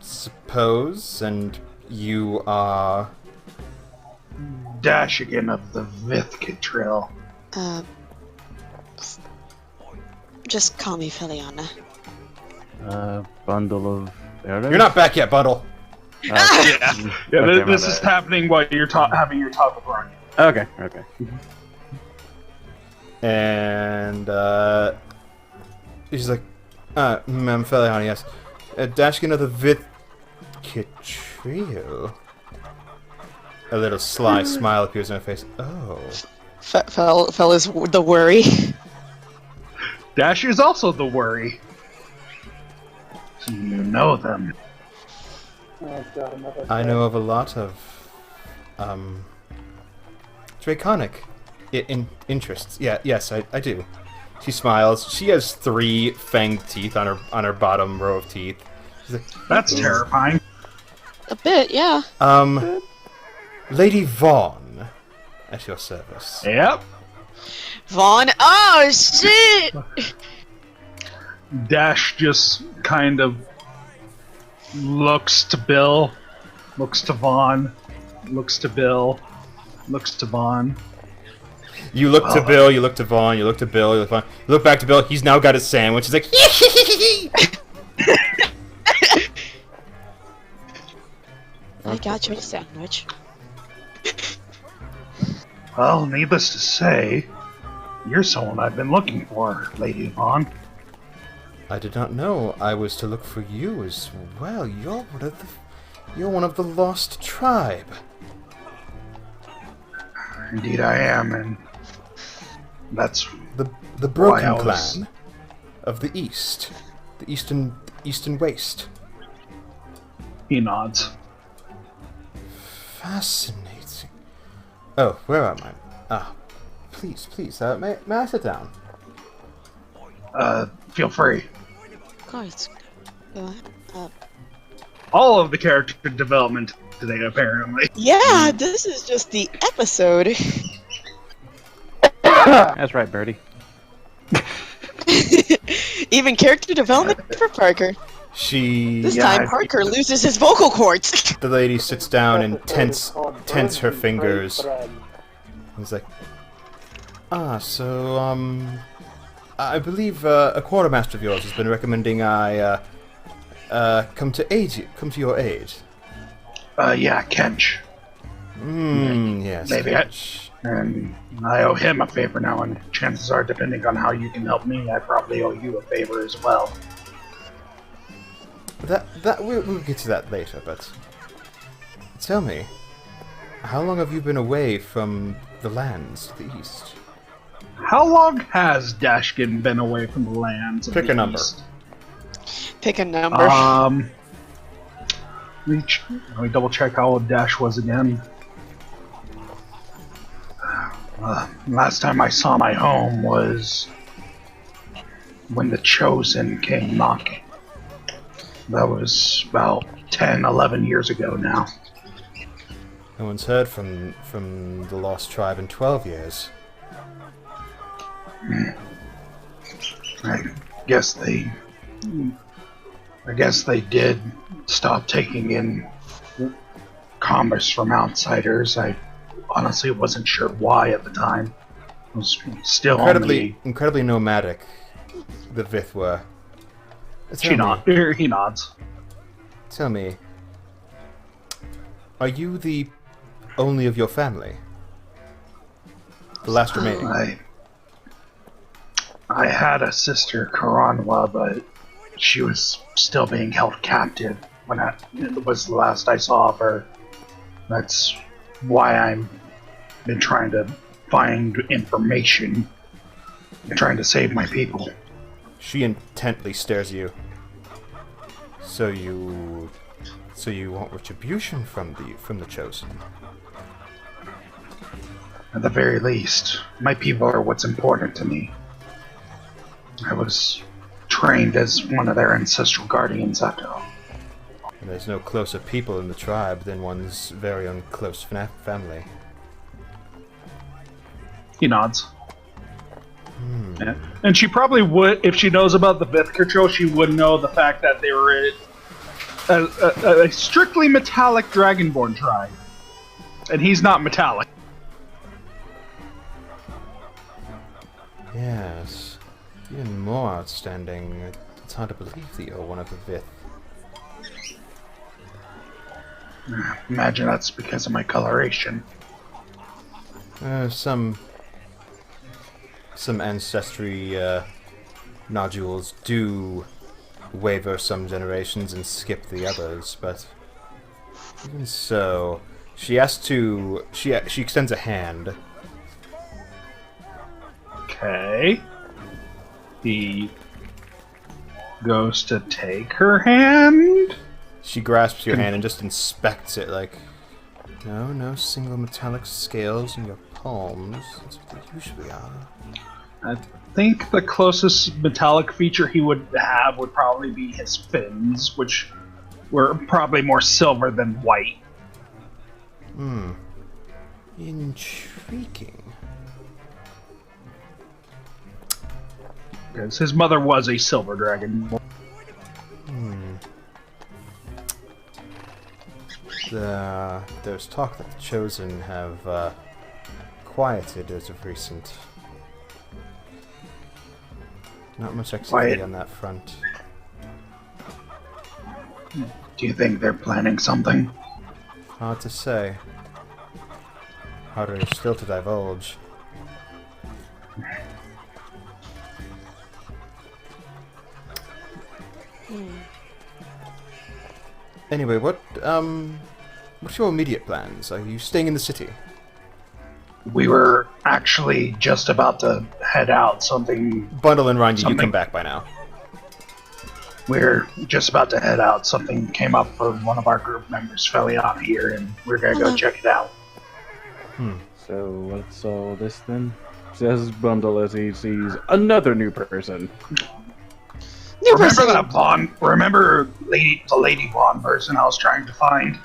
suppose, and you are... Dashegen of the Vithcatril. Just call me Feliana. Bundle of... You're not back yet, Bundle! This is happening while you're having your talk with Ranya. Okay. And, he's like, Ma'am Feliana, yes. Dashegen of the Vithcatril. A little sly smile appears on her face. Oh. Fel is the worry. Dash is also the worry. Do you know them? I know of a lot of, draconic interests. Yes, I do. She smiles. She has 3 fanged teeth on her bottom row of teeth. She's like, that's terrifying. A bit, yeah. Lady Vaughn, at your service. Yep. Vaughn. Oh shit! Dash just kind of looks to Bill, looks to Vaughn, looks to Bill, looks to Vaughn. You look to Bill, you look to Vaughn, you look to Bill, you look to Vaughn. You look back to Bill, he's now got his sandwich. He's like, I got your sandwich. Well, needless to say, you're someone I've been looking for, Lady Vaughn. I did not know I was to look for you as well. You're one of the lost tribe. Indeed I am, and that's the broken why I was- clan of the East. The Eastern Waste. He nods. Fascinating. Oh, where am I? Please, may I sit down? Feel free. Of course. Go ahead. All of the character development today, apparently. Yeah, this is just the episode. That's right, Birdie. Even character development for Parker. This Time Parker loses his vocal cords. The lady sits down and tense her fingers. He's like, I believe a quartermaster of yours has been recommending I come to your aid. Yeah, Kench. Yes. Maybe Kench. And I owe him a favor now, and chances are, depending on how you can help me, I probably owe you a favor as well. We'll get to that later, but tell me, how long have you been away from the lands to the east? How long has Dashegen been away from the lands? Pick a number. Pick a number. Let me double check how old Dash was again. Last time I saw my home was when the Chosen came knocking. That was about 10, 11 years ago now. No one's heard from the lost tribe in 12 years. I guess they did stop taking in commerce from outsiders. I honestly wasn't sure why at the time. It was still incredibly nomadic. The Vith were. He nods. Tell me, are you the only of your family? The last remaining? I had a sister, Karanwa, but she was still being held captive when it was the last I saw of her. That's why I've been trying to find information and trying to save my people. She intently stares at you. So you want retribution from the Chosen? At the very least, my people are what's important to me. I was trained as one of their ancestral guardians after all. And there's no closer people in the tribe than one's very own close family. He nods. Yeah. And she probably would, if she knows about the Vith control, she would know the fact that they were a strictly metallic dragonborn tribe. And he's not metallic. Yes. Even more outstanding. It's hard to believe that you're one of the Vith. Imagine that's because of my coloration. Some ancestry nodules do waver some generations and skip the others, but even so, she extends a hand. Okay. He goes to take her hand. She grasps your hand and just inspects it like, no single metallic scales in your palms. That's what they usually are. I think the closest metallic feature he would have would probably be his fins, which were probably more silver than white. Intriguing. Because his mother was a silver dragon. There's talk that the Chosen have quieted as of recent. Not much activity on that front. Do you think they're planning something? Hard to say. Harder still to divulge. Anyway, what's your immediate plans? Are you staying in the city? We were actually just about to head out. Bundle and Ranya, you come back by now. We're just about to head out. Something came up for one of our group members, Feliana, here, and we're gonna go check it out. So what's all this then? Says Bundle as he sees another new person. Remember that blonde? Remember the lady blonde person I was trying to find?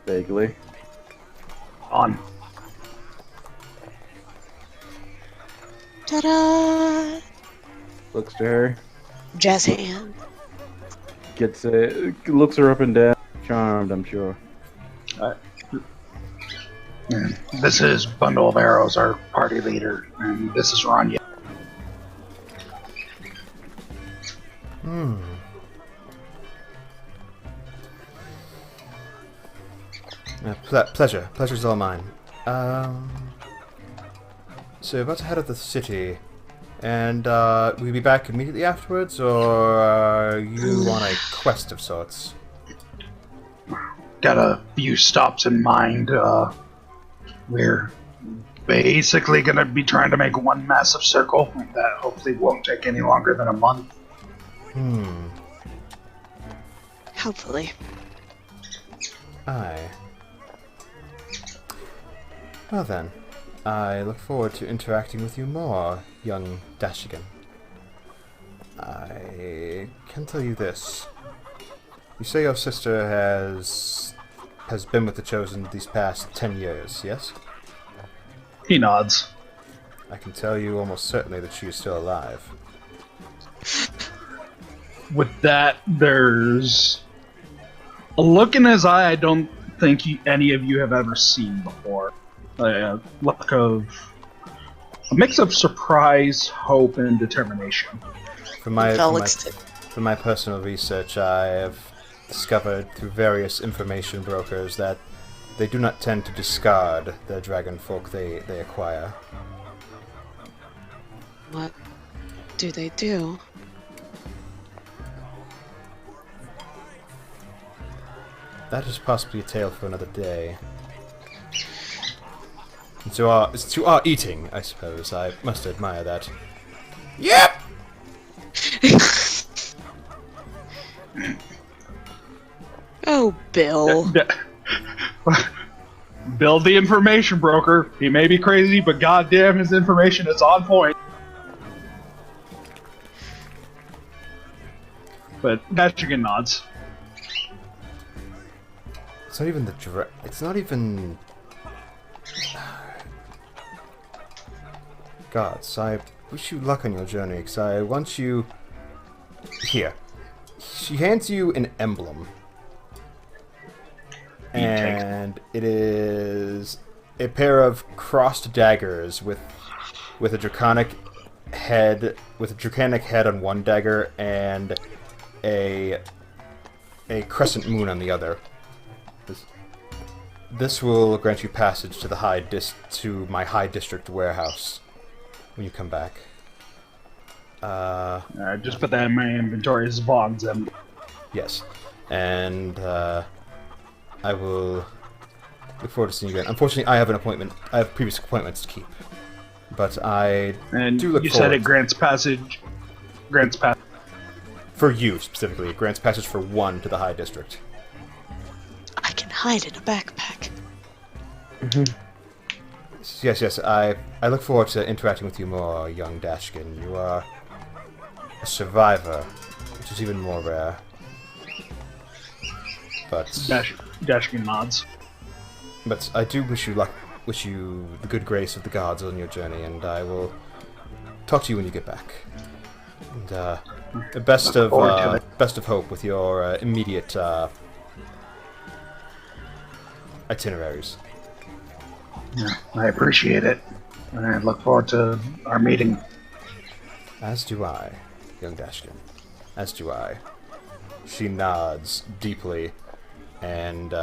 Vaguely. On. Ta-da! Looks to her. Jazz hand. Gets it. Looks her up and down. Charmed, I'm sure. This is Bundle of Arrows, our party leader, and this is Ranya. Pleasure's all mine. So you're about to head out of the city, and will you be back immediately afterwards, or are you on a quest of sorts? Got a few stops in mind. We're basically going to be trying to make one massive circle that hopefully won't take any longer than a month. Hopefully. Aye. Well then, I look forward to interacting with you more, young Dashegen. I can tell you this. You say your sister has been with the Chosen these past 10 years, yes? He nods. I can tell you almost certainly that she is still alive. With that, there's a look in his eye I don't think any of you have ever seen before. A look of a mix of surprise, hope, and determination. From my personal research, I have discovered through various information brokers that they do not tend to discard the dragon folk they acquire. What do they do? That is possibly a tale for another day. And to our eating, I suppose. I must admire that. Yep! Oh, Bill. Bill, the information broker. He may be crazy, but goddamn, his information is on point. But Dashegen nods. It's not even it's not even... Gods, I wish you luck on your journey, because I want you... Here. She hands you an emblem. And it is a pair of crossed daggers with a draconic head on one dagger and a crescent moon on the other. This will grant you passage to my high district warehouse when you come back. Just put that in my inventory as Vaughn's emblem. Yes, and I will look forward to seeing you again. Unfortunately, I have previous appointments to keep, but I do look forward. You said it grants passage. For you specifically, it grants passage for one to the high district. I can hide in a backpack. Yes. I look forward to interacting with you more, young Dashegen. You are a survivor, which is even more rare. But Dashegen nods. But I do wish you luck. Wish you the good grace of the gods on your journey, and I will talk to you when you get back. And best of hope with your immediate itineraries. Yeah, I appreciate it, and I look forward to our meeting. As do I, young Dashegen. As do I. She nods deeply and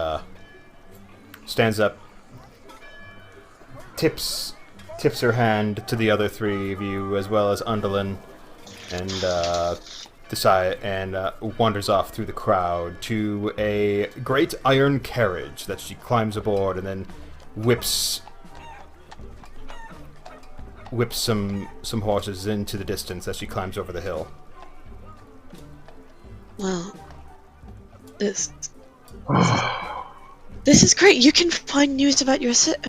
stands up, tips her hand to the other three of you, as well as Undolin, and wanders off through the crowd to a great iron carriage that she climbs aboard and then whips some horses into the distance as she climbs over the hill. Well, this is great. You can find news about your sister.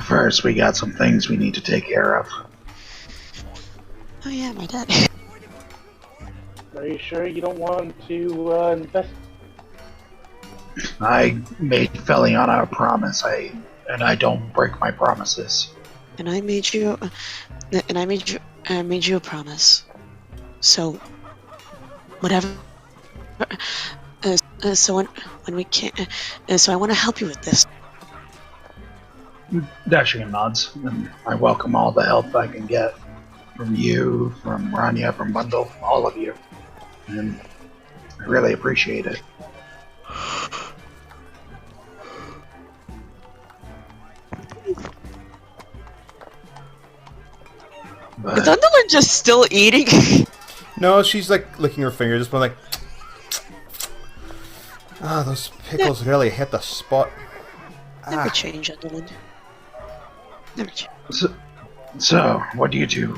First, we got some things we need to take care of. Oh yeah, my dad. Are you sure you don't want to invest? I made Feliana a promise, and I don't break my promises. And I made you a promise. So, whatever. So when we can't, so I want to help you with this. Dashegen nods, and I welcome all the help I can get from you, from Ranya, from Bundle, all of you, and I really appreciate it. Is Undolin just still eating? No, she's like licking her fingers, just like, those pickles really hit the spot. Never change, Undolin. Never change. So, what do you do?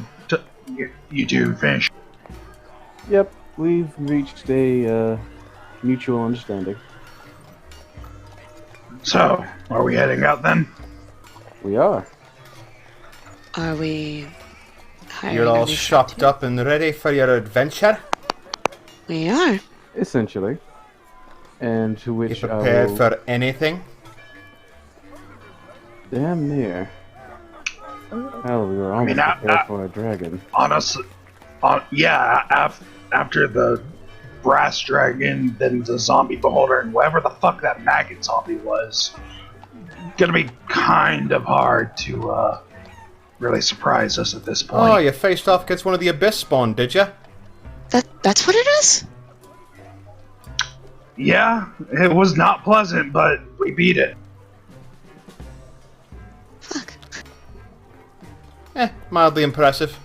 You do finish? Yep, we've reached a mutual understanding. So, are we heading out then? We are. Are we? You're all shopped up and ready for your adventure? We are. Essentially. And to which you prepared for anything? Damn near. Hell, we were almost prepared for a dragon. Honestly, yeah, after the brass dragon, then the zombie beholder, and whatever the fuck that maggot zombie was, gonna be kind of hard to really surprise us at this point. Oh, you faced off against one of the Abyss spawn, did you? That's what it is? Yeah, it was not pleasant, but we beat it. Fuck. Mildly impressive.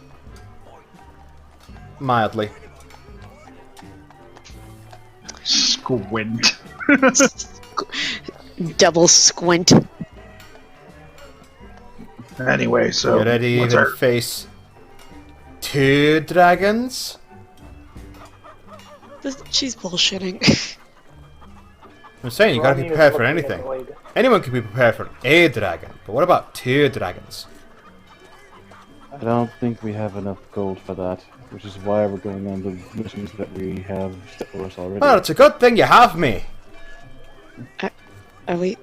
Mildly. Squint. Double squint. Anyway, so You ready to face 2 dragons? She's bullshitting. I'm saying you gotta be prepared for anything. Anyone can be prepared for a dragon, but what about 2 dragons? I don't think we have enough gold for that, which is why we're going on the missions that we have set for us already. Well, it's a good thing you have me. Are we?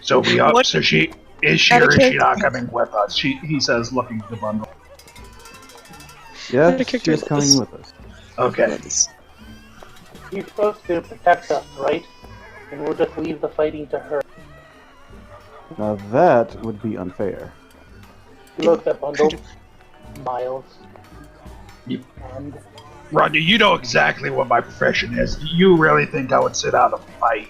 So we are. What? So she is she or is she not coming with us? He says, looking at the bundle. Yes, she is coming with us. Okay. She's supposed to protect us, right? And we'll just leave the fighting to her. Now that would be unfair. She looks at bundle. Miles. You- And Ranya, you know exactly what my profession is. Do you really think I would sit out a fight?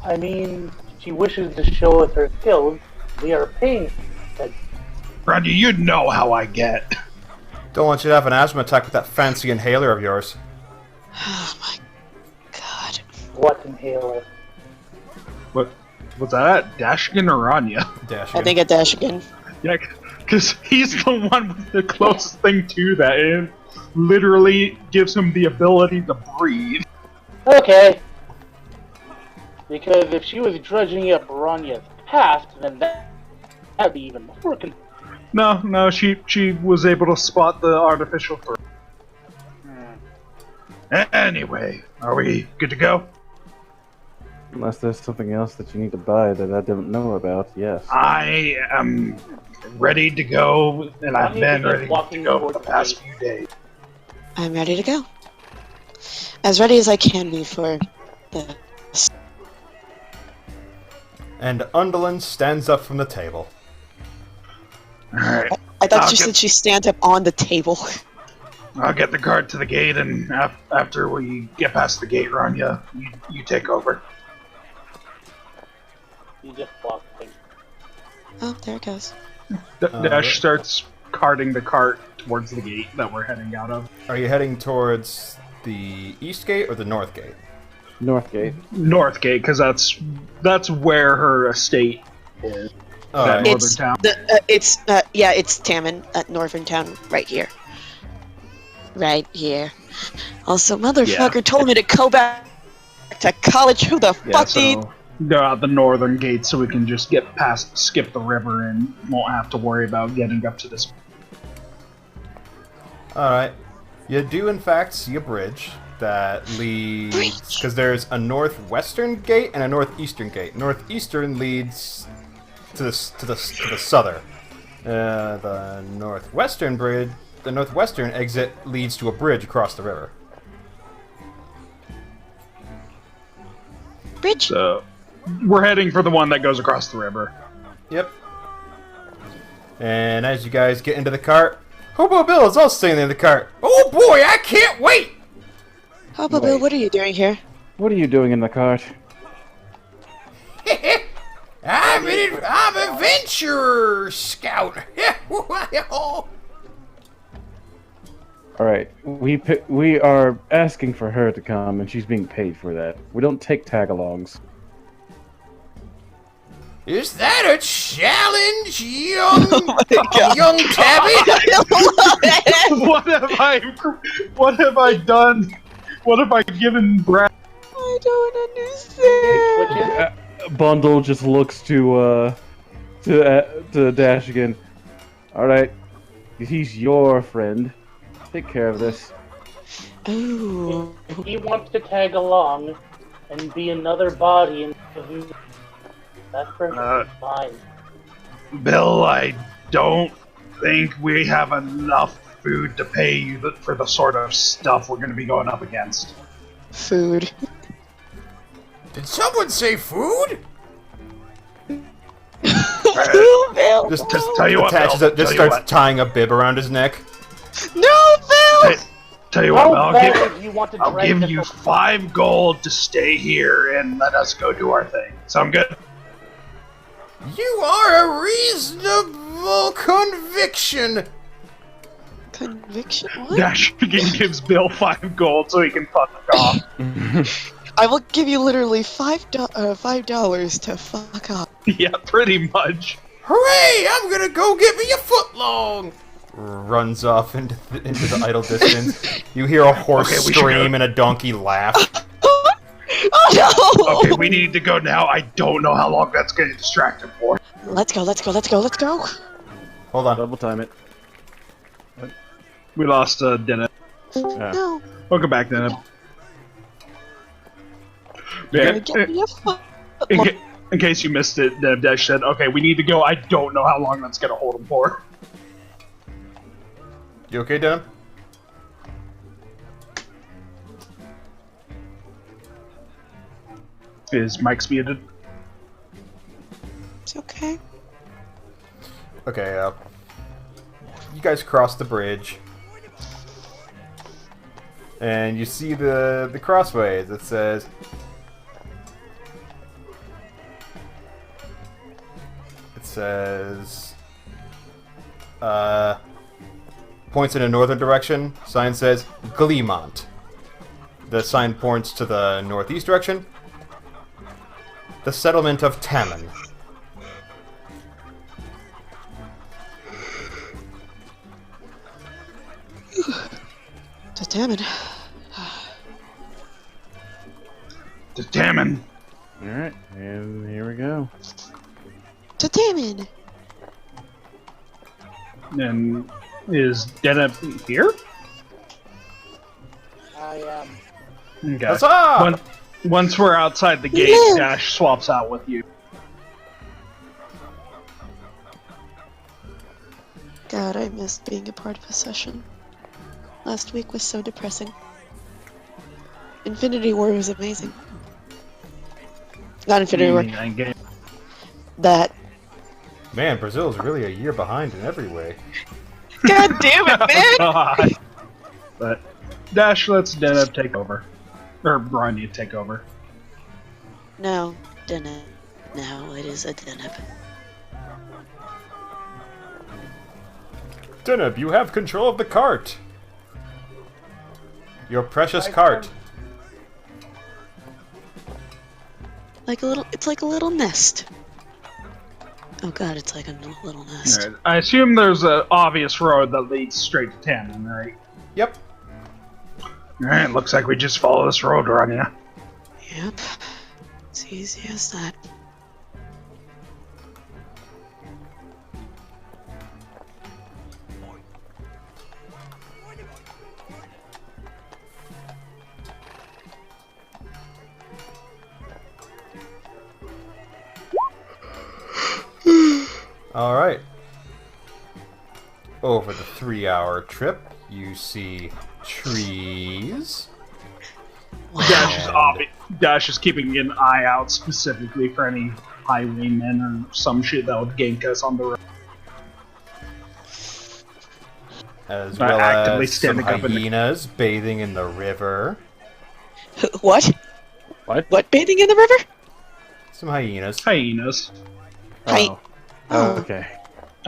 I mean, she wishes to show us her skills. We are paying. Ranya, you know how I get. Don't want you to have an asthma attack with that fancy inhaler of yours. Oh my god. What inhaler? What was that? Dashegen or Ranya? Dash. I think a Dashegen. Yeah, because he's the one with the closest thing to that, and literally gives him the ability to breathe. Okay. Because if she was drudging up Ranya's past, then that'd be even more No, she was able to spot the artificial throat. Anyway, are we good to go? Unless there's something else that you need to buy that I don't know about, yes. I am ready to go, and I've been ready to walking go for towards the the past gate. few days. I'm ready to go. As ready as I can be for the... And Undulin stands up from the table. Alright, I thought I'll you get- said she stand up on the table. I'll get the cart to the gate, and after we get past the gate, Ranya, you take over. You just walk things. Oh, there it goes. Dash starts carting the cart towards the gate that we're heading out of. Are you heading towards the east gate or the north gate? Northgate. North gate, because that's where her estate is. Oh, That yeah. northern town. It's Tammin at Northern Town, right here. Right here. Also, motherfucker told me to go back to college. Who the Yeah, fuck did? so go out the northern gate so we can just get past, skip the river, and won't have to worry about getting up to this. Alright. You do, in fact, see a bridge that leads... Because there's a northwestern gate and a northeastern gate. Northeastern leads to the southern. The northwestern exit leads to a bridge across the river. Bridge? So we're heading for the one that goes across the river. Yep. And as you guys get into the cart, Hobo Bill is also staying in the cart. Oh boy, I can't wait! Hobo Bill, what are you doing here? What are you doing in the cart? I'm a venture scout. Alright, we are asking for her to come, and she's being paid for that. We don't take tag-alongs. Is that a challenge, young God. young tabby? What have I done? What have I given Brad? I don't understand. Bundle just looks to Dashegen. Alright, he's your friend. Take care of this. Ooh. If he wants to tag along and be another body, and That's perfectly fine. Bill, I don't think we have enough food to pay you for the sort of stuff we're going to be going up against. Food. Did someone say food? Bill! Just tell you what, Attaches Bill. it, just tell you starts what. tying a bib around his neck. No, Bill! Tell you what, Bill, I'll give you 5 gold to stay here and let us go do our thing. Sound good? You are a reasonable conviction. Conviction? What? Dashegen gives Bill 5 gold so he can fuck off. I will give you literally $5 to fuck off. Yeah, pretty much. Hooray! I'm gonna go get me a footlong. Runs off into the idle distance. You hear a horse scream and a donkey laugh. Oh no! Okay, we need to go now. I don't know how long that's going to distract him for. Let's go. Hold on. Double time it. We lost Dennis. Yeah. No. Welcome back, Dennis. You're gonna get me a foot. In case you missed it, Dash said, okay, we need to go. I don't know how long that's going to hold him for. You okay, Denim? Is Mike's muted? It's okay. Okay, you guys cross the bridge. And you see the crossways. It says... points in a northern direction. Sign says Gleemont. The sign points to the northeast direction. The settlement of Tammin. To Tammin. To Tammin. Alright, and here we go. To Tammin. And is Dennis here? I Okay. Huzzah! Once we're outside the gate, Yeah. Dash swaps out with you. God, I missed being a part of a session. Last week was so depressing. Infinity War was amazing. Not Infinity War. That. Man, Brazil's really a year behind in every way. God damn it, man! God. But Dash lets Dennis take over. Or Ranya take over. No, Deneb. Now it is a Deneb. Deneb, you have control of the cart. Your precious cart. It's like a little nest. Oh god, it's like a little nest. Right. I assume there's an obvious road that leads straight to Tammin, right? Yep. Alright, looks like we just follow this road, Ranya. Yep. It's easy as that. Alright. Over the 3-hour trip, you see trees. Wow. Dash is keeping an eye out specifically for any highwaymen or some shit that would gank us on the road. As By well actively as some standing up in the- hyenas bathing in the river. What? What? What, bathing in the river? Some hyenas. Hyenas. Oh. Oh. Okay.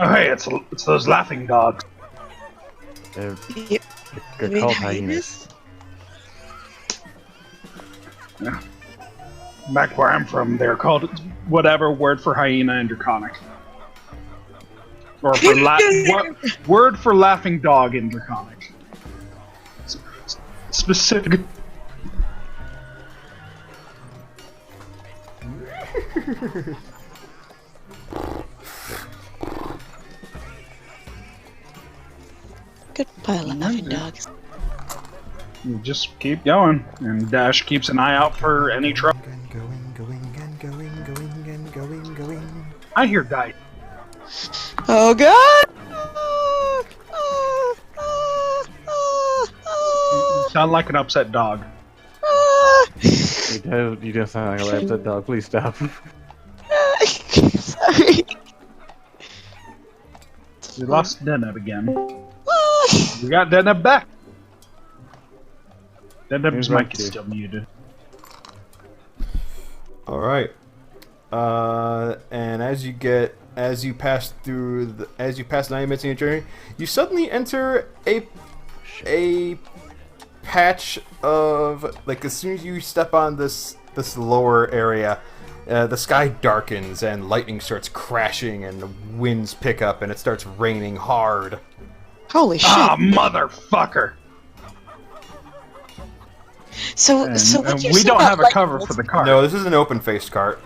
Oh, hey, it's those laughing dogs. They're, You they're mean called hyenas. Back where I'm from, they're called... Whatever word for hyena in Draconic. Or for word for laughing dog in Draconic. Specific. Goodbye, laughing dogs. You just keep going, and Dash keeps an eye out for any trouble. Going. I hear dice. Oh god! You sound like an upset dog. You don't sound like a upset dog. Please stop. Sorry. We lost Deneb again. We got Deneb back. Deneb's mic is still muted. All right. And as you pass the 9 minutes in your journey, you suddenly enter a patch of, like, as soon as you step on this lower area, the sky darkens and lightning starts crashing and winds pick up and it starts raining hard. Holy shit! Ah, motherfucker! So we don't have a cover for the cart. No, this is an open-faced cart.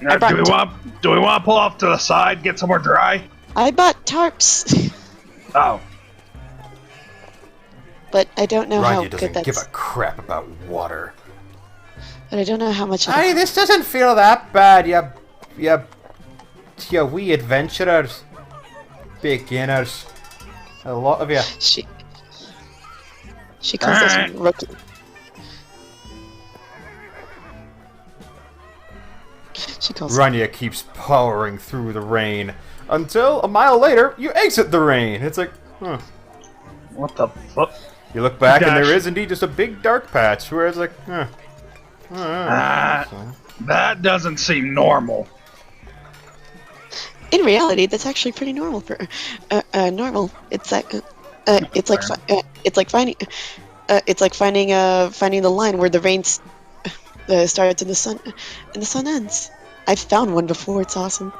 Do we want to pull off to the side, get somewhere dry? I bought tarps, Oh, but I don't know how Ranya good doesn't give that's. a crap about water. But I don't know how much. Hey, this doesn't feel that bad, you wee adventurers, beginners. A lot of you. She calls us rookie. She calls. Ranya keeps powering through the rain until a mile later you exit the rain. It's like, huh. what the fuck? You look back and Dash. there is indeed just a big dark patch where it's like, huh. That doesn't seem normal. In reality, that's actually pretty normal for normal. It's like it's like finding the line where the rain starts and the sun ends. I've found one before. It's awesome.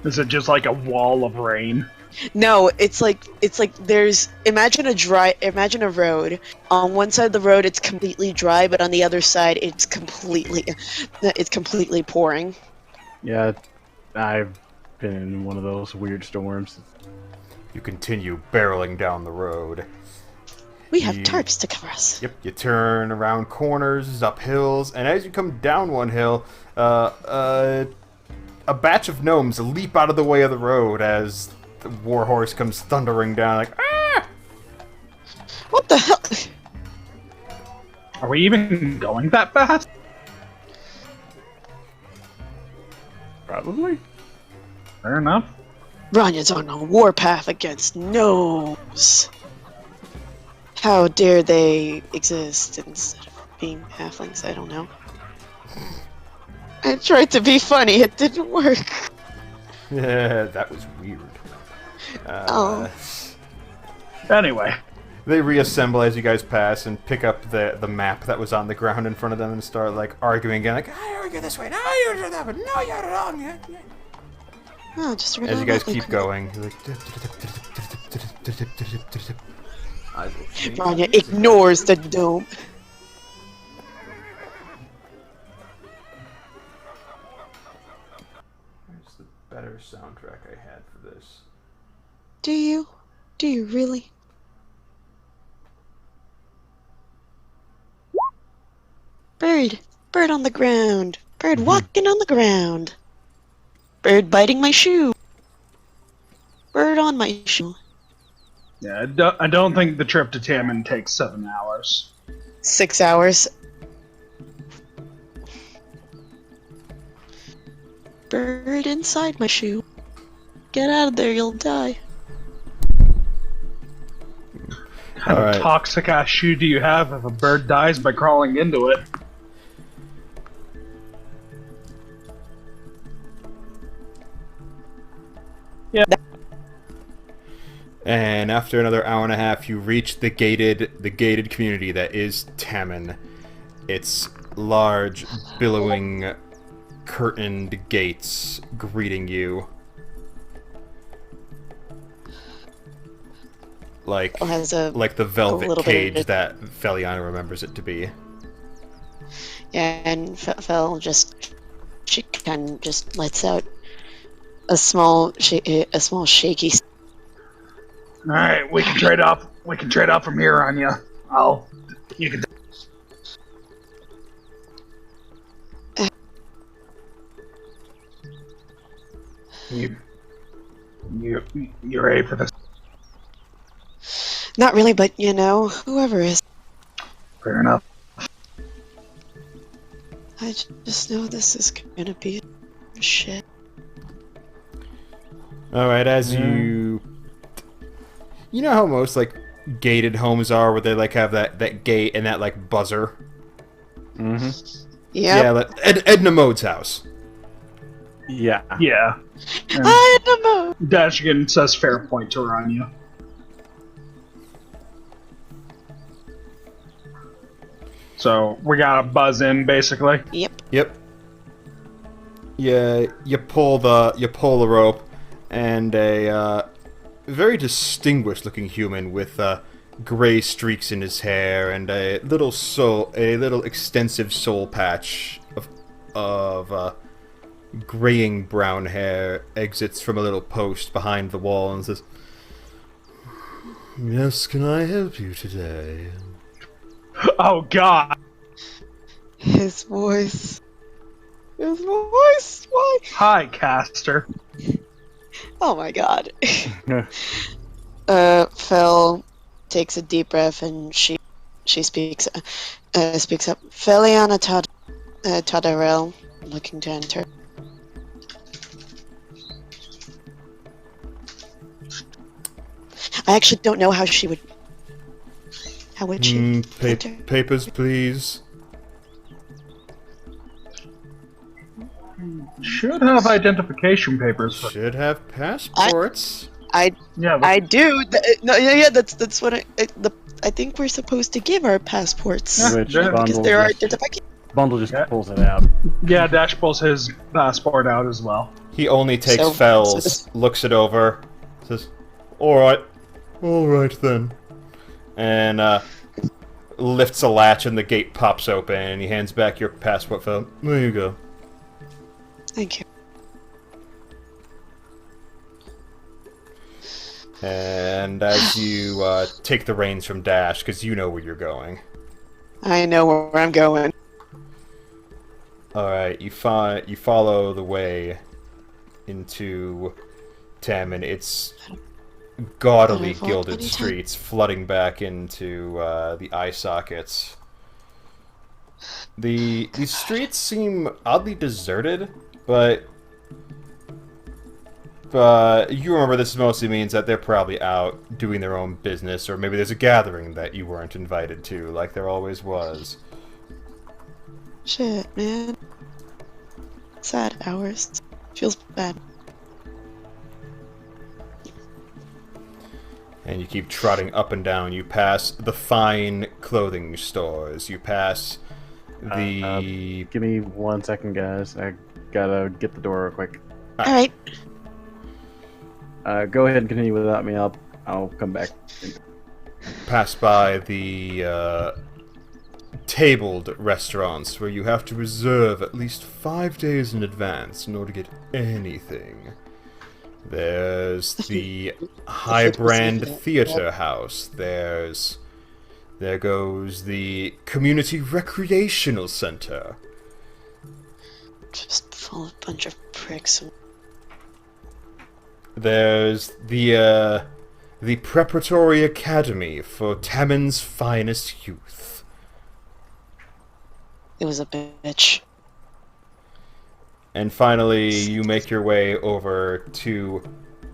Is it just like a wall of rain? No, it's like there's imagine a road. On one side of the road it's completely dry, but on the other side it's completely pouring. Yeah, I've been in one of those weird storms. You continue barreling down the road. We have tarps to cover us. Yep, you turn around corners, up hills, and as you come down one hill, a batch of gnomes leap out of the way of the road as the warhorse comes thundering down like, ah! What the hell? Are we even going that fast? Probably. Fair enough. Ranya's on a warpath against gnomes. How dare they exist instead of being halflings? I don't know. I tried to be funny, it didn't work. Yeah, that was weird. Anyway. They reassemble as you guys pass and pick up the map that was on the ground in front of them and start like arguing again, like, I argue this way, no, you do that, but no, you're wrong. Oh, just As you guys keep going, you're like, Ranya ignores the dome. Where's the better soundtrack I had for this? Do you? Do you really? Bird. Bird on the ground. Bird walking on the ground. Bird biting my shoe. Bird on my shoe. Yeah, I don't think the trip to Tammin takes 7 hours. 6 hours. Bird inside my shoe. Get out of there, you'll die. How Alright. toxic ass shoe do you have if a bird dies by crawling into it? Yeah. And after another hour and a half, you reach the gated community that is Tammin. Its large, billowing, curtained gates greeting you. Like the velvet cage that Feliana remembers it to be. Yeah, and Fel she kind of just lets out a small shaky. All right, we can trade off. We can trade off from here, Ranya. You can. You ready for this? Not really, but you know, whoever is. Fair enough. I just know this is gonna be shit. Alright, as you know how most, like, gated homes are, where they, like, have that gate and that, like, buzzer? Mm-hmm. Yep. Yeah, like, Edna Mode's house. Yeah. Yeah. I don't know. Dashegen says fair point to Ranya. So we gotta buzz in, basically. Yep. Yep. Yeah, you pull the rope, and a very distinguished-looking human with gray streaks in his hair and a little extensive soul patch of graying brown hair exits from a little post behind the wall and says, "Yes, can I help you today?" Oh God! His voice. His voice. Why? Hi, Caster. Oh my God. Fel takes a deep breath and she speaks up. Feliana Tadarel, looking to enter. I actually don't know how she would. How would she enter? Papers, please. Should have identification papers. Should have passports. Yeah, I do. No, yeah, that's what I think we're supposed to give our passports. Which Yeah, Because Bundle there are just, identification. Bundle just Yeah. pulls it out. yeah. Dash pulls his passport out as well. He only takes So Fel's, this- looks it over, says, All right then," and lifts a latch and the gate pops open and he hands back your passport, Fel. There you go. Thank you. And as you take the reins from Dash, because you know where you're going. I know where I'm going. Alright, you follow the way into Tem, and its gaudily Can I follow gilded anytime? streets flooding back into the eye sockets. These streets seem oddly deserted, but you remember this mostly means that they're probably out doing their own business, or maybe there's a gathering that you weren't invited to, like there always was. Shit, man. Sad hours. Feels bad. And you keep trotting up and down. You pass the fine clothing stores. You pass the... Give me 1 second, guys. I gotta get the door real quick. Alright. Go ahead and continue without me. I'll come back. pass by the tabled restaurants where you have to reserve at least 5 days in advance in order to get anything. There's the high-brand theater house. There goes the community recreational center. Just full of bunch of pricks. There's the preparatory academy for Tammin's finest youth. It was a bitch. And finally, you make your way over to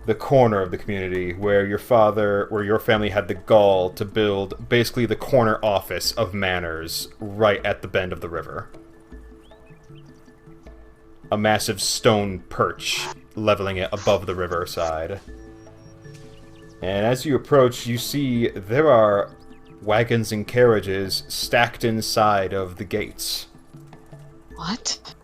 the corner of the community where your family had the gall to build basically the corner office of Manners right at the bend of the river. A massive stone perch leveling it above the riverside. And as you approach, you see there are wagons and carriages stacked inside of the gates. What?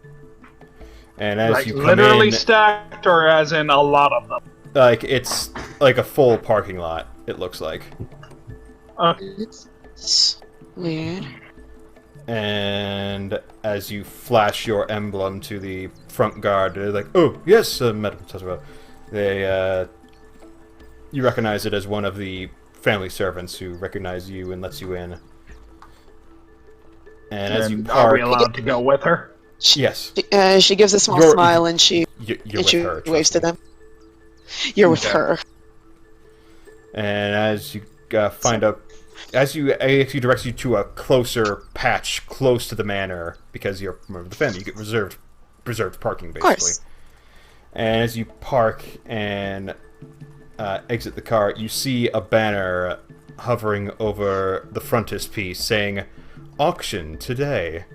And as Like you come literally in, stacked, or as in a lot of them? like it's like a full parking lot, it looks like. It's weird. And as you flash your emblem to the front guard, they're like, "Oh, yes, Madam Tazara." They, you recognize it as one of the family servants who recognize you and lets you in. And as you Are we park, allowed to go with her? yes, She gives a small You're- smile and she You're with her. Waves to them. You're with Okay. her. And as you find out, as he directs you to a closer patch close to the manor, because you're a member of the family, you get reserved parking, basically. Of course. And as you park and exit the car, you see a banner hovering over the frontispiece saying, "Auction today."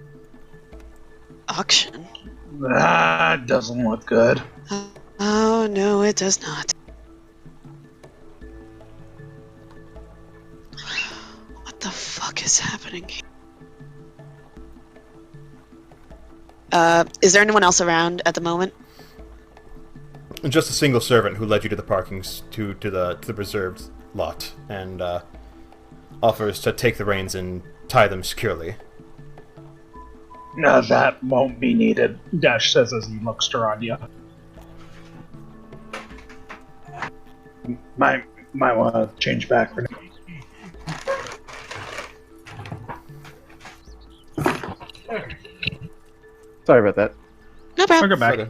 Auction? That doesn't look good. Oh, no, it does not. What the fuck is happening here? Is there anyone else around at the moment? Just a single servant who led you to the to the reserved lot, and offers to take the reins and tie them securely. No, that won't be needed, Dash says as he looks to Ranya. Might want to change back for now. Sorry about that. No I'll problem. go back. Okay.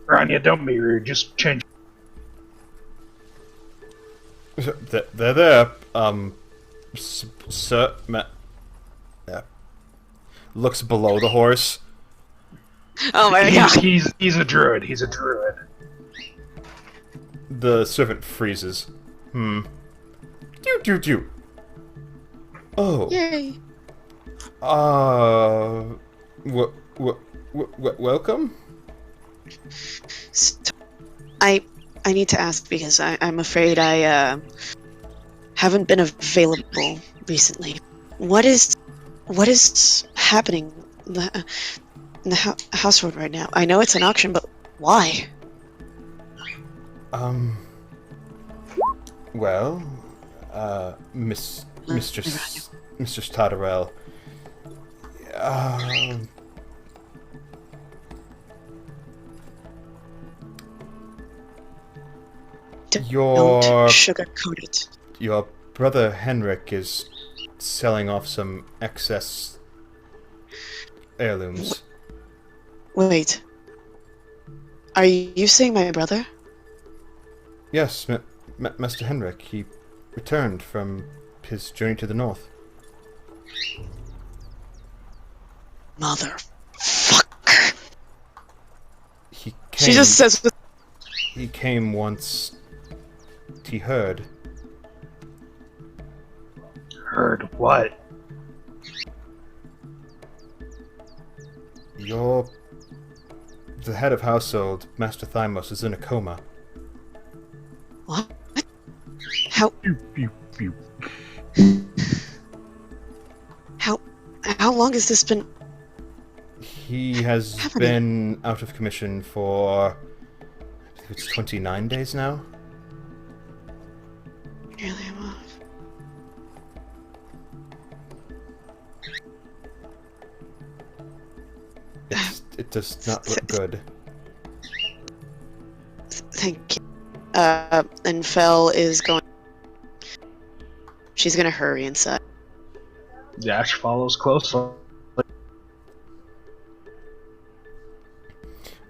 Ranya, don't be rude. Just change. They're there. Sir, yeah. Looks below the horse. Oh my god. He's a druid. He's a druid. The servant freezes. Do. Oh. Yay. Welcome? So, I need to ask because I'm afraid I haven't been available recently. What is happening in the household right now? I know it's an auction, but why? Well, Mistress Totterell, Don't sugarcoat it. your brother Henrik is selling off some excess heirlooms. Wait. Are you saying my brother? Yes, Master Henrik. He returned from his journey to the north. Motherfucker. He came, She just says with He came once. He heard. Heard what? The head of household, Master Thymos, is in a coma. what? How long has this been? He has happening? been out of commission for, I think it's 29 days now. Nearly a month. It does not look good. Thank you. And Fel is going. She's gonna hurry inside. Dash follows closely.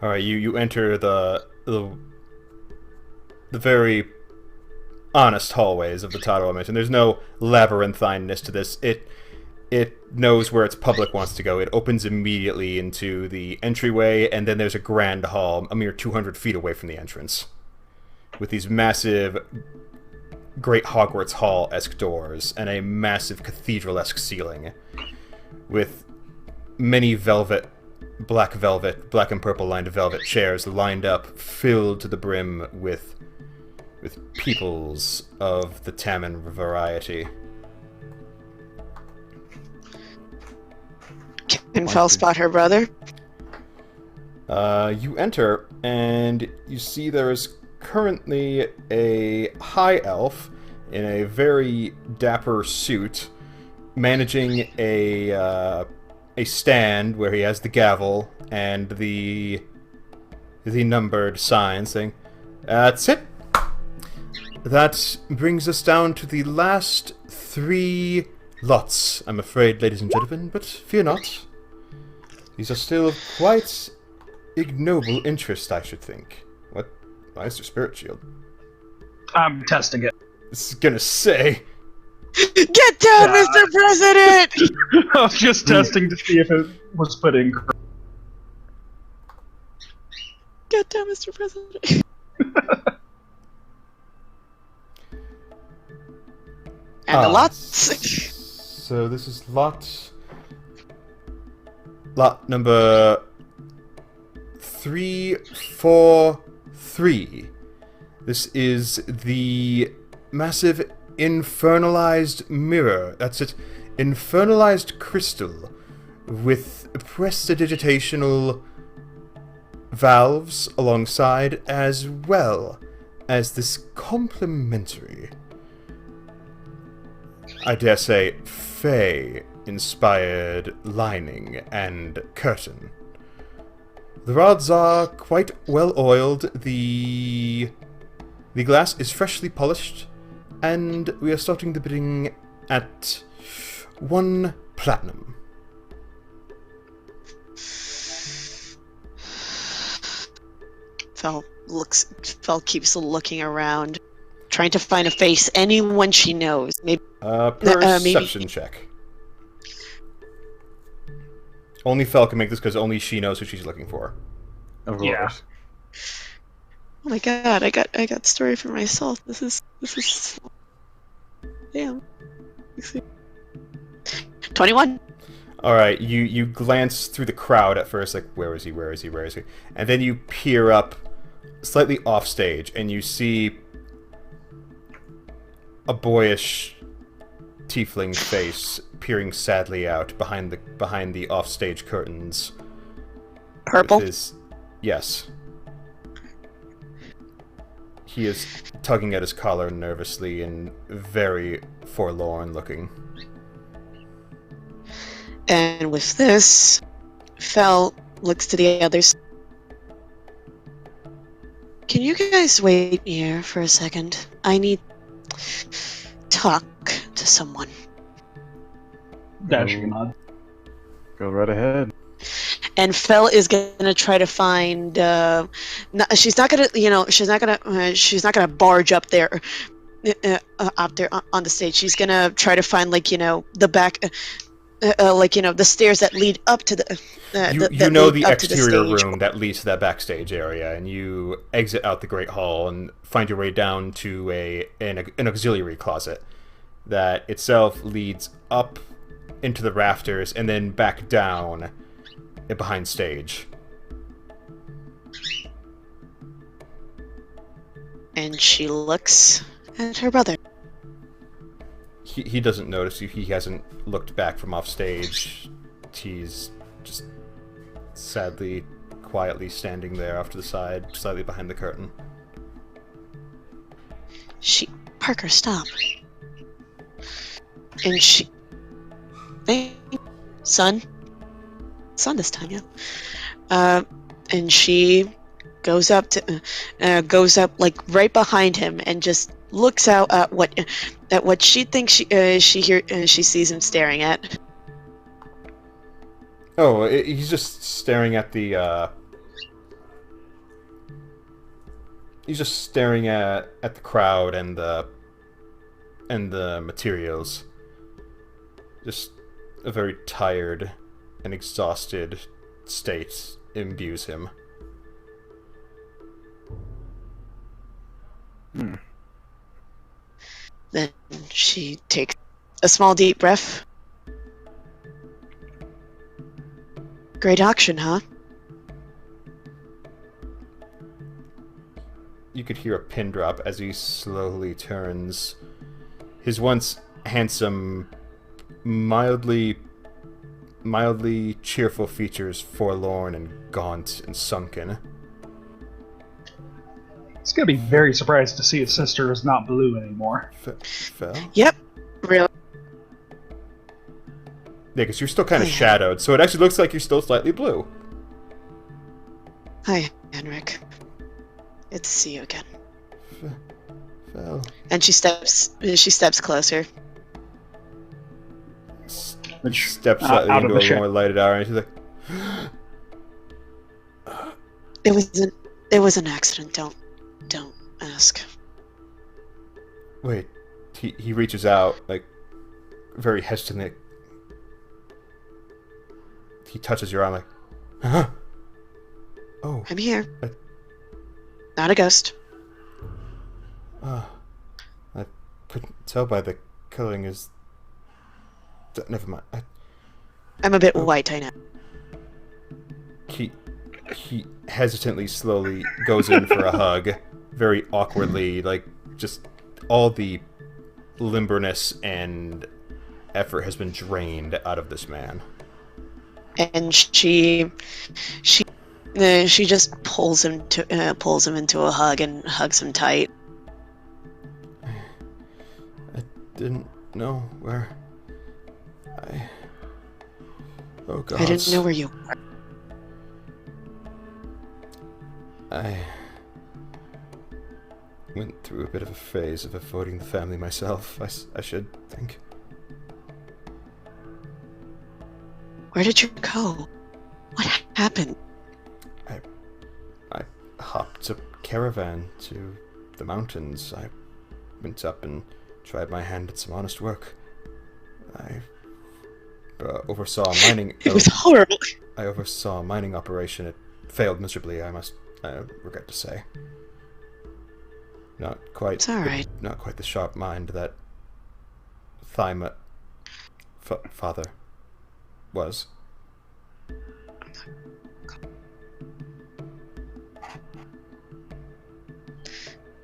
All right, you enter the very honest hallways of the Totoro Mansion. There's no labyrinthineness to this. It knows where its public wants to go. It opens immediately into the entryway, and then there's a grand hall a mere 200 feet away from the entrance, with these massive Great Hogwarts Hall-esque doors and a massive cathedral-esque ceiling, with many black and purple lined velvet chairs lined up, filled to the brim with peoples of the Tamman variety. Can Fel spot her brother? You enter, and you see there is currently a high elf in a very dapper suit, managing a stand where he has the gavel and the numbered sign saying, "That's it. That brings us down to the last 3 lots, I'm afraid, ladies and gentlemen, but fear not. These are still quite ignoble interest, I should think. What? Why is there spirit shield? I'm testing it. I was gonna say. Get down, Mr. President! I was just testing to see if it was put in. Get down, Mr. President. And the lots. So this is lot number 343. This is the massive infernalized mirror. That's it. Infernalized crystal with prestidigitational valves alongside, as well as this complementary, I dare say, Fey-inspired lining and curtain. The rods are quite well oiled, the glass is freshly polished, and we are starting the bidding at 1 platinum. Fel keeps looking around, trying to find a face, anyone she knows. Maybe perception check. Only Fel can make this because only she knows who she's looking for. Of Yeah. course. Oh my god, I got story for myself. This is damn. 21. Alright, you glance through the crowd at first, like, where is he? And then you peer up slightly off stage, and you see a boyish tiefling face peering sadly out behind the offstage curtains. Purple? Yes. He is tugging at his collar nervously and very forlorn looking. And with this, Fel looks to the others. Can you guys wait here for a second? I need talk to someone. Dashegen nod. Go right ahead. And Fel is gonna try to find. She's not gonna barge up there on the stage. She's gonna try to find the back. The stairs that lead up to the the exterior room that leads to that backstage area, and you exit out the Great Hall and find your way down to an auxiliary closet that itself leads up into the rafters and then back down behind stage. And she looks at her brother. He doesn't notice you. He hasn't looked back from off stage. He's just sadly, quietly standing there off to the side, slightly behind the curtain. Parker, stop. And she... Hey, son this time, yeah. And she goes up like right behind him and just looks out at what she thinks she sees him staring at. Oh, he's just staring at the he's just staring at the crowd and the materials. Just a very tired and exhausted state imbues him. Then she takes a small deep breath. Great auction, huh? You could hear a pin drop as he slowly turns. His once handsome, mildly cheerful features forlorn and gaunt and sunken. He's gonna be very surprised to see his sister is not blue anymore. Fel? Yep. Really? Yeah, because you're still kind of shadowed, so it actually looks like you're still slightly blue. Hi, Henrik. Good to see you again. Fel. And she steps closer. Steps slightly out into of a the more lighted hour, and she's like, It was an accident. Don't ask. Wait, he reaches out, like, very hesitantly. He touches your arm, like, huh? Oh. I'm here. Not a ghost. I couldn't tell by the coloring is... Never mind. I'm a bit white, I know. He hesitantly, slowly goes in for a hug, very awkwardly, like, just all the limberness and effort has been drained out of this man. And she just pulls him into a hug and hugs him tight. I didn't know where Oh God. I didn't know where you were. I went through a bit of a phase of avoiding the family myself, I should think. Where did you go? What happened? I hopped a caravan to the mountains. I went up and tried my hand at some honest work. I oversaw a mining... It was horrible. I oversaw a mining operation. It failed miserably, I regret to say. Not quite... It's alright. Not quite the sharp mind that father was.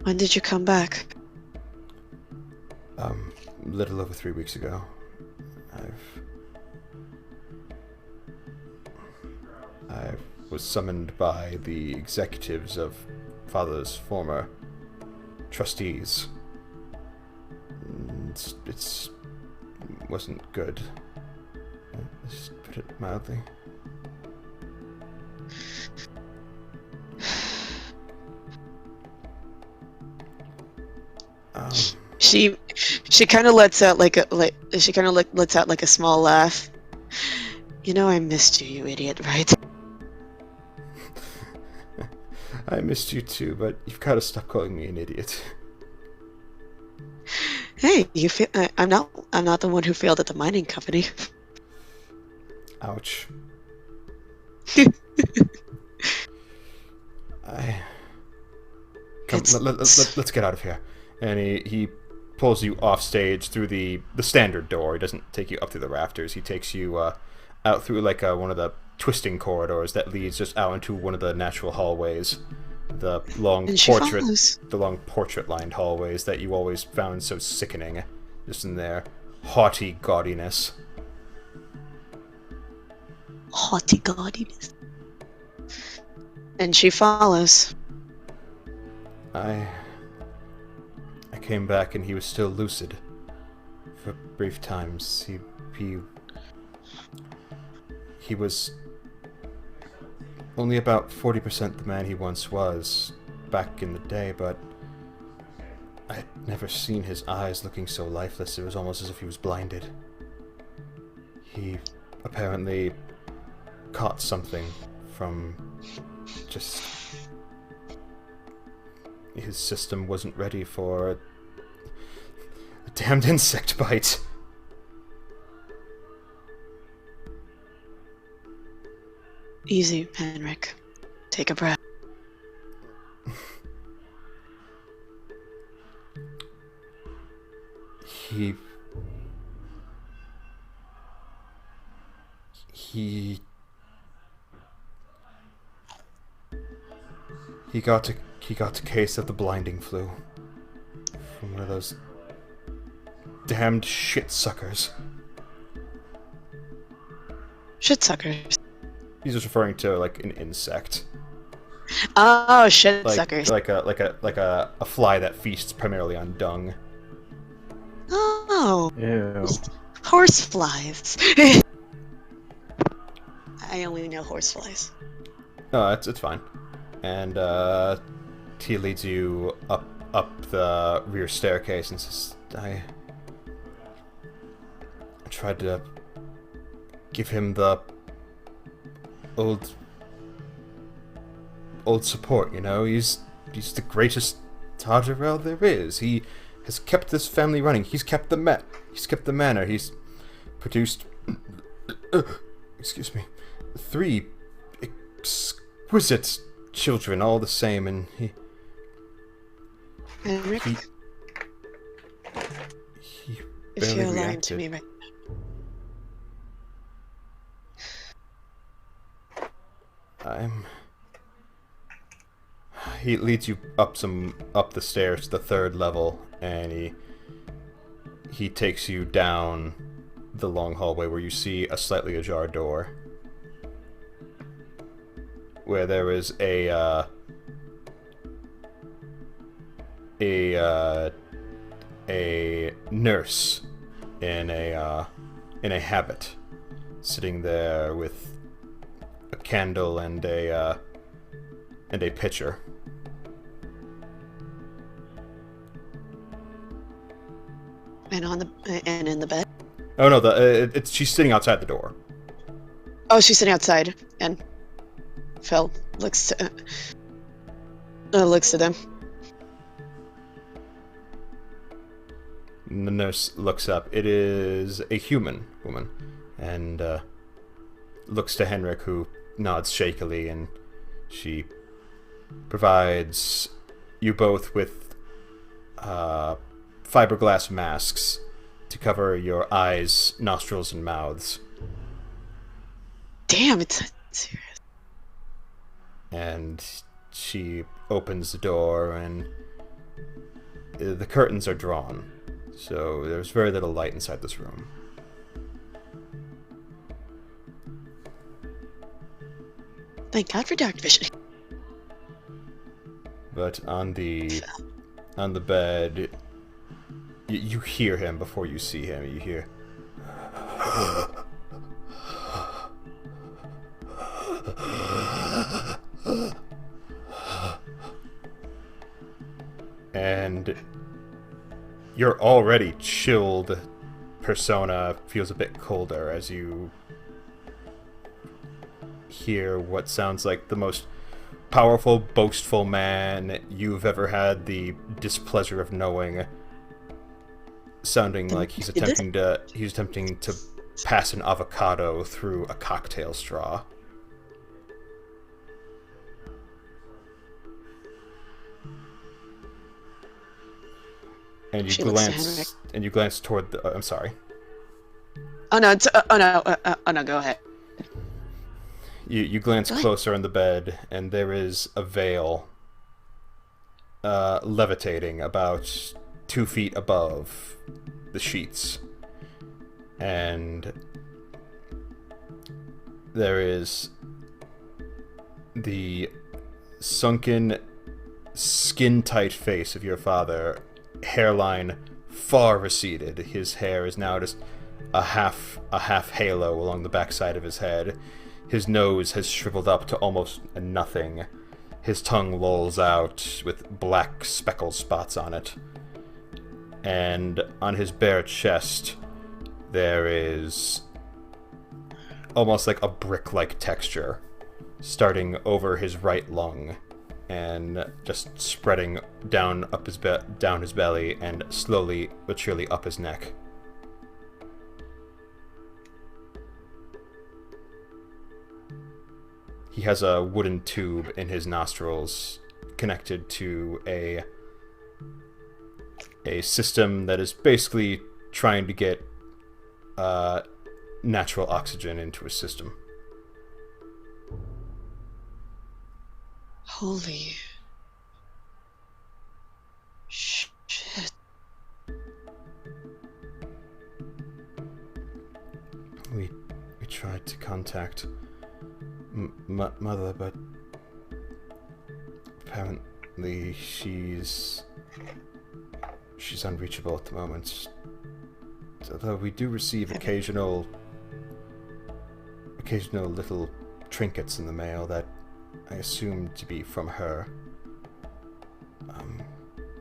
When did you come back? Little over 3 weeks ago. I was summoned by the executives of Father's former trustees. It wasn't good. Let's put it mildly. She kind of lets out like a small laugh. You know I missed you, you idiot, right? I missed you too, but you've got to stop calling me an idiot. Hey, I'm not the one who failed at the mining company. Ouch. Let's get out of here. And he pulls you off stage through the standard door. He doesn't take you up through the rafters. He takes you out through like one of the twisting corridors that leads just out into one of the natural hallways. The long portrait-lined hallways that you always found so sickening, just in their haughty gaudiness. Haughty gaudiness. And she follows. I came back and he was still lucid. For brief times, he was only about 40% the man he once was back in the day, but I'd never seen his eyes looking so lifeless. It was almost as if he was blinded. He apparently caught something from just... His system wasn't ready for a damned insect bite. Easy, Henrik. Take a breath. He got a case of the blinding flu from one of those damned shit suckers. Shit suckers. He's just referring to like an insect. Oh, shit Like suckers. a fly that feasts primarily on dung. Oh. Ew. Horseflies. I only know horseflies. No, it's fine. And he leads you up the rear staircase and says, I tried to give him the old old support, you know? He's the greatest Tardarel there is. He has kept this family running. He's kept the manor. He's produced excuse me, 3 exquisite children, all the same, and he Henrik, if barely you're lying reacted. to me right He leads you up the stairs to the 3rd level, and he takes you down the long hallway where you see a slightly ajar door, where there is a nurse in a habit, sitting there with a candle and a pitcher. and in the bed. Oh no, she's sitting outside the door. Oh, she's sitting outside, and Phil looks to them. And the nurse looks up. It is a human woman, and looks to Henrik, who nods shakily, and she provides you both with fiberglass masks to cover your eyes, nostrils, and mouths. Damn, it's serious. And she opens the door, and the curtains are drawn, so there's very little light inside this room. Thank God for dark vision. But on the bed, you hear him before you see him. You hear, and your already chilled persona feels a bit colder as you hear what sounds like the most powerful, boastful man you've ever had the displeasure of knowing, sounding like he's attempting to pass an avocado through a cocktail straw. And you glance toward the. I'm sorry. Oh no! Go ahead. You glance closer on the bed, and there is a veil levitating about 2 feet above the sheets. And there is the sunken, skin-tight face of your father, hairline far receded. His hair is now just a half halo along the backside of his head. His nose has shriveled up to almost nothing. His tongue lolls out with black speckle spots on it. And on his bare chest, there is almost like a brick-like texture starting over his right lung and just spreading down his belly and slowly but surely up his neck. He has a wooden tube in his nostrils connected to a system that is basically trying to get natural oxygen into his system. Holy shit. We tried to contact Mother, but apparently she's unreachable at the moment. Although we do receive occasional little trinkets in the mail that I assume to be from her.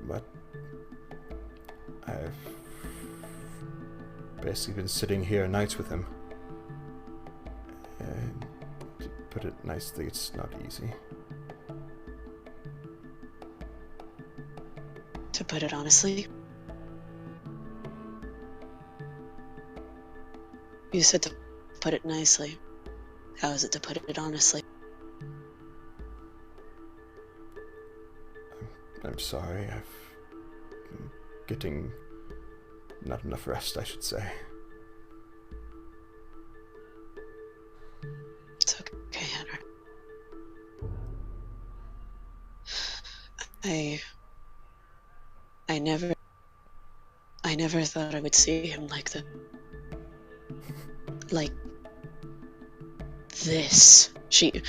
But I've basically been sitting here nights with him. And to put it nicely, it's not easy. put it honestly? You said to put it nicely. How is it to put it honestly? I'm sorry. I've been getting not enough rest, I should say. It's okay, Henry. I never thought I would see him like that. Like this. She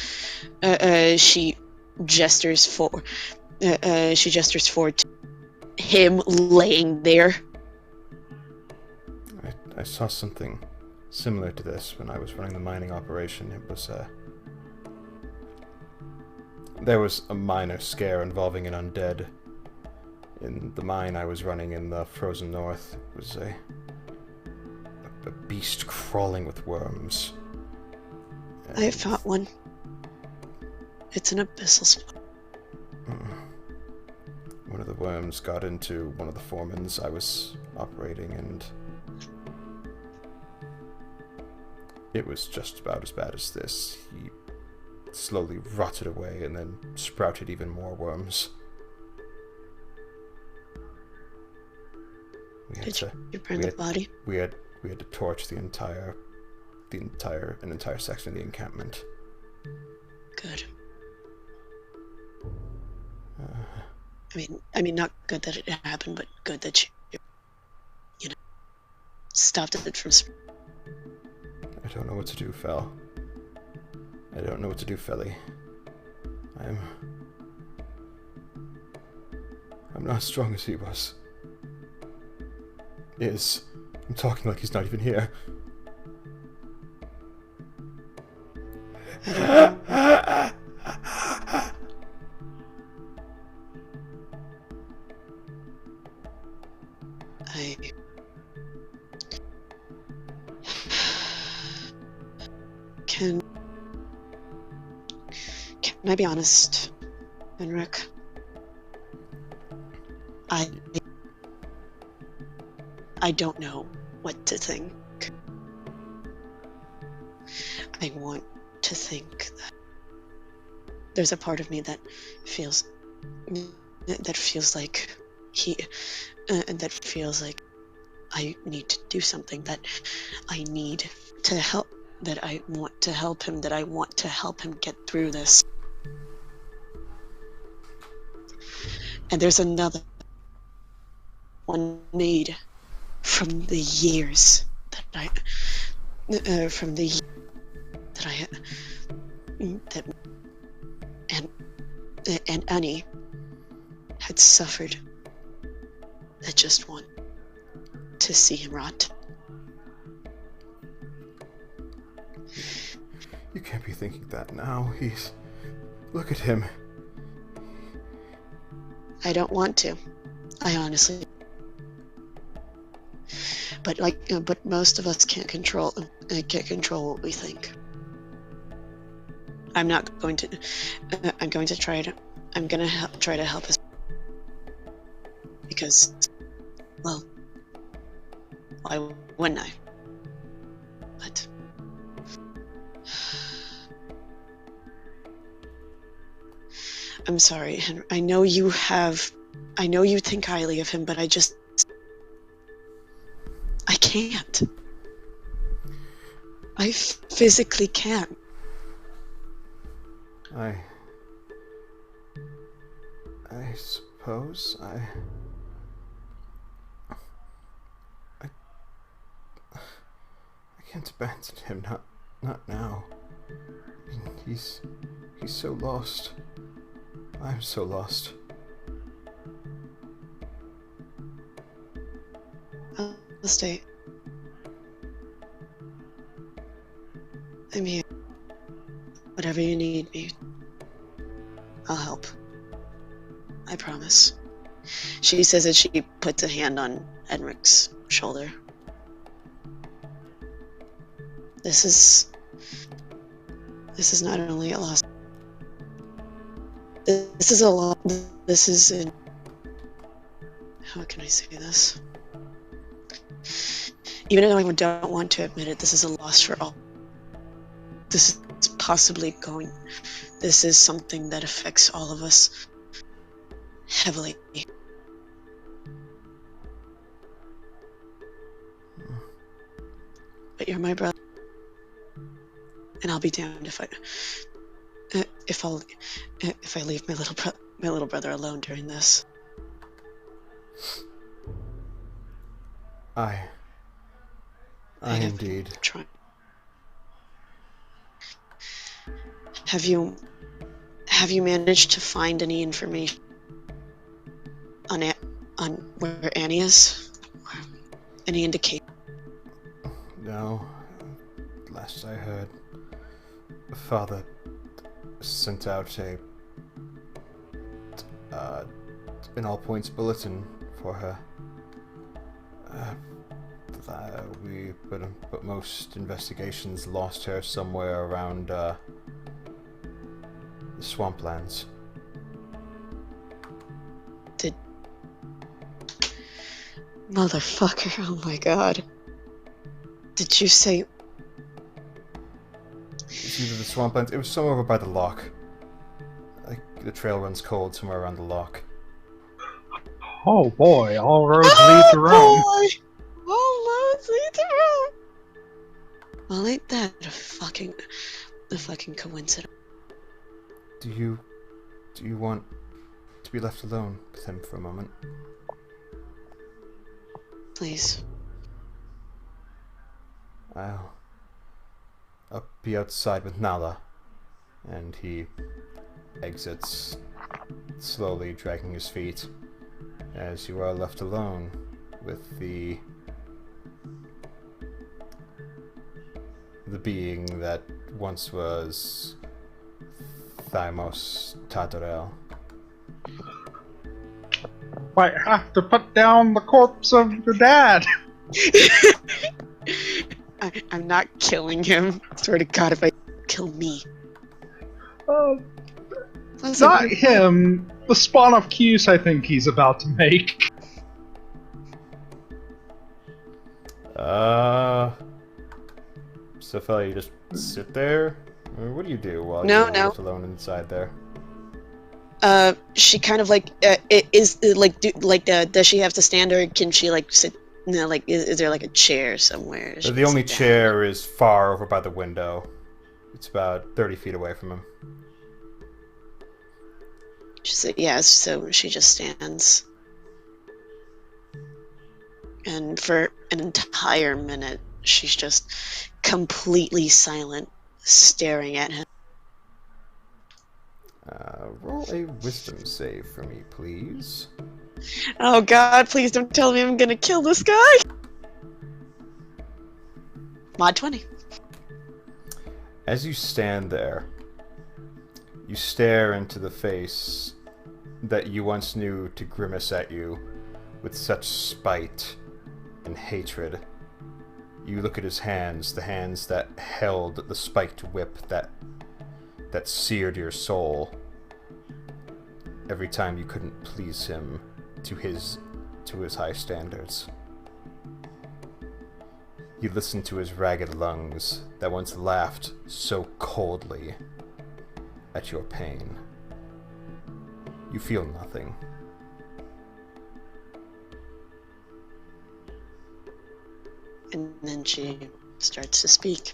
gestures for to him laying there. I saw something similar to this when I was running the mining operation. It was there was a minor scare involving an undead in the mine I was running in the frozen north. It was a beast crawling with worms. I fought one. It's an abyssal spot. One of the worms got into one of the foremans I was operating, and it was just about as bad as this. He slowly rotted away and then sprouted even more worms. Did you burn the body? We had to torch an entire section of the encampment. Good. I mean, not good that it happened, but good that you know, stopped it from. I don't know what to do, Fel. I don't know what to do, Felly. I'm not as strong as he was. I'm talking like he's not even here. Can I be honest, Henrik? I don't know what to think. I want to think that there's a part of me that feels like I need to do something, that I need to help, that I want to help him, that I want to help him get through this. And there's another one made from the years that and Annie had suffered. I just want to see him rot. You can't be thinking that now. Look at him. I don't want to. I honestly. But most of us can't control what we think. I'm going to try to help us, because, well, why wouldn't I? But I'm sorry, Henry. I know you think highly of him, but I can't. I physically can't. I suppose I can't abandon him, not now. I mean, he's so lost. I'm so lost. I'll stay. I'm here. Whatever you need me, I'll help. I promise. She says that she puts a hand on Henrik's shoulder. This is not only a loss. This is how can I say this? Even though I don't want to admit it, this is a loss for all. This is something that affects all of us heavily. But you're my brother, and I'll be damned if I leave my little brother alone during this. I indeed. Trying. Have you managed to find any information on where Annie is? Any indication? No. Last I heard, Father sent out an all-points bulletin for her. But most investigations lost her somewhere around the swamplands. Motherfucker! Oh my god! Did you say? It's either the swamplands. It was somewhere over by the lock. Like the trail runs cold somewhere around the lock. Oh boy, all roads lead to Rome. Boy! All roads lead to Rome. Well, ain't that a fucking coincidence? Do you want to be left alone with him for a moment? Please. I'll be outside with Nala. And he exits, slowly dragging his feet, as you are left alone with the being that once was Thymos Tatarel. Might have to put down the corpse of your dad. I'm not killing him. Swear to God, if I kill me. Not him. The spawn of Cuse I think he's about to make. So fella, you just sit there? Or what do you do while No, you're no. left alone inside there? She kind of like does she have to stand or can she like sit? No, like is there like a chair somewhere? she The can only sit down? chair is far over by the window. It's about 30 feet away from him. So she just stands. And for an entire minute, she's just completely silent, staring at him. Roll a wisdom save for me, please. Oh God, please don't tell me I'm gonna kill this guy! Mod 20. As you stand there, you stare into the face that you once knew to grimace at you with such spite and hatred. You look at his hands, the hands that held the spiked whip that seared your soul every time you couldn't please him to his high standards. You listen to his ragged lungs that once laughed so coldly at your pain. You feel nothing. And then she starts to speak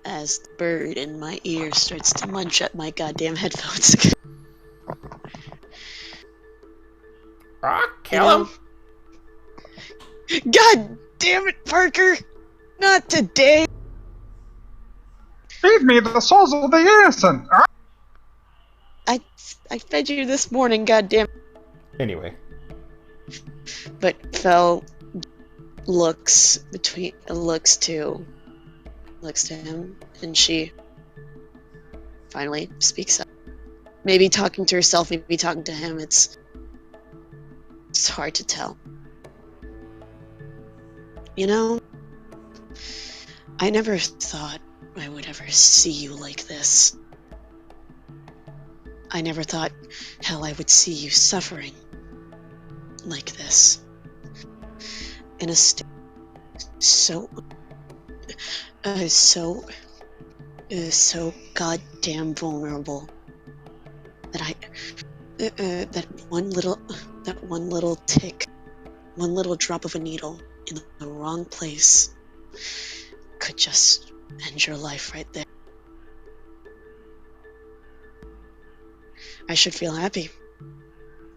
as the bird in my ear starts to munch at my goddamn headphones. Kill him! God damn it, Parker! Not today! Feed me the souls of the innocent! I fed you this morning, goddamn. Anyway. But Fel looks to him, and she finally speaks up. Maybe talking to herself, maybe talking to him. It's hard to tell. You know, I never thought I would ever see you like this. I never thought, hell, I would see you suffering like this. in a state so, so, so goddamn vulnerable that that one little tick, one little drop of a needle in the wrong place could just end your life right there. I should feel happy.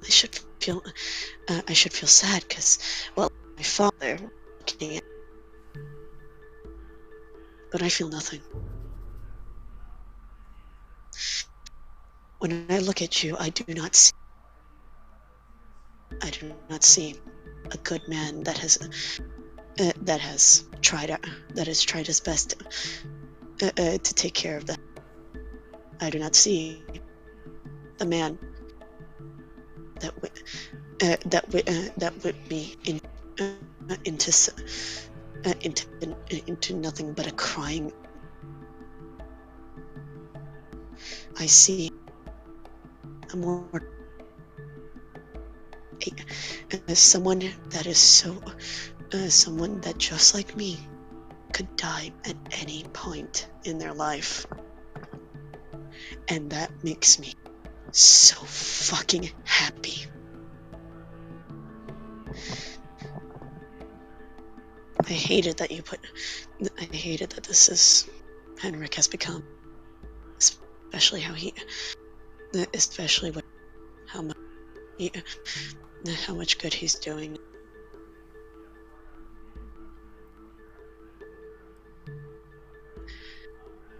I should feel sad because, well, my father can't. But I feel nothing. When I look at you, I do not see a good man that has tried his best to take care of that. I do not see the man that whipped me into nothing but a crying. I see someone that is someone that just like me could die at any point in their life, and that makes me so fucking happy. I hated that this is Henrik has become, especially how much good he's doing.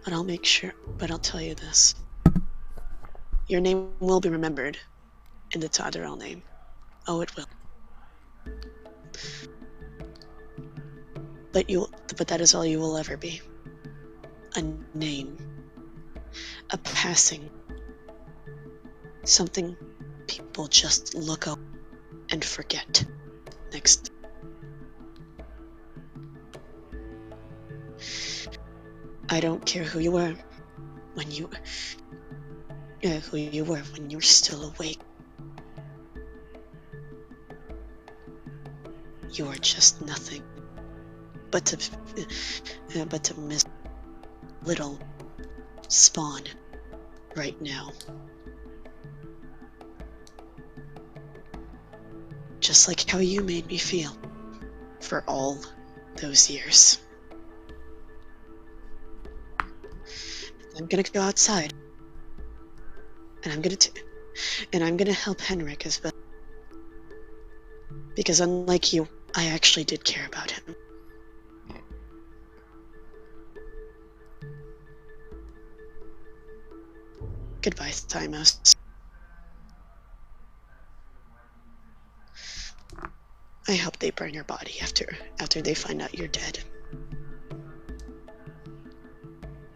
But I'll tell you this. Your name will be remembered in the Tadarel name. Oh, it will. But that is all you will ever be. A name. A passing. Something people just look up and forget. Next. I don't care who you were when you were still awake. You are just nothing but to miss little spawn right now. Just like how you made me feel for all those years. I'm gonna go outside, and I'm gonna help Henrik as well. Because unlike you, I actually did care about him. Goodbye, Thymos. I hope they burn your body after they find out you're dead.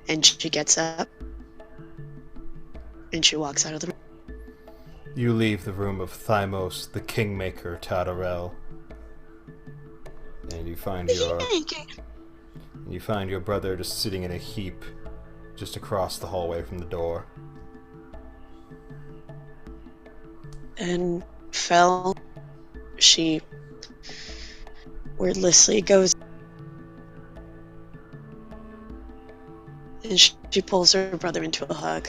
And she gets up, and she walks out of the room. You leave the room of Thymos, the Kingmaker Tadarel, and you find your brother just sitting in a heap just across the hallway from the door. And Fel, she wordlessly goes and she pulls her brother into a hug.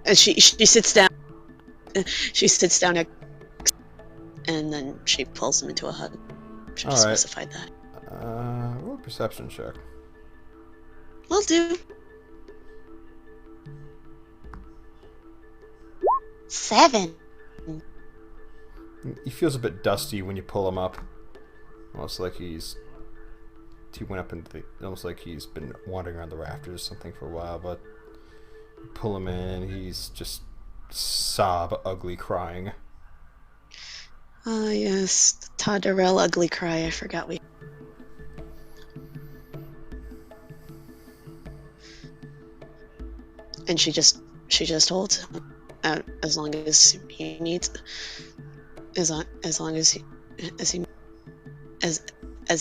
And she sits down. She sits down and then she pulls him into a hug. Should have specified that. Roll a perception check. Will do. 7. He feels a bit dusty when you pull him up. Almost like he went up into almost like he's been wandering around the rafters or something for a while, but you pull him in, he's just ugly crying. Ah, yes, the Tadarel ugly cry. I forgot we. And she just holds him out as long as he needs, as long as he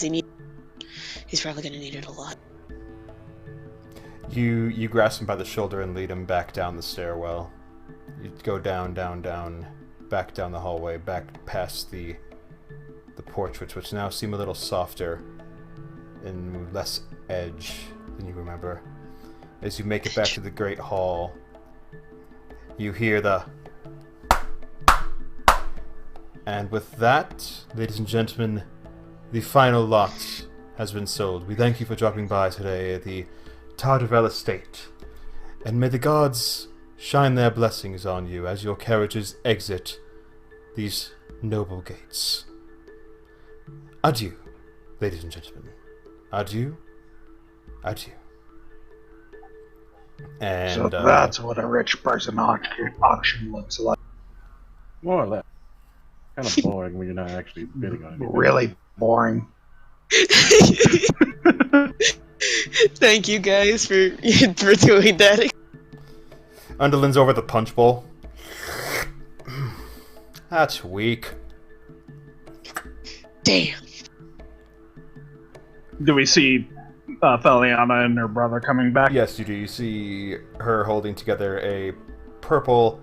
needs. He's probably gonna need it a lot. You grasp him by the shoulder and lead him back down the stairwell. You go down, back down the hallway, back past the the portraits, which now seem a little softer and less edge than you remember. As you make it back to the Great Hall, you hear the... And with that, ladies and gentlemen, the final lot has been sold. We thank you for dropping by today at the Tardarel Estate, and may the gods shine their blessings on you as your carriages exit these noble gates. Adieu, ladies and gentlemen. Adieu. Adieu. And So that's what a rich person auction looks like. More or less. Kind of boring when you're not actually bidding on anything. Really boring. Thank you guys for doing that. Underlin's over the punch bowl. That's weak. Damn. Do we see Feliana and her brother coming back? Yes, you do. You see her holding together a purple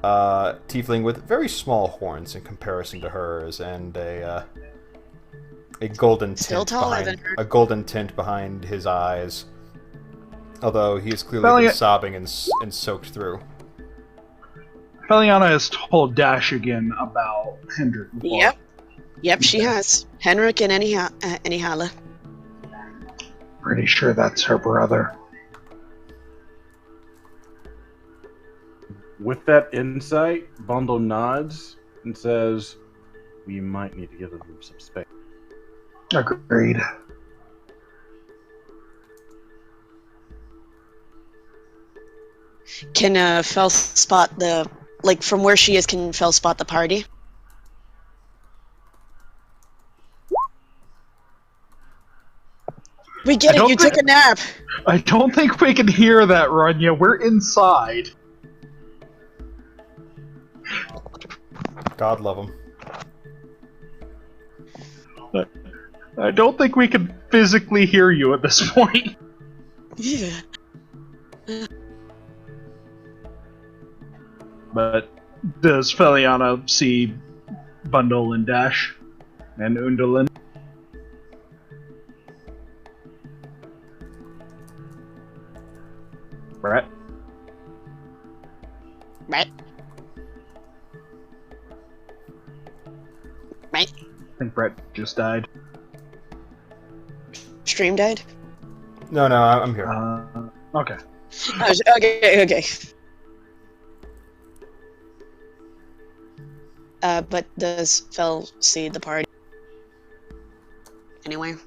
tiefling with very small horns in comparison to hers, and a golden Still tint taller behind than her. a golden tint behind his eyes. Although he is clearly been sobbing and soaked through. Feliana has told Dashegen about Hendrik before. Yep, she has. Henrik and Anyhala. Pretty sure that's her brother. With that insight, Bundle nods and says, "We might need to give them some space." Agreed. Can Fel spot the... Like, from where she is, can Fel spot the party? We get it, you took a nap! I don't think we can hear that, Ranya. We're inside. God love him. I don't think we can physically hear you at this point. Yeah. But does Feliana see Bundle and Dash and Undalin? Brett? Right? I think Brett just died. Stream died? No, I'm here. Okay. Oh, okay. But does Fel see the party? Anywhere?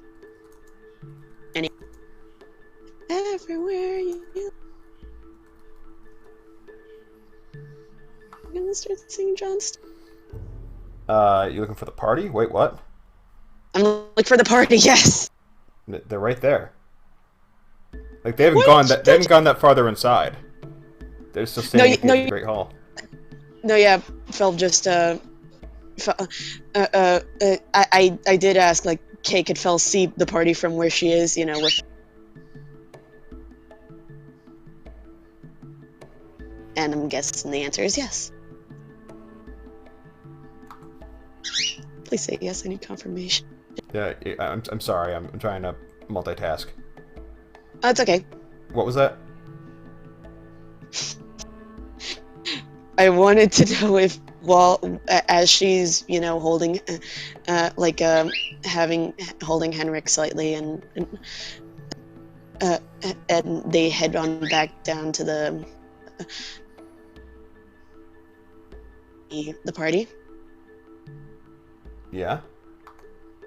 Everywhere you... I'm gonna start singing Johnston. You looking for the party? Wait, what? I'm looking for the party, yes! They're right there. Like, they haven't gone that farther inside. They're still standing in the Great Hall. No, yeah, Fel just, I did ask, like, Kay, could Fel see the party from where she is, you know, with... And I'm guessing the answer is yes. Please say yes, I need confirmation. Yeah, I'm sorry, I'm trying to multitask. Oh, it's okay. What was that? I wanted to know if, as she's, you know, holding, holding Henrik slightly, and they head on back down to the party. Yeah?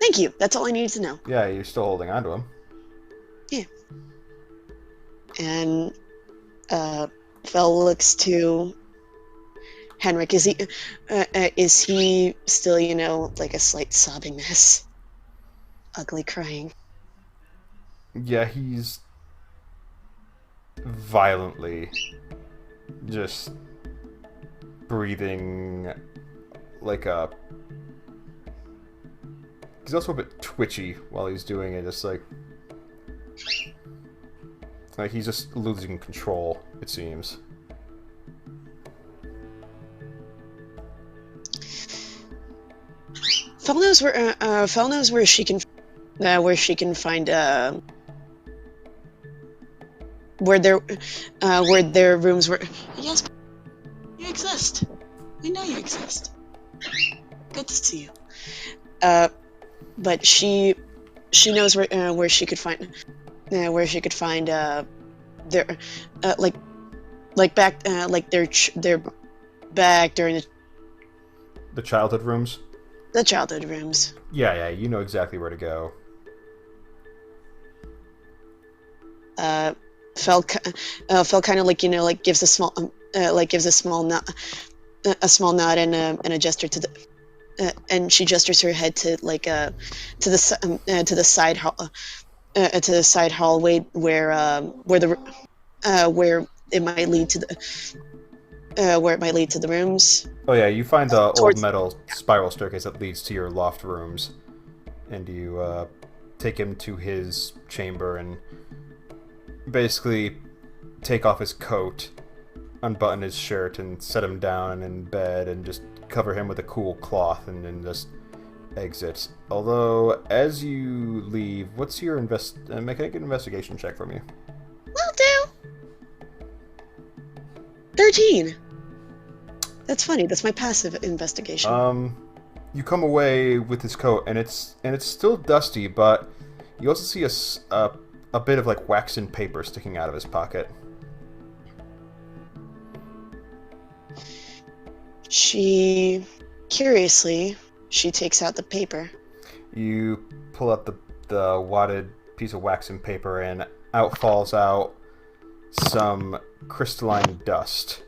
Thank you. That's all I needed to know. Yeah, you're still holding on to him. Yeah. And Fel looks to Henrik. Is he still, you know, like a slight sobbing mess? Ugly crying. Yeah, he's violently just breathing like a... He's also a bit twitchy while he's doing it, just like he's just losing control, it seems. Fel knows where she can find where their rooms were. Yes, you exist. We know you exist. Good to see you. But she knows where she could find their they're back during The childhood rooms? the childhood rooms. Yeah, you know exactly where to go. Fel kind of gives a small nod, and a gesture to the and she gestures her head to the side hallway where it might lead to the rooms. Oh yeah, you find the old Towards- metal spiral staircase that leads to your loft rooms, and you take him to his chamber and basically take off his coat, unbutton his shirt, and set him down in bed, and just cover him with a cool cloth, and then just exit. Although, as you leave, what's your make an investigation check for me. Will do. 13. That's funny. That's my passive investigation. You come away with his coat, and it's still dusty, but you also see a bit of like wax and paper sticking out of his pocket. Curiously, she takes out the paper. You pull out the wadded piece of wax and paper, and out falls out some crystalline dust.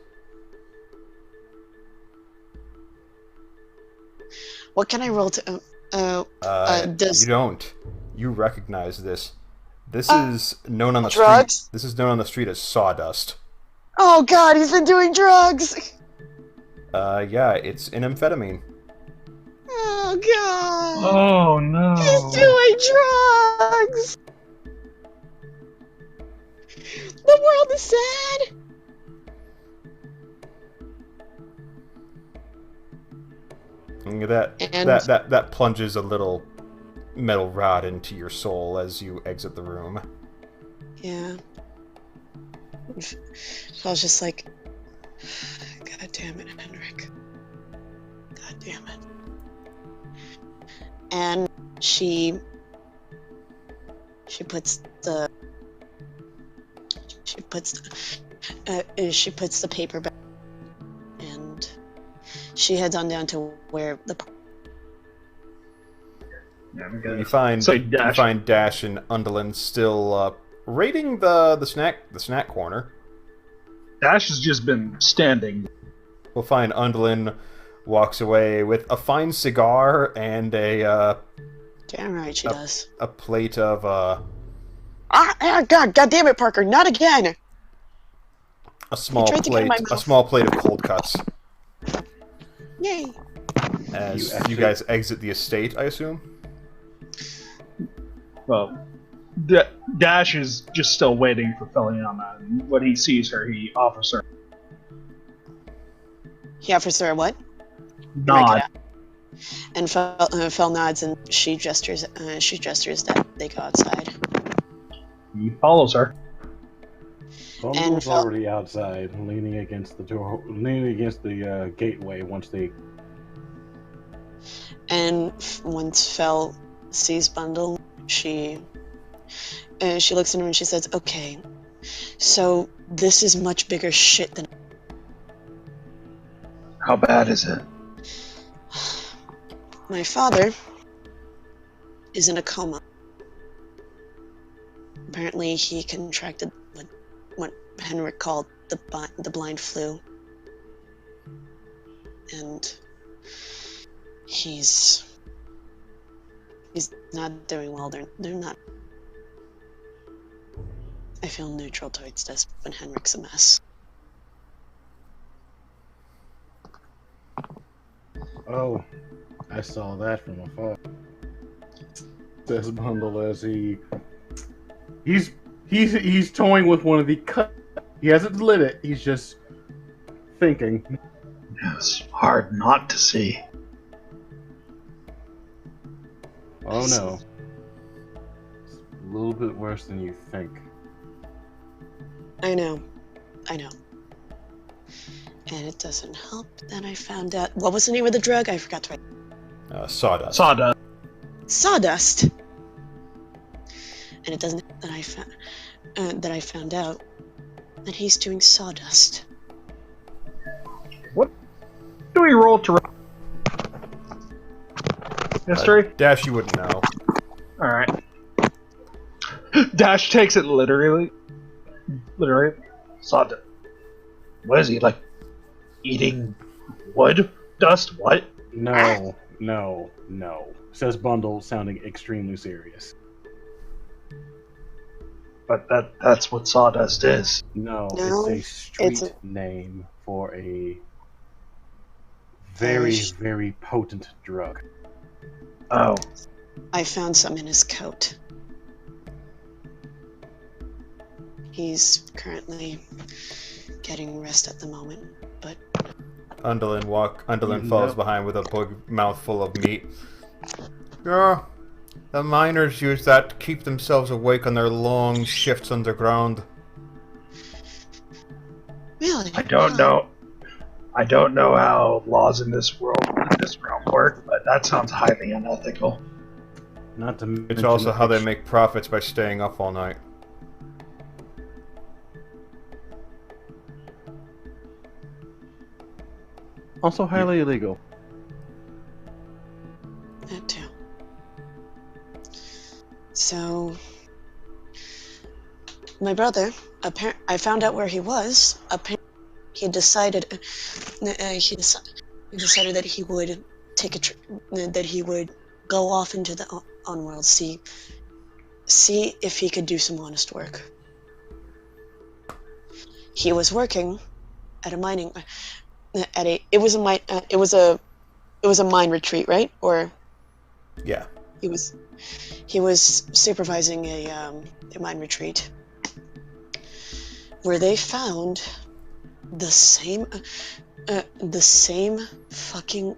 What can I roll to? You don't. You recognize this. This is known on the drugs? street. This is known on the street as sawdust. Oh God, he's been doing drugs. Yeah, it's an amphetamine. Oh God. Oh no. He's doing drugs. The world is sad. Look at that. And- That plunges a little metal rod into your soul as you exit the room. Yeah. So I was just like, God damn it, Henrik. God damn it. And she puts the paper back, and she heads on down to where the You find Dash and Undulin still raiding the snack corner. Dash has just been standing. We'll find Undulin walks away with a fine cigar and damn right she does. a plate of God damn it, Parker, not again. a small tried to get in my plate mouth. of cold cuts. Yay. As you guys exit the estate, I assume. Well, Dash is just still waiting for Feliana, and when he sees her, he offers her He offers her a what? nod. And Fel nods, and she gestures that they go outside. He follows her. Bundle's Fel- already outside, leaning against the door, leaning against the gateway. Once they, And once Fel sees Bundle, she looks at him and she says, "Okay, so this is much bigger shit than." How bad is it? My father is in a coma. Apparently, he contracted what Henrik called the blind flu, and he's not doing well. They're not. I feel neutral towards this, but Henrik's a mess. oh, I saw that from afar. Says Bundle as he's toying with one of the cut. He hasn't lit it. He's just thinking. It's hard not to see. Oh no. It's a little bit worse than you think. I know. And it doesn't help that I found out. What was the name of the drug? I forgot to write. Sawdust. Sawdust. And it doesn't that I found out that he's doing sawdust. What do we roll to history? Dash, you wouldn't know. Alright. Dash takes it literally. Sawdust. What is he, like, eating wood? Dust? What? No. Says Bundle, sounding extremely serious. But that's what sawdust is. No, No, it's a street it's a- name for a very, very potent drug. Oh. I found some in his coat. He's currently getting rest at the moment, but Undolin falls behind with a big mouthful of meat. Yeah, the miners use that to keep themselves awake on their long shifts underground. really, I don't know how laws in this realm work, but that sounds highly unethical. Not to mention It's also how they make profits by staying up all night. also highly illegal. That too. So, my brother, I found out where he was. He decided that he would that he would go off into the unworld, see if he could do some honest work. He was working at a mining it was a mine retreat, right? Or Yeah. he was supervising a mine retreat where they found the same fucking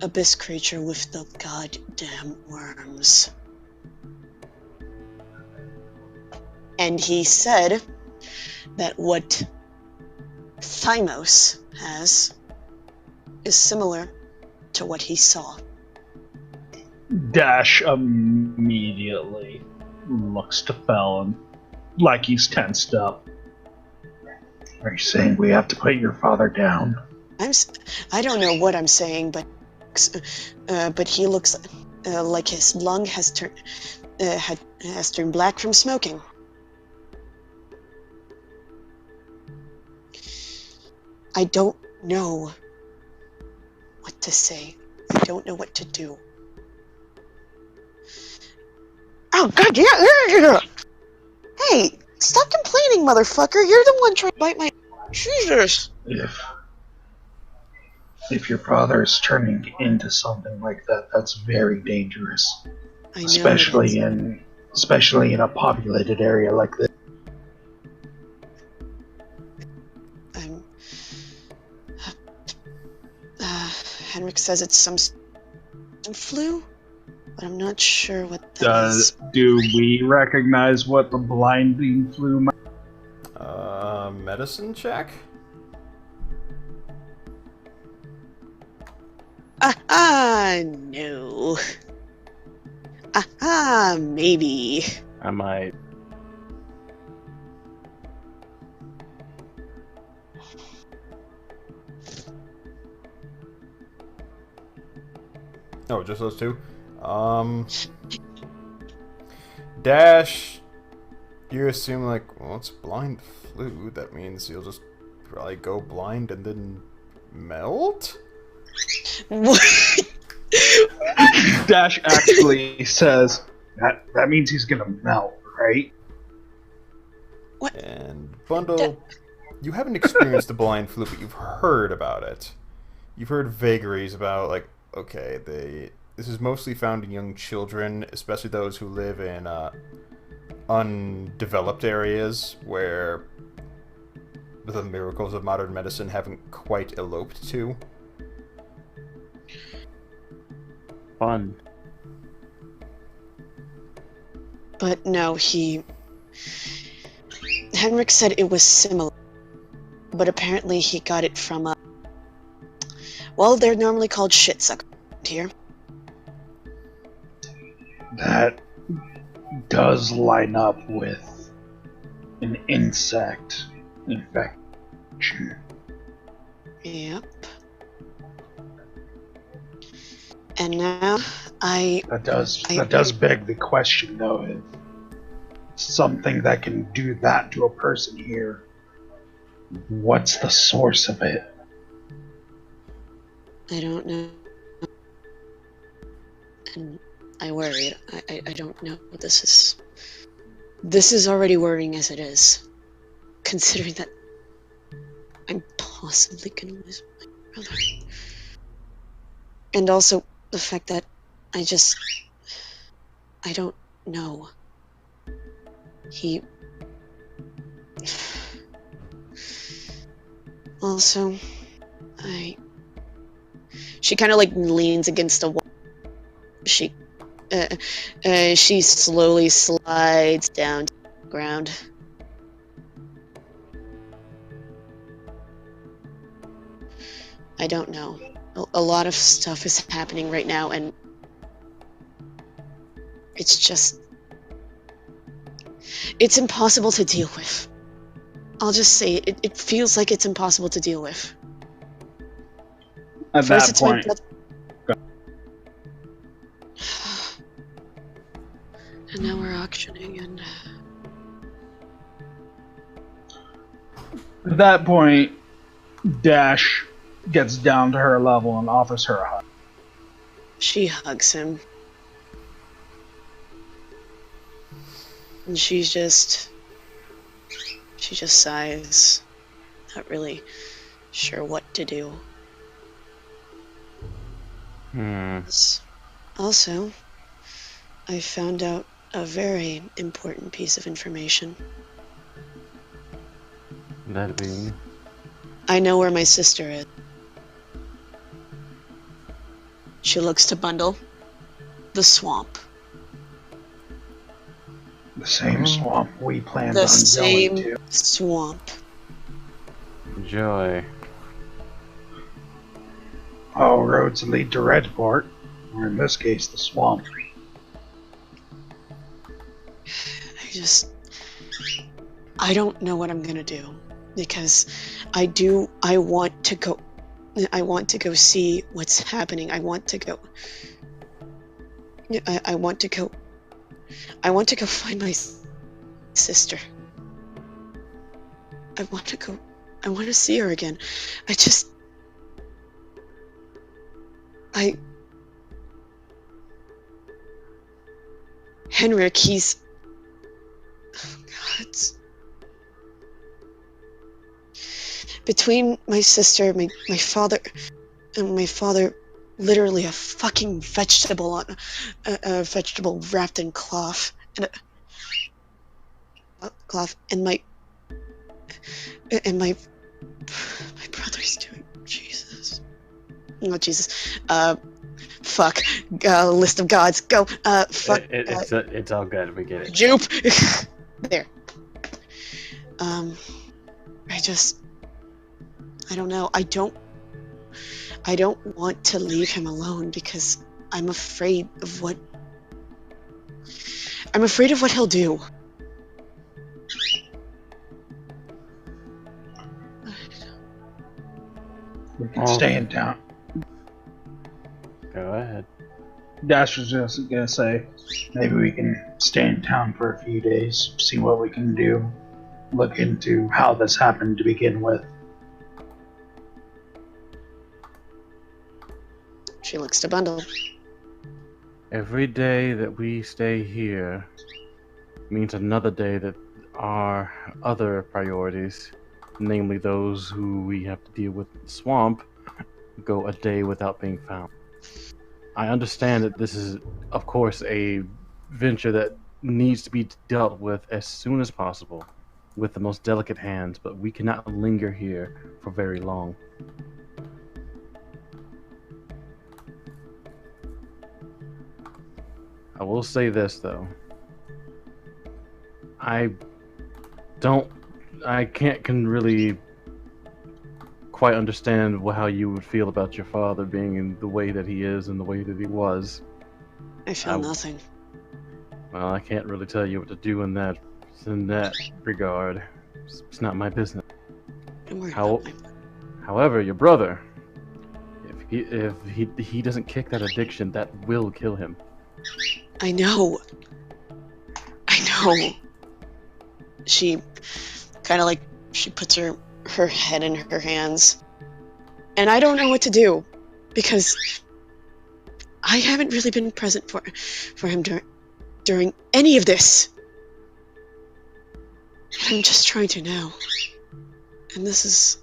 abyss creature with the goddamn worms. And he said that what Thymos has is similar to what he saw. Dash immediately looks to Felon like he's tensed up. Are you saying we have to put your father down? I don't know what I'm saying, but he looks like his lung has turned black from smoking. I don't know what to say. I don't know what to do. Oh god, yeah! Hey, stop complaining, motherfucker! You're the one trying to bite my... Jesus! If your father is turning into something like that, that's very dangerous. I know Especially in a populated area like this. Henrik says it's some flu, but I'm not sure what that is. Do we recognize what the blinding flu might? Medicine check? No. Maybe. I might. Oh, just those two? Dash, you assume, like, well, it's blind flu. That means you'll just probably go blind and then melt? What? Dash actually says that means he's gonna melt, right? What? And Bundle, you haven't experienced the blind flu, but you've heard about it. You've heard vagaries about, like, okay, this is mostly found in young children, especially those who live in undeveloped areas where the miracles of modern medicine haven't quite eloped to. Fun. But no, Henrik said it was similar, but apparently he got it from well, they're normally called shitsuckers here. That does line up with an insect infection. Yep. And now That does beg the question, though, if something that can do that to a person here, what's the source of it? I don't know. And I worried. I don't know. This is already worrying as it is. Considering that I'm possibly gonna lose my brother. And also the fact that I don't know. Also, she kind of like leans against a wall. She slowly slides down to the ground. I don't know. A lot of stuff is happening right now, and it's impossible to deal with. I'll just say it feels like it's impossible to deal with. At First, that it's point, and now we're auctioning, and at that point, Dash gets down to her level and offers her a hug. she hugs him. And she just sighs, not really sure what to do. Also, I found out a very important piece of information. That being? I know where my sister is. She looks to Bundle. The swamp. The same swamp we planned The on same going to. swamp. Joy. All roads lead to Redport, or in this case, the swamp. I don't know what I'm gonna do, because I want to go see what's happening. I want to go find my sister. I want to see her again. Henrik, he's... Oh, God. Between my sister, my father, and my father, literally a fucking vegetable on a vegetable wrapped in cloth, and my brother's doing Jesus. Oh Jesus. Fuck. List of gods. Go. Fuck. It's all good. We get it. Jupe. There. I don't know. I don't want to leave him alone because I'm afraid of what he'll do. We can stay in town. Go ahead. Dash was just gonna say, Maybe we can stay in town for a few days, see what we can do, look into how this happened to begin with. She looks to Bundle. Every day that we stay here means another day that our other priorities, namely those who we have to deal with in the swamp, go a day without being found. I understand that this is, of course, a venture that needs to be dealt with as soon as possible, with the most delicate hands, but we cannot linger here for very long. I will say this, though. I can really quite understand how you would feel about your father being in the way that he is and the way that he was. I feel nothing. Well, I can't really tell you what to do in that regard. It's not my business. I'm worried about my... However, your brother, if he doesn't kick that addiction, that will kill him. I know. She kind of like, she puts her head in her hands. And I don't know what to do. Because I haven't really been present for him during any of this. I'm just trying to now. And this is...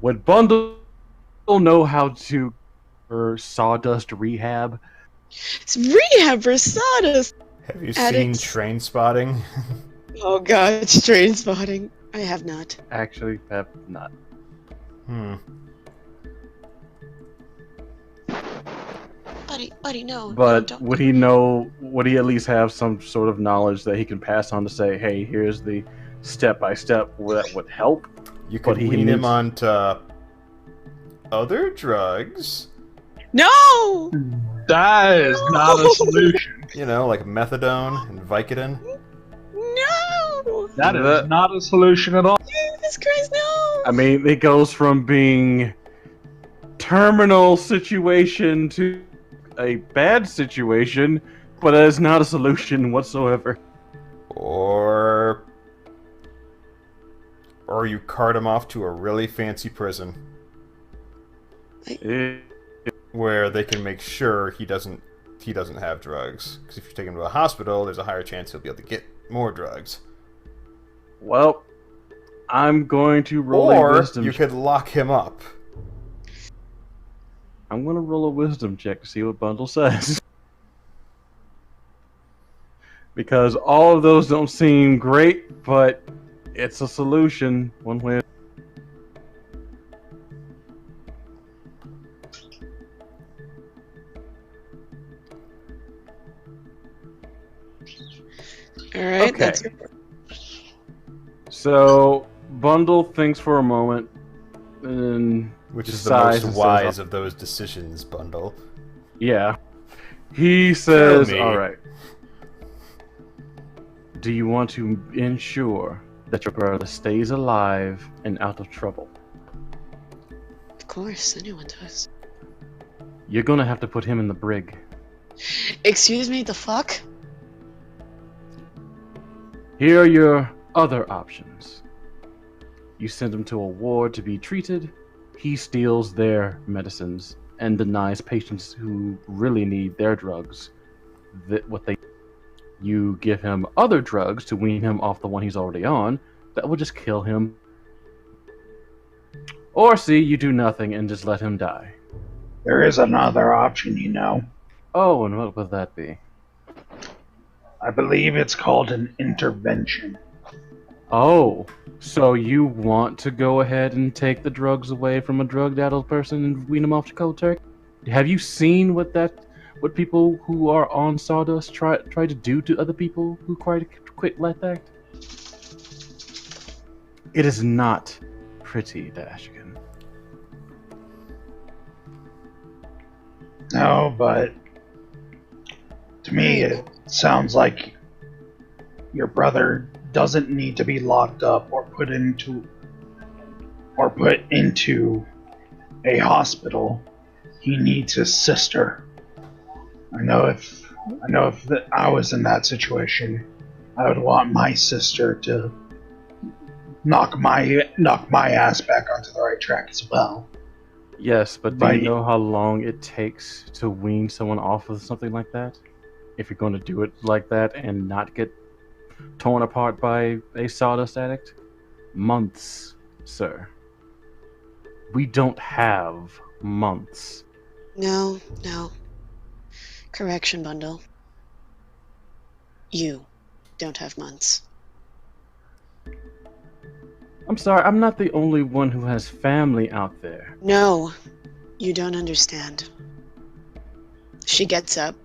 would Bundle know how to sawdust rehab? It's rehab for sawdust! Have you Addicts. seen Train Spotting? Oh god, it's Train Spotting. I have not. Actually, have not. Buddy, no. But no, would he know, would he at least have some sort of knowledge that he can pass on to say, hey, here's the step-by-step that would help? You could wean him onto other drugs. No! That is not a solution. You know, like methadone and Vicodin. No! That is not a solution at all. Jesus Christ, no! I mean, it goes from being terminal situation to a bad situation, but that is not a solution whatsoever. Or you cart him off to a really fancy prison. Where they can make sure he doesn't have drugs. Because if you take him to a hospital, there's a higher chance he'll be able to get more drugs. Well, I'm going to roll a wisdom check. Or you could lock him up. I'm going to roll a wisdom check to see what Bundle says. Because all of those don't seem great, but it's a solution one way. Alright, okay. that's So, Bundle thinks for a moment, and which is the most wise of those decisions, Bundle. Yeah. He says, alright. Do you want to ensure that your brother stays alive and out of trouble? Of course, anyone does. You're gonna have to put him in the brig. Excuse me, the fuck? Here are your other options. You send him to a ward to be treated. He steals their medicines and denies patients who really need their drugs you give him other drugs to wean him off the one he's already on that will just kill him. Or C, you do nothing and just let him die. There is another option, you know. Oh, and what would that be? I believe it's called an intervention. Oh, so you want to go ahead and take the drugs away from a drug-addled person and wean them off to cold turkey? Have you seen what people who are on sawdust try to do to other people who quit like that? It is not pretty, Dashegen. No, but to me it sounds like your brother doesn't need to be locked up or put into a hospital. He needs his sister. I know if I was in that situation, I would want my sister to knock my ass back onto the right track as well. Yes, but do you know how long it takes to wean someone off of something like that? If you're going to do it like that and not get torn apart by a sawdust addict? Months, sir. We don't have months. No. Correction, Bundle. You don't have months. I'm sorry, I'm not the only one who has family out there. No. You don't understand. She gets up.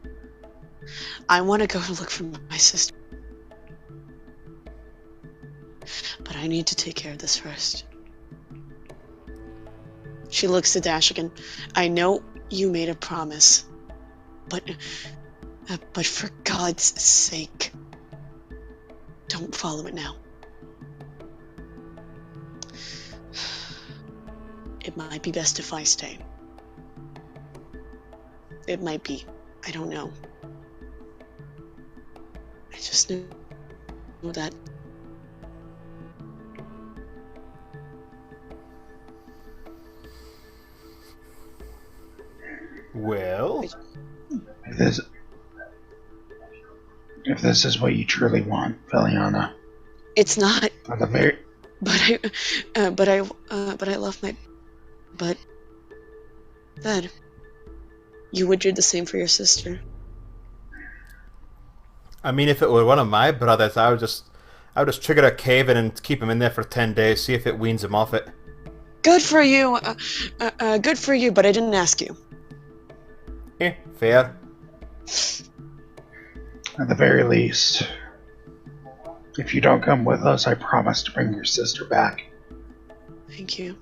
I want to go look for my sister. But I need to take care of this first. She looks to Dashegen. I know you made a promise. But for God's sake, don't follow it now. It might be best if I stay. It might be. I don't know. I just know that. Well, If this is what you truly want, Feliana. It's not. At the very But I love my. But, Dad, you would do the same for your sister. I mean, if it were one of my brothers, I would just trigger a cave in and keep him in there for 10 days, see if it weans him off it. Good for you. Good for you. But I didn't ask you. Fair. At the very least, if you don't come with us, I promise to bring your sister back. Thank you.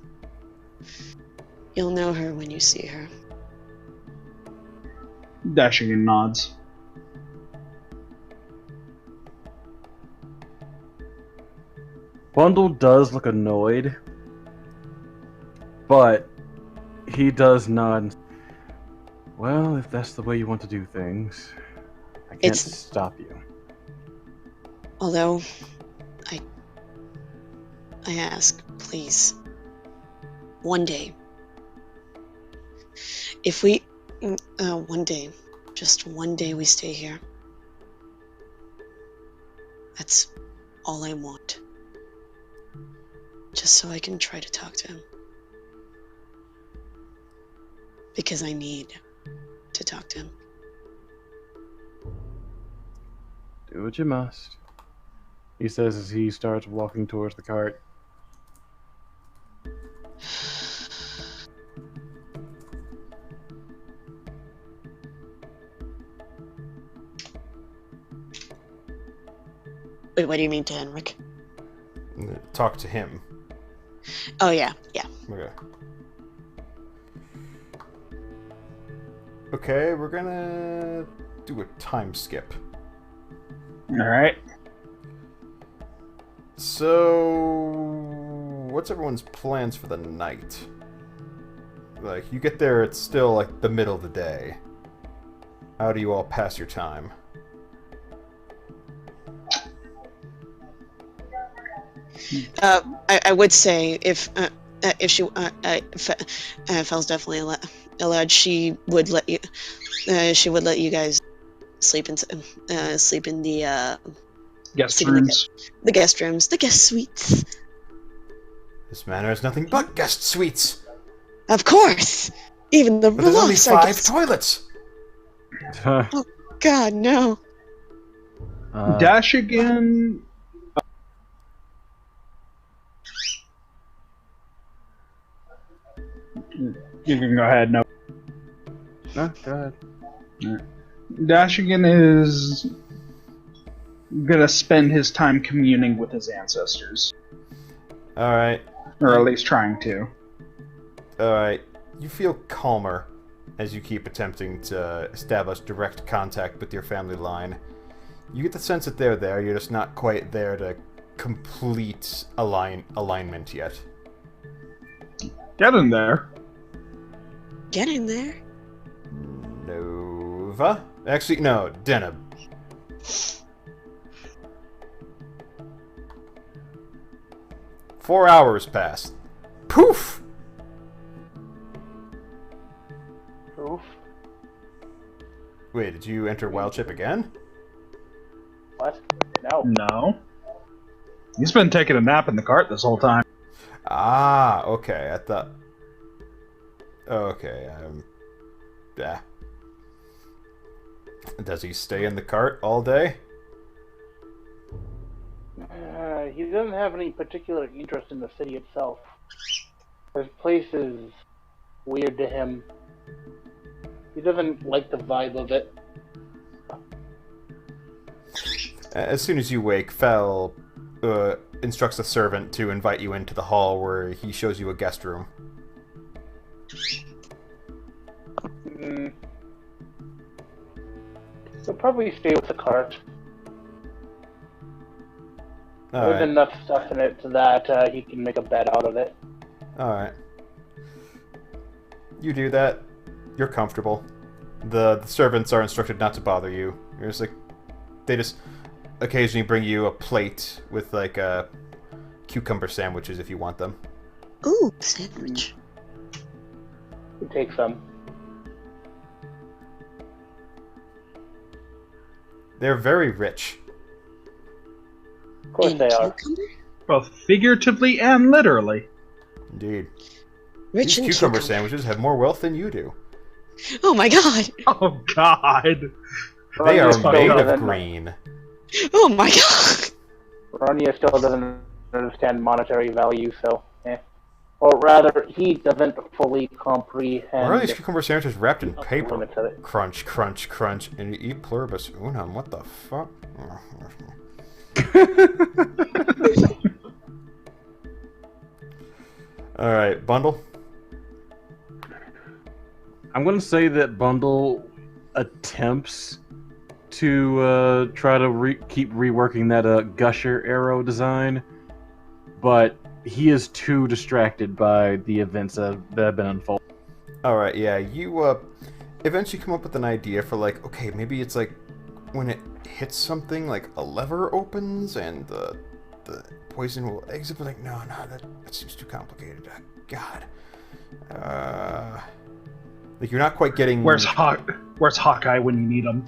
You'll know her when you see her. Dashegen nods. Bundle does look annoyed, but he does nod. Well, if that's the way you want to do things, I can't stop you. Although, I ask, please, one day, if we, one day, just one day we stay here. That's all I want. Just so I can try to talk to him. Because I need to talk to him. Do what you must, he says as he starts walking towards the cart. Wait, what do you mean to Henrik? Talk to him. Oh, yeah. Okay. Okay, we're gonna do a time skip. Alright. So, what's everyone's plans for the night? Like, you get there, it's still like the middle of the day. How do you all pass your time? I would say if she Fel's definitely allowed, she would let you guys sleep in the Guest rooms. the guest rooms, the guest suites. This manor is nothing but guest suites. Of course, even the But there's only lofts are 5 guest- toilets. Oh God, no! Dashegen. You can go ahead. No. No, go ahead. Dashegen is gonna spend his time communing with his ancestors, Alright. or at least trying to. Alright. You feel calmer as you keep attempting to establish direct contact with your family line. You get the sense that they're there, you're just not quite there to complete alignment yet. Get in there. Get in there. Nova? Actually, no, Deneb. Four hours passed. Poof! Oof. Wait, did you enter Wild Chip again? What? No. No. He's been taking a nap in the cart this whole time. Ah, okay, I thought... Okay, yeah. Does he stay in the cart all day? He doesn't have any particular interest in the city itself. There's places weird to him. He doesn't like the vibe of it. As soon as you wake, Fel instructs a servant to invite you into the hall where he shows you a guest room. He'll probably stay with the cart. There's Alright. enough stuff in it that he can make a bed out of it. Alright. You do that. You're comfortable. The servants are instructed not to bother you. You're just like, they just occasionally bring you a plate with like cucumber sandwiches if you want them. Ooh, sandwich. You take some. They're very rich. Of course And they are. cucumber? Both figuratively and literally. Indeed. Rich These and cucumber cucumber. sandwiches have more wealth than you do. Oh my god! Oh God. They are Ranya still made of doesn't- green. Oh my god! Ranya still doesn't understand monetary value, so or rather, he doesn't fully comprehend. Why are these cucumber sandwiches wrapped in the paper? limits of it. Crunch, crunch, crunch, and you eat pluribus unum. What the fuck? Alright, Bundle? I'm going to say that Bundle attempts to try to keep reworking that Gusher arrow design, but he is too distracted by the events that have been unfolding. Alright, yeah, you eventually come up with an idea for like, okay, maybe it's like when it hits something, like a lever opens and the poison will exit, but like, no, that seems too complicated. God. Like, you're not quite getting... Where's Hawkeye when you need him?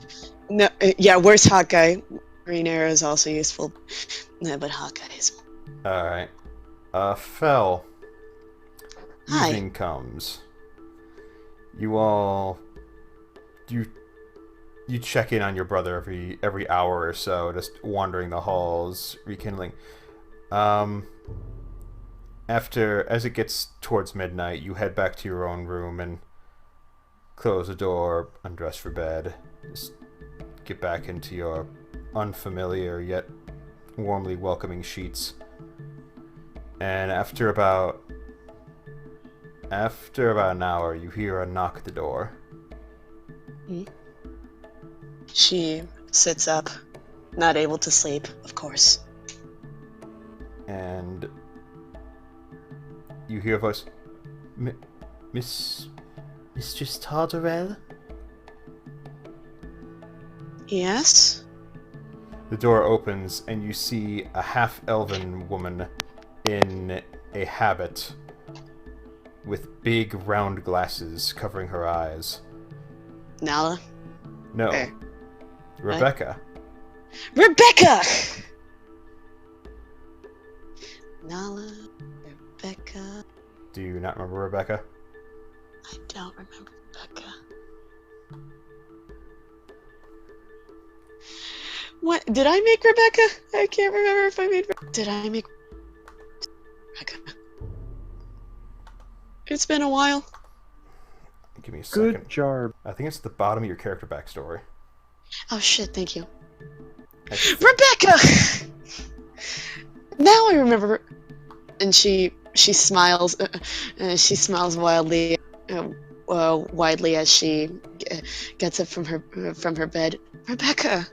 No, yeah, where's Hawkeye? Green arrow is also useful. No, but Hawkeye is... Alright. Fel. Hi. Evening comes. You all... You check in on your brother every hour or so, just wandering the halls, rekindling. As it gets towards midnight, you head back to your own room and close the door, undress for bed, just get back into your unfamiliar yet warmly welcoming sheets. And after about an hour, you hear a knock at the door. She sits up, not able to sleep, of course. And you hear a voice. Mistress Tardarel? Yes? The door opens and you see a half-elven woman in a habit with big round glasses covering her eyes. Nala? No. Eh. Rebecca. Rebecca! Nala, Rebecca... Do you not remember Rebecca? I don't remember Rebecca. What? Did I make Rebecca? I can't remember if I made... Did I make... Rebecca? It's been a while. Give me a second. Good job. I think it's at the bottom of your character backstory. Oh shit, thank you. Rebecca! Rebecca! Now I remember. And she smiles. She smiles wildly, widely as she gets up from her bed. Rebecca.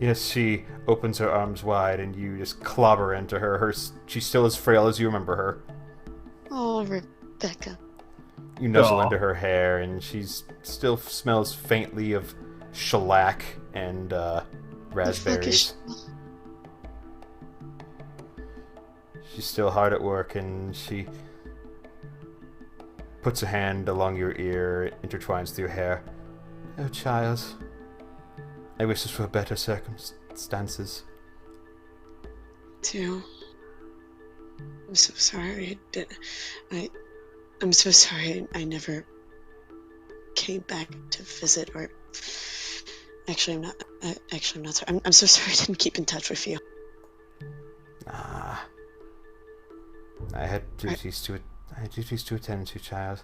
Yes, she opens her arms wide and you just clobber into her. She's still as frail as you remember her. Oh, Rebecca. You nuzzle Aw. into her hair and she still smells faintly of shellac and raspberries. She's still hard at work and she puts a hand along your ear, intertwines through your hair. Oh, child. I wish this were better circumstances. Too. I'm so sorry. I'm so sorry I never came back to visit, or... Actually, I'm not sorry. I'm so sorry I didn't keep in touch with you. Ah. I had duties to attend to, child.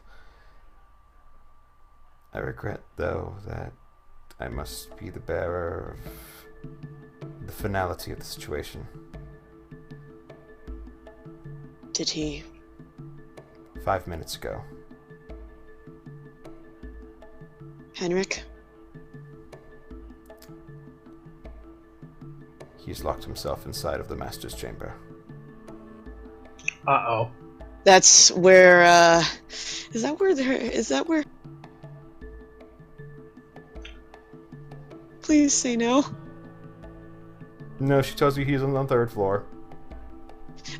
I regret, though, that I must be the bearer of the finality of the situation. Did he? 5 minutes ago. Henrik? He's locked himself inside of the Master's chamber. Uh-oh. That's where, is that where? Please say no. No, she tells you he's on the 3rd floor.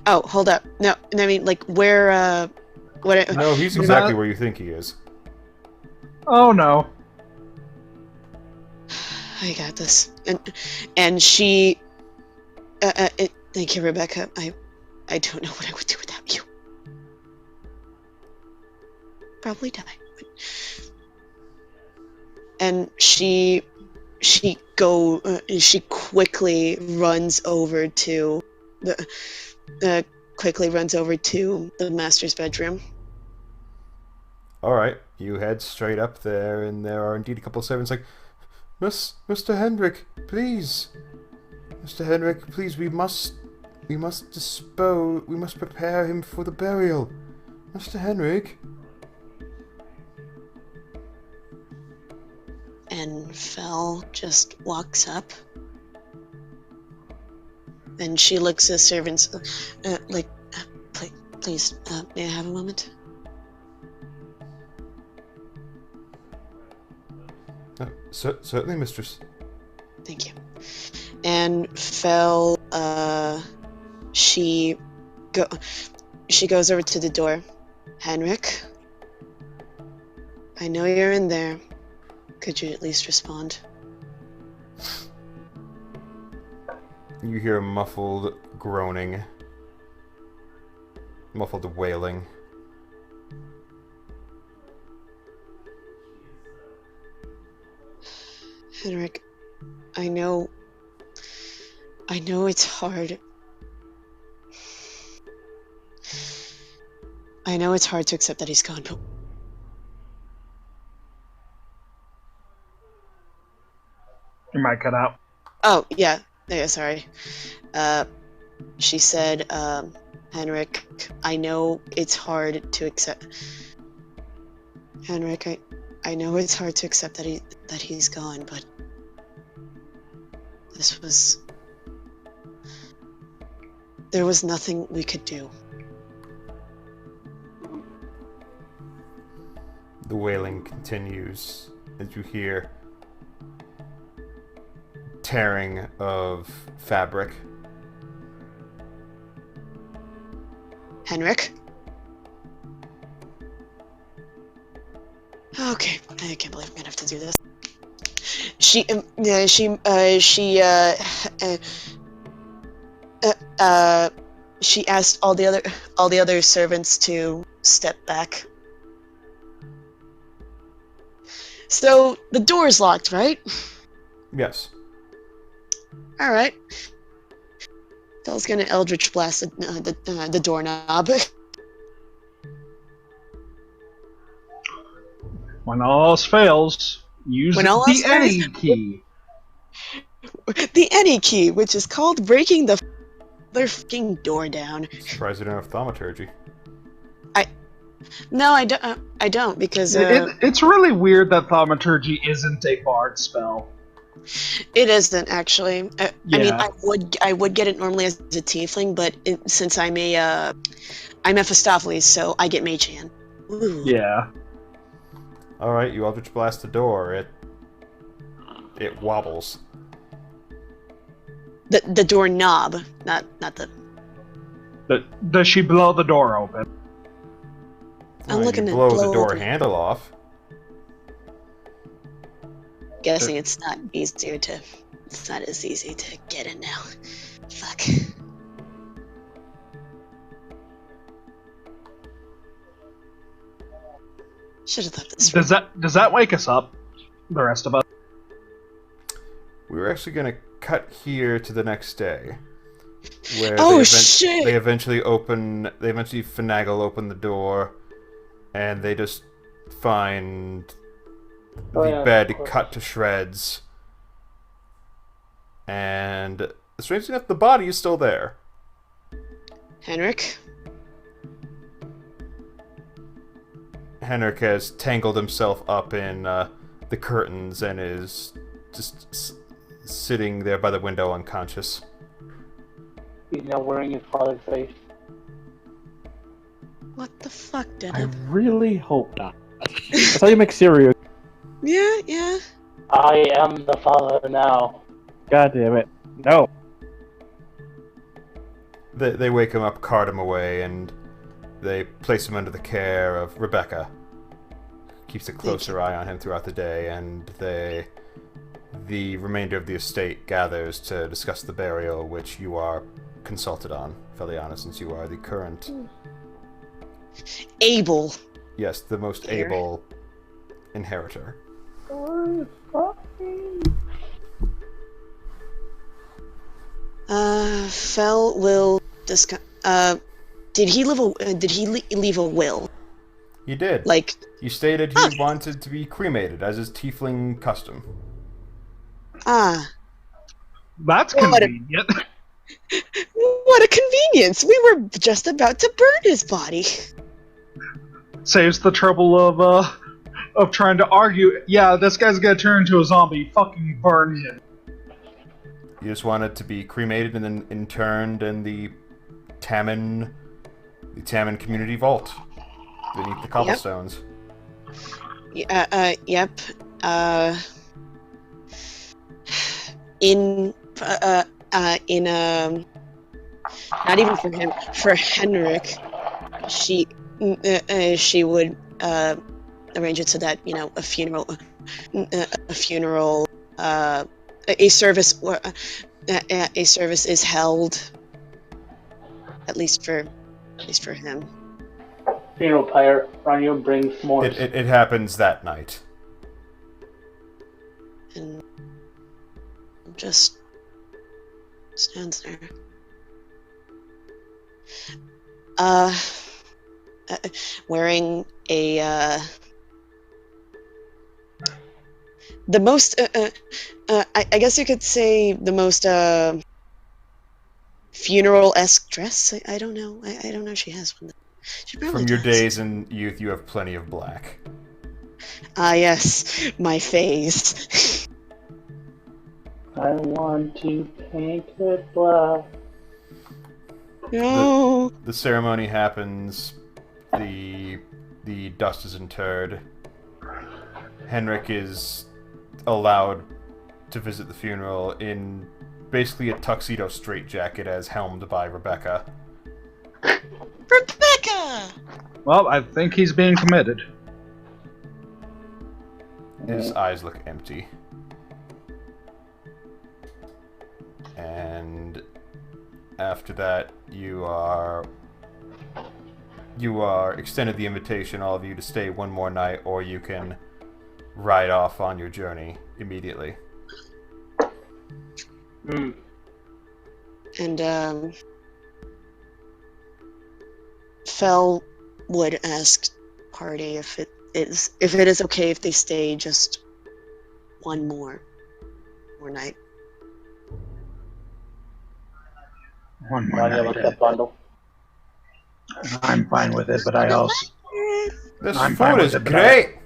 Oh, hold up. No, I mean, like, where, what? No, he's exactly where you think he is. Oh, no. I got this. And she, thank you, Rebecca. I don't know what I would do without you. Probably die. And she quickly runs over to the Master's bedroom. All right, you head straight up there, and there are indeed a couple of servants like, Mr. Henrik, please. Mr. Henrik, please, we must prepare him for the burial. Mr. Henrik. And Fel just walks up. And she looks at the servants, please, may I have a moment? Certainly, mistress. Thank you. And Fel, she goes over to the door. Henrik, I know you're in there. Could you at least respond? You hear muffled groaning, muffled wailing. Henrik, I know it's hard. I know it's hard to accept that he's gone, but You might cut out. oh, yeah, sorry. She said, Henrik, I know it's hard to accept. Henrik, I know it's hard to accept that he's gone, but there was nothing we could do. The wailing continues as you hear tearing of fabric. Henrik? Okay, I can't believe I'm gonna have to do this. She asked all the other servants to step back. So the door's locked, right? Yes. All right. Fel's gonna Eldritch Blast the doorknob. When all else fails, use the any key. The any key, which is called breaking the fucking door down. Surprised you don't have thaumaturgy. No, I don't, because It's really weird that thaumaturgy isn't a bard spell. it isn't actually. I mean, Yeah. I would get it normally as a tiefling, but since I'm Mephistopheles, so I get Mage Hand. Ooh. Yeah. All right, you Eldritch Blast the door. It wobbles. The door knob, not the. Does she blow the door open? I'm looking you to blow blow the door open. handle off. Guessing it's not as easy to get in now. Fuck. Should have thought this. Does that wake us up? The rest of us? We were actually going to cut here to the next day. where Oh shit! they eventually finagle open the door, and they just find Oh, the yeah, of bed course. cut to shreds, and strangely enough, the body is still there. Henrik? Henrik has tangled himself up in the curtains and is just sitting there by the window unconscious. He's now wearing his father's face. What the fuck, I Dylan? really hope not. That's how you make cereal. Yeah. I am the father now. God damn it. No. They wake him up, cart him away, and they place him under the care of Rebecca. Keeps a closer eye on him throughout the day, and the remainder of the estate gathers to discuss the burial, which you are consulted on, Feliana, since you are the current... Able. Yes, the most Heir. able inheritor. Fel will discuss. Did he leave a will? He did. Like, He stated he wanted to be cremated, as is Tiefling custom. That's What a- convenient. what a convenience! We were just about to burn his body. Saves the trouble of trying to argue. Yeah, this guy's gonna turn into a zombie. Fucking burn him. He just wanted to be cremated and then interned in the Taman community vault beneath the cobblestones. Yep. In not even for him, for Henrik, she would arrange it so that, you know, a service is held, at least for him. Funeral pyre. Ranya brings s'mores. It happens that night. And just stands there. Wearing a the most I guess you could say the most funeral-esque dress. I don't know. I don't know if she has one. She probably From your does. days in youth, you have plenty of black. Yes, my face. I want to paint it black. No. The ceremony happens. The dust is interred. Henrik is allowed to visit the funeral in basically a tuxedo straitjacket, as helmed by Rebecca. Rebecca! Well, I think he's being committed. His eyes look empty. And after that, you are extended the invitation, all of you, to stay one more night, or you can ride off on your journey immediately. And Fel would ask party if it is okay if they stay just one more night. One more Ranya looks night. at bundle. I'm fine with it, but I also This I'm fine food with is it, but great!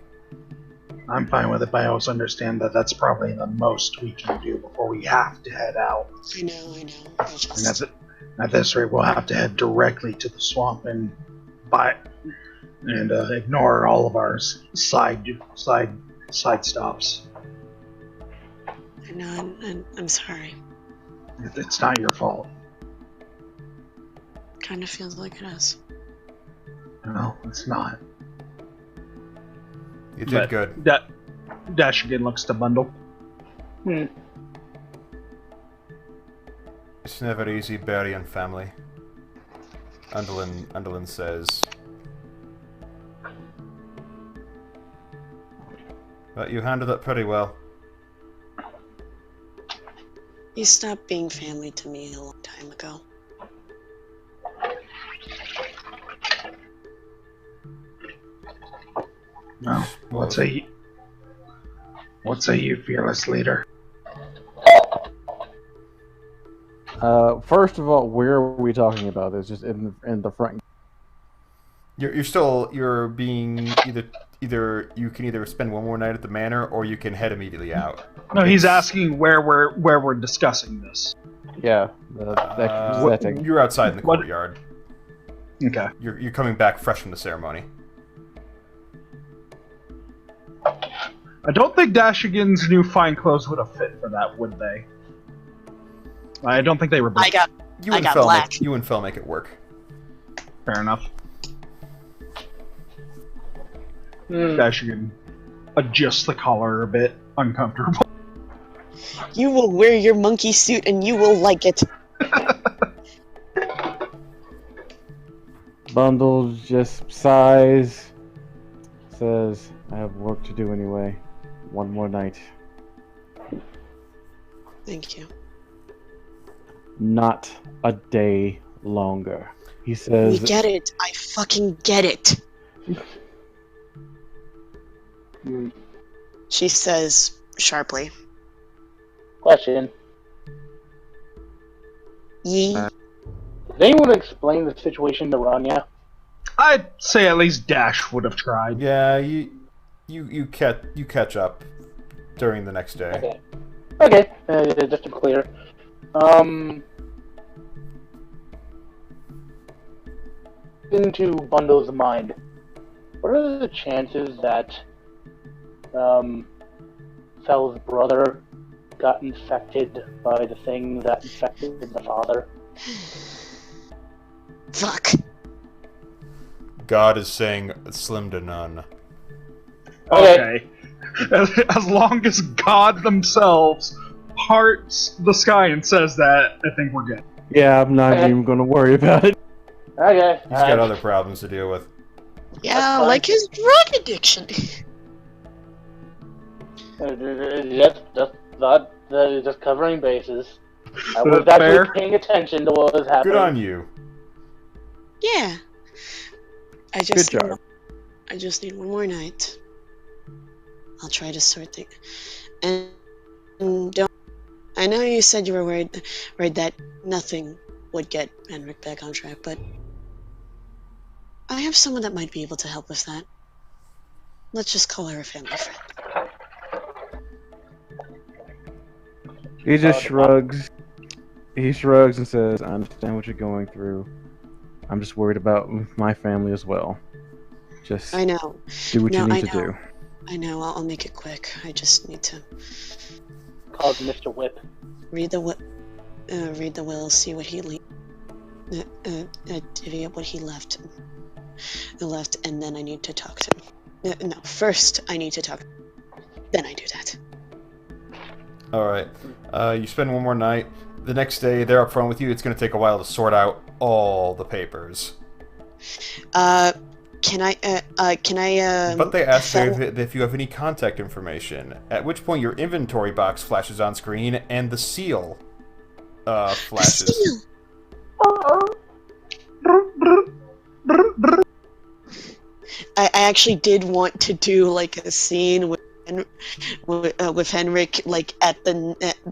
I'm fine with it, but I also understand that that's probably the most we can do before we have to head out. I know. And at this rate, we'll have to head directly to the swamp and ignore all of our side stops. I know. I'm sorry. It's not your fault. Kind of feels like it is. No, it's not. You did good. Dashegen looks to bundle. It's never easy burying family. Undolin says. But you handled it pretty well. You stopped being family to me a long time ago. Well, what say you, fearless leader? First of all, where are we talking about this? Just in the front. You're being either you can either spend one more night at the manor or you can head immediately out. No, he's asking where we're discussing this. Yeah, the setting. You're outside in the What- courtyard. Okay. You're coming back fresh from the ceremony. I don't think Dashegen's new fine clothes would have fit for that, would they? I don't think they were black. You I and got Fel black. you and Fel make it work. Fair enough. Dashegen adjusts the collar a bit, uncomfortable. You will wear your monkey suit and you will like it. Bundles just sighs. Says, I have work to do anyway. One more night. Thank you. Not a day longer. He says. We get it. I fucking get it. She says sharply. Question. Ye. Did anyone explain the situation to Ranya? I'd say at least Dash would have tried. Yeah, you catch up during the next day. Okay. Just to be clear. Into Bundle's mind, what are the chances that Fel's brother got infected by the thing that infected the father? Fuck. God is saying slim to none. Okay. As long as God themselves parts the sky and says that, I think we're good. Yeah, I'm not Okay. even going to worry about it. Okay. He's got other problems to deal with. Yeah, like his drug addiction. Just covering bases. I was Fair. actually paying attention to what was happening. Good on you. Yeah. Good job. I just need one more night. I'll try to sort things. And don't. I know you said you were worried that nothing would get Henrik back on track, but I have someone that might be able to help with that. Let's just call her a family friend. He just shrugs. He shrugs and says, I understand what you're going through. I'm just worried about my family as well. Just I know. do what you No, need to do. I know. I'll make it quick. I just need to Called Mr. Whip. read the will, see what he divvy up what he left, and then I need to talk to him. No, first I need to talk. Then I do that. Alright. You spend one more night. The next day, they're up front with you. It's going to take a while to sort out all the papers. Can I? But they ask you if you have any contact information. At which point, your inventory box flashes on screen, and the seal flashes. Steal. I actually did want to do like a scene with Henrik, like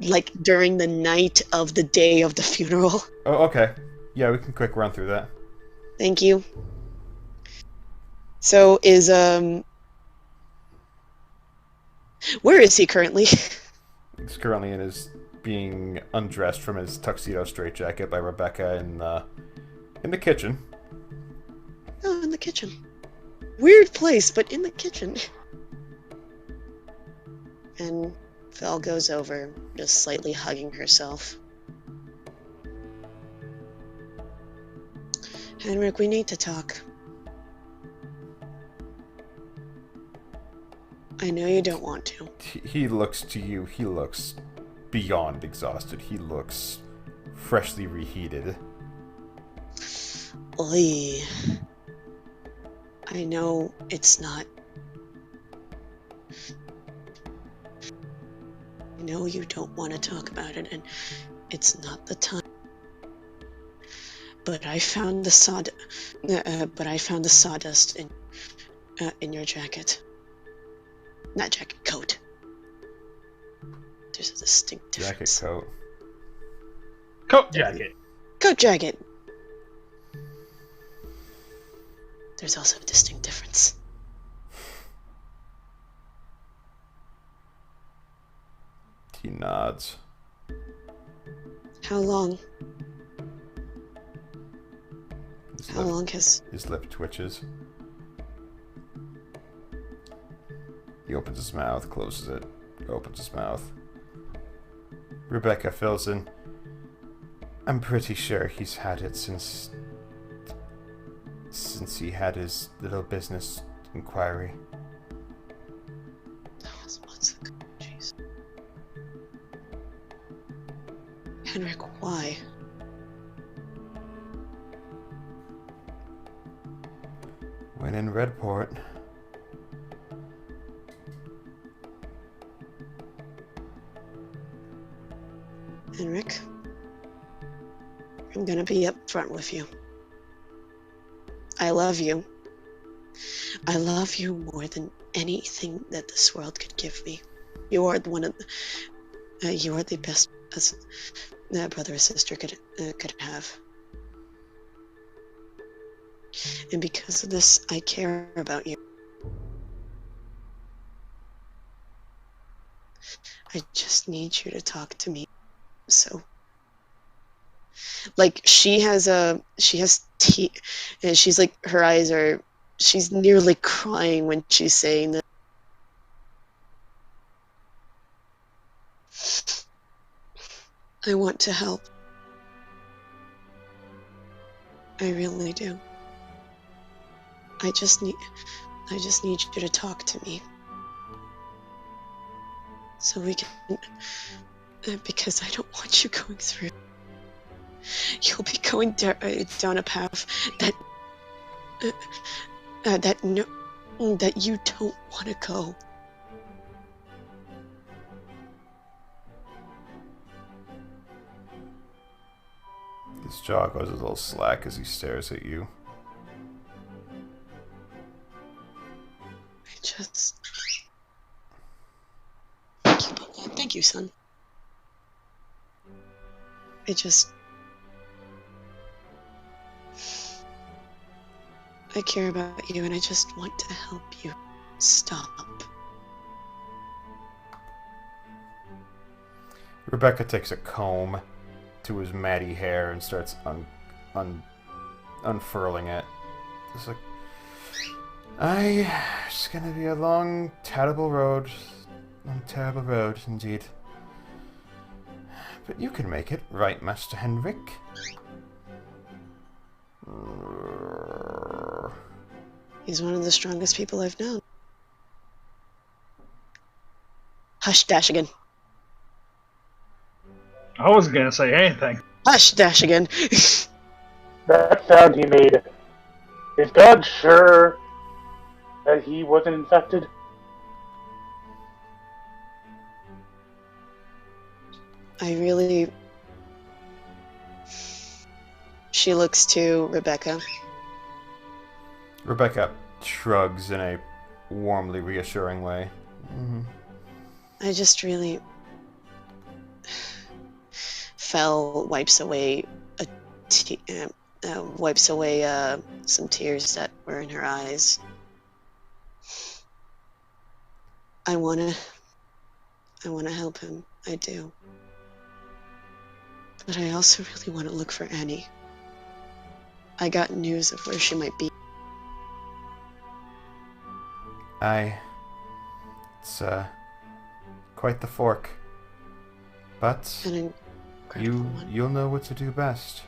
like during the night of the day of the funeral. Oh, okay. Yeah, we can quick run through that. Thank you. So is where is he currently? He's currently being undressed from his tuxedo straitjacket by Rebecca in the kitchen. Oh, in the kitchen. Weird place, but in the kitchen. And Fel goes over, just slightly hugging herself. Henrik, we need to talk. I know you don't want to. He looks to you. He looks beyond exhausted. He looks freshly reheated. Oy. I know it's not know you don't want to talk about it, and it's not the time. But I found the sawdust in your jacket. Not jacket, coat. There's a distinct difference. Jacket coat. Coat jacket. Coat jacket. There's also a distinct difference. He nods. How long? How long has... His lip twitches. He opens his mouth, closes it, opens his mouth. Rebecca fills in. I'm pretty sure he's had it since he had his little business inquiry. That was months ago. Jeez. Henrik, why? When in Redport. Henrik, I'm gonna be upfront with you. I love you. I love you more than anything that this world could give me. You are you are the best brother or sister could have. And because of this, I care about you. I just need you to talk to me. So, like, she's like, her eyes are, she's nearly crying when she's saying that. I want to help. I really do. I just need you to talk to me. So we can, because I don't want you going through. You'll be going down a path that you don't want to go. His jaw goes a little slack as he stares at you. Thank you, son. I care about you, and I just want to help you stop. Rebecca takes a comb to his matty hair and starts unfurling it. It's like, it's gonna be a long, terrible road. Long, terrible road, indeed. But you can make it, right, Master Henrik? He's one of the strongest people I've known. Hush, Dashegen. I wasn't gonna say anything. Hush, Dashegen. That sound he made. Is God sure that he wasn't infected? She looks to Rebecca. Rebecca shrugs in a warmly reassuring way. Mm-hmm. I just really... Fel wipes away some tears that were in her eyes. I wanna help him. I do. But I also really want to look for Annie. I got news of where she might be. It's quite the fork. But you'll know what to do best.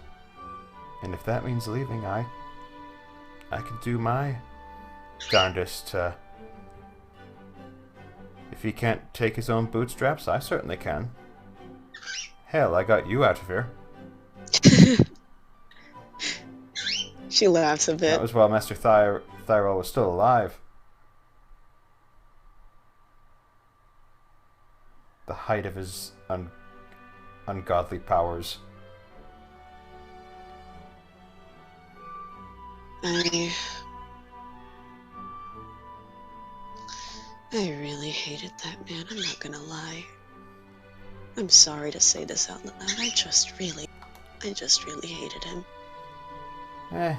And if that means leaving, I can do my darndest to... If he can't take his own bootstraps, I certainly can. Hell, I got you out of here. She laughs a bit. That was while Master Thyrol was still alive. the height of his ungodly powers. I really hated that man, I'm not gonna lie. I'm sorry to say this out loud, I just really hated him. Eh.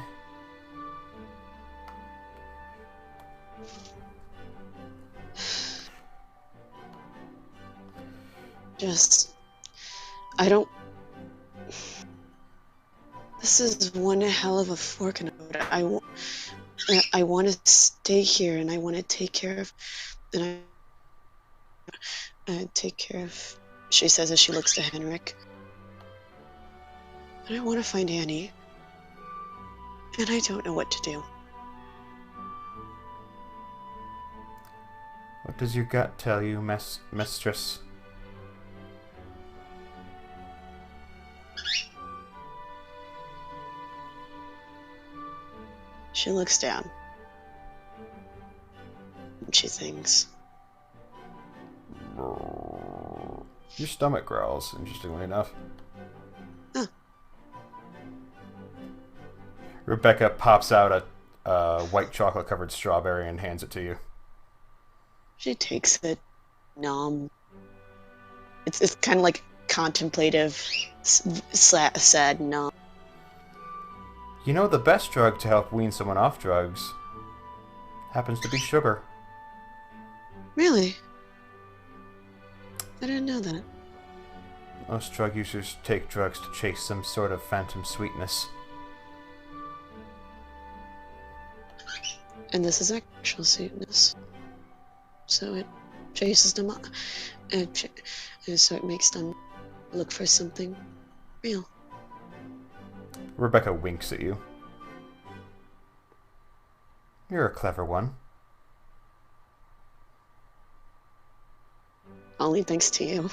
I don't... This is one hell of a fork in the road. I want to stay here, and I want to take care of... And I take care of... She says as she looks to Henrik. And I want to find Annie. And I don't know what to do. What does your gut tell you, mistress? She looks down. And she thinks. Your stomach growls, interestingly enough. Huh. Rebecca pops out a white chocolate-covered strawberry and hands it to you. She takes it. Nom. It's kind of like contemplative, sad nom. You know, the best drug to help wean someone off drugs happens to be sugar. Really? I didn't know that. Most drug users take drugs to chase some sort of phantom sweetness. And this is actual sweetness. So it chases them up. So it makes them look for something real. Rebecca winks at you. You're a clever one. Only thanks to you.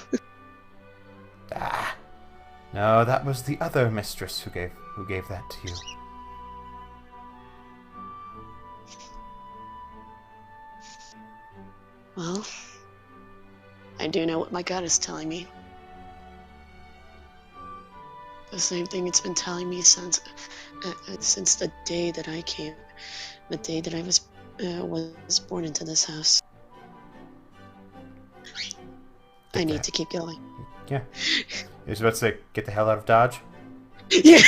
Ah. No, that was the other mistress who gave that to you. Well, I do know what my gut is telling me. The same thing it's been telling me since the day that I came, the day that I was born into this house. I need to keep going. Yeah. I was about to say, get the hell out of Dodge. Yeah,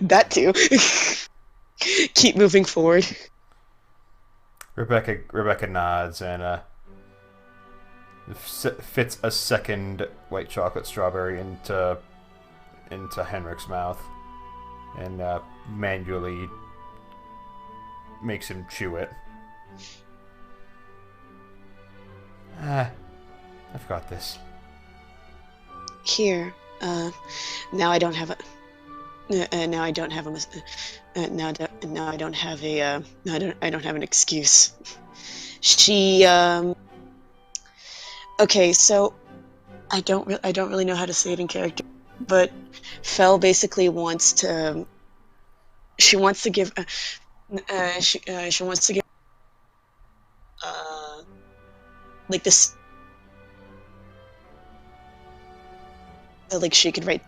that too. Keep moving forward. Rebecca nods and fits a second white chocolate strawberry into Henrik's mouth and manually makes him chew it. I've got this. Here, now I don't have a. Now I don't have a. Now I don't have a. I don't have an excuse. She. Okay, so I don't really know how to say it in character, but Fel basically wants to. She wants to give. She wants to give. Like this. Like she could write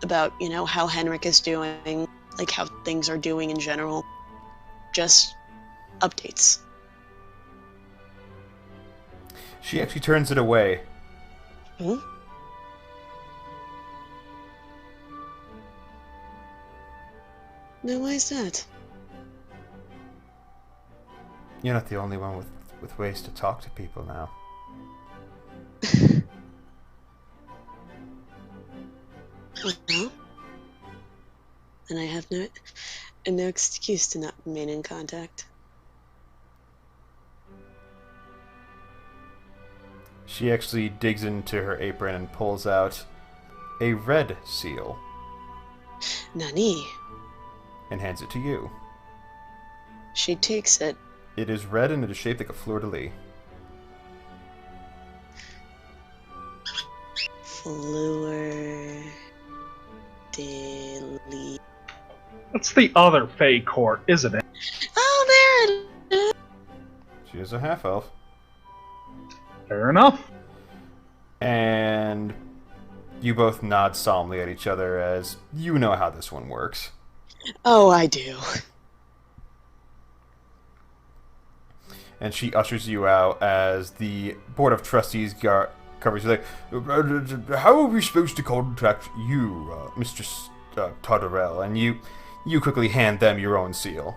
about, you know, how Henrik is doing, like how things are doing in general. Just updates. She actually turns it away. Hmm? Now why is that? You're not the only one with ways to talk to people now. Well, and I have no excuse to not remain in contact. She actually digs into her apron and pulls out a red seal Nani? and hands it to you. She takes it. It is red and it is shaped like a fleur-de-lis. Fleur-de-lis. That's the other Fey court, isn't it? Oh, there it is. She is a half-elf. Fair enough. And you both nod solemnly at each other as you know how this one works. Oh, I do. And she ushers you out as the Board of Trustees covers you. Like, how are we supposed to contact you, Mr. Todderell? And you quickly hand them your own seal.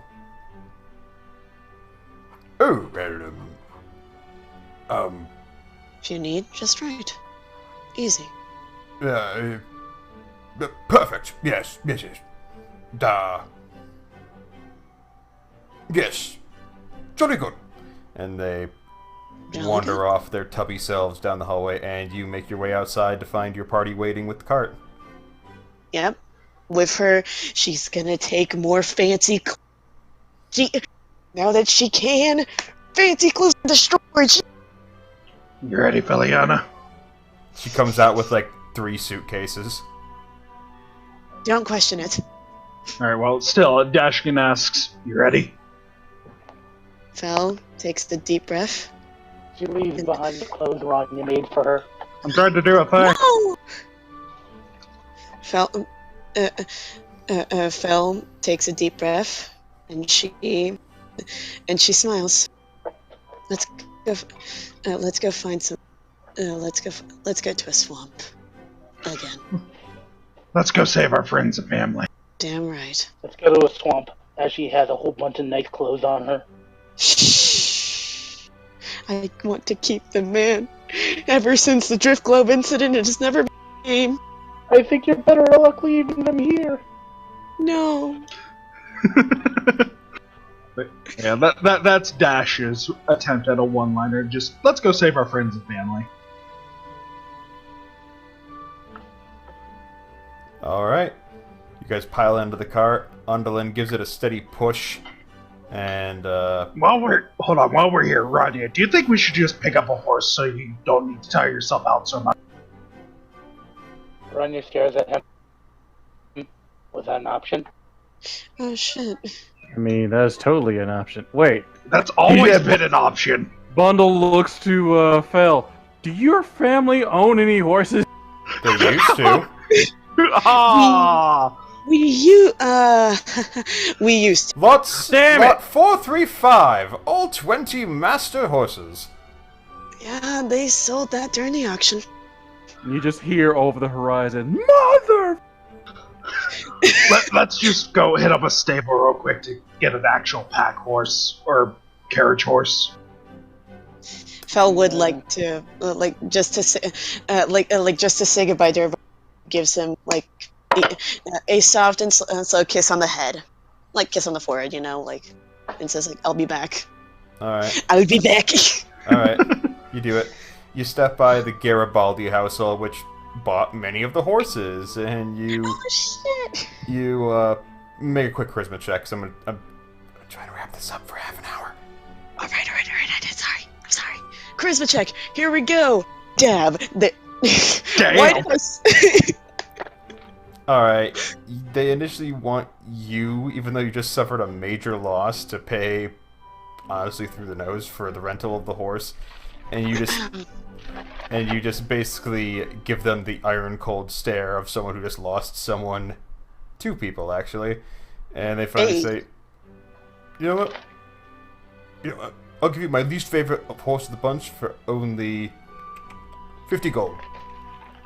Oh, well, If you need, just write. Easy. Perfect. Yes. Yes. Jolly good. And they wander off their tubby selves down the hallway, and you make your way outside to find your party waiting with the cart. Yep. With her, she's gonna take more fancy. Now that she can, fancy clothes in the storage. You ready, Feliana? She comes out with like 3 suitcases. Don't question it. Alright, well, still, Dashegen asks, you ready? Fel takes a deep breath. She leaves behind the clothes Ranya made for her. I'm trying to do a thing. No! Fel takes a deep breath, and she smiles. Let's go find some. Let's go to a swamp again. Let's go save our friends and family. Damn right. Let's go to a swamp, as she has a whole bunch of nice clothes on her. Shh. I want to keep them, man. Ever since the Drift Globe incident, it has never been the same. I think you're better luck leaving them here. No. Yeah, that's Dash's attempt at a one-liner. Just, let's go save our friends and family. Alright. You guys pile into the cart. Undolin gives it a steady push. And, While we're here, Ranya, do you think we should just pick up a horse so you don't need to tire yourself out so much? Ranya stares at him. Was that an option? Oh shit. I mean, that's totally an option. Wait, That's always been an option. Bundle looks to Fel. Do your family own any horses? they used to. Ah! We used to. Lot 435. All 20 master horses. Yeah, they sold that during the auction. You just hear over the horizon, Mother! Let's just go hit up a stable real quick to get an actual pack horse or carriage horse. Fel would like to, just to say goodbye to everybody. Gives him a soft and slow kiss on the head, like kiss on the forehead, and says I'll be back. All right. I'll be back. All right. You do it. You step by the Garibaldi household, which bought many of the horses, and you Oh shit! you make a quick charisma check. So I'm trying to wrap this up for half an hour. All right. I'm sorry. Charisma check. Here we go. Dab. Damn. Why did I Alright, they initially want you, even though you just suffered a major loss, to pay, honestly, through the nose for the rental of the horse, and you just basically give them the iron cold stare of someone who just lost someone, 2 people actually, and they finally say, you know what, I'll give you my least favorite horse of the bunch for only 50 gold.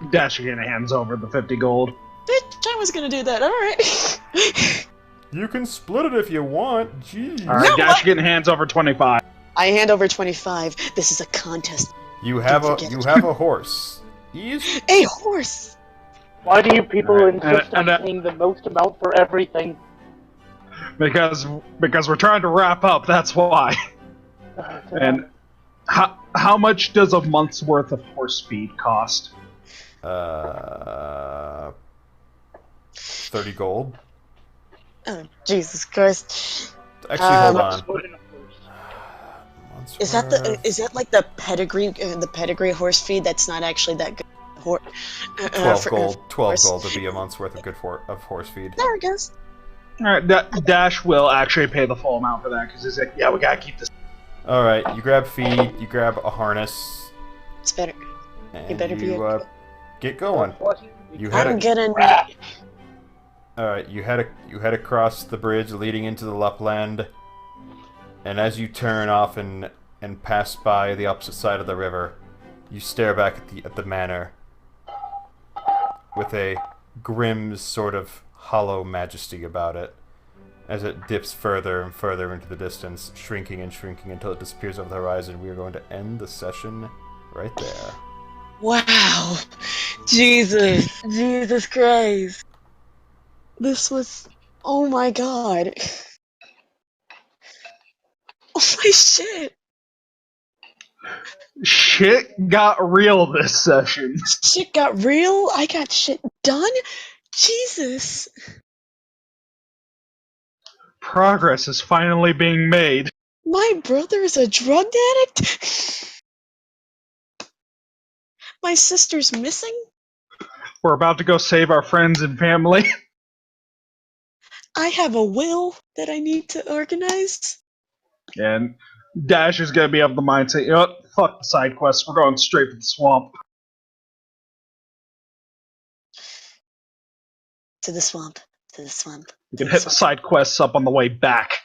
Dashegen hands over the 50 gold. Bitch, I was gonna do that. All right. You can split it if you want. Jeez. Alright, Dashegen hands over 25. I hand over 25. This is a contest. You have Don't forget a it. horse. Easy. A horse. Why do you people Alright, insist on and- paying the most amount for everything? Because we're trying to wrap up, that's why. And how much does a month's worth of horse feed cost? 30 gold. Oh Jesus Christ! Actually, hold on. Is that like the pedigree horse feed? That's not actually that good. 12 gold. 12 horse. gold to be a month's worth of horse feed. There it goes. Alright, Dash will actually pay the full amount for that, because he's like, yeah, we gotta keep this. Alright, you grab feed, you grab a harness, It's better. And better be okay. get going. You I'm getting. Alright, you head across the bridge leading into the Lapland, and as you turn off and pass by the opposite side of the river, you stare back at the manor with a grim sort of hollow majesty about it, as it dips further and further into the distance, shrinking and shrinking until it disappears over the horizon. We are going to end the session right there. Wow, Jesus Christ! This was. Oh my God! Oh my shit! Shit got real this session. Shit got real. I got shit done. Jesus. Progress is finally being made. My brother's a drug addict? My sister's missing? We're about to go save our friends and family. I have a will that I need to organize? And Dash is gonna be of the mindset, you know what? Fuck the side quests. We're going straight to the swamp. To the swamp. To the swamp. You can hit the side quests up on the way back.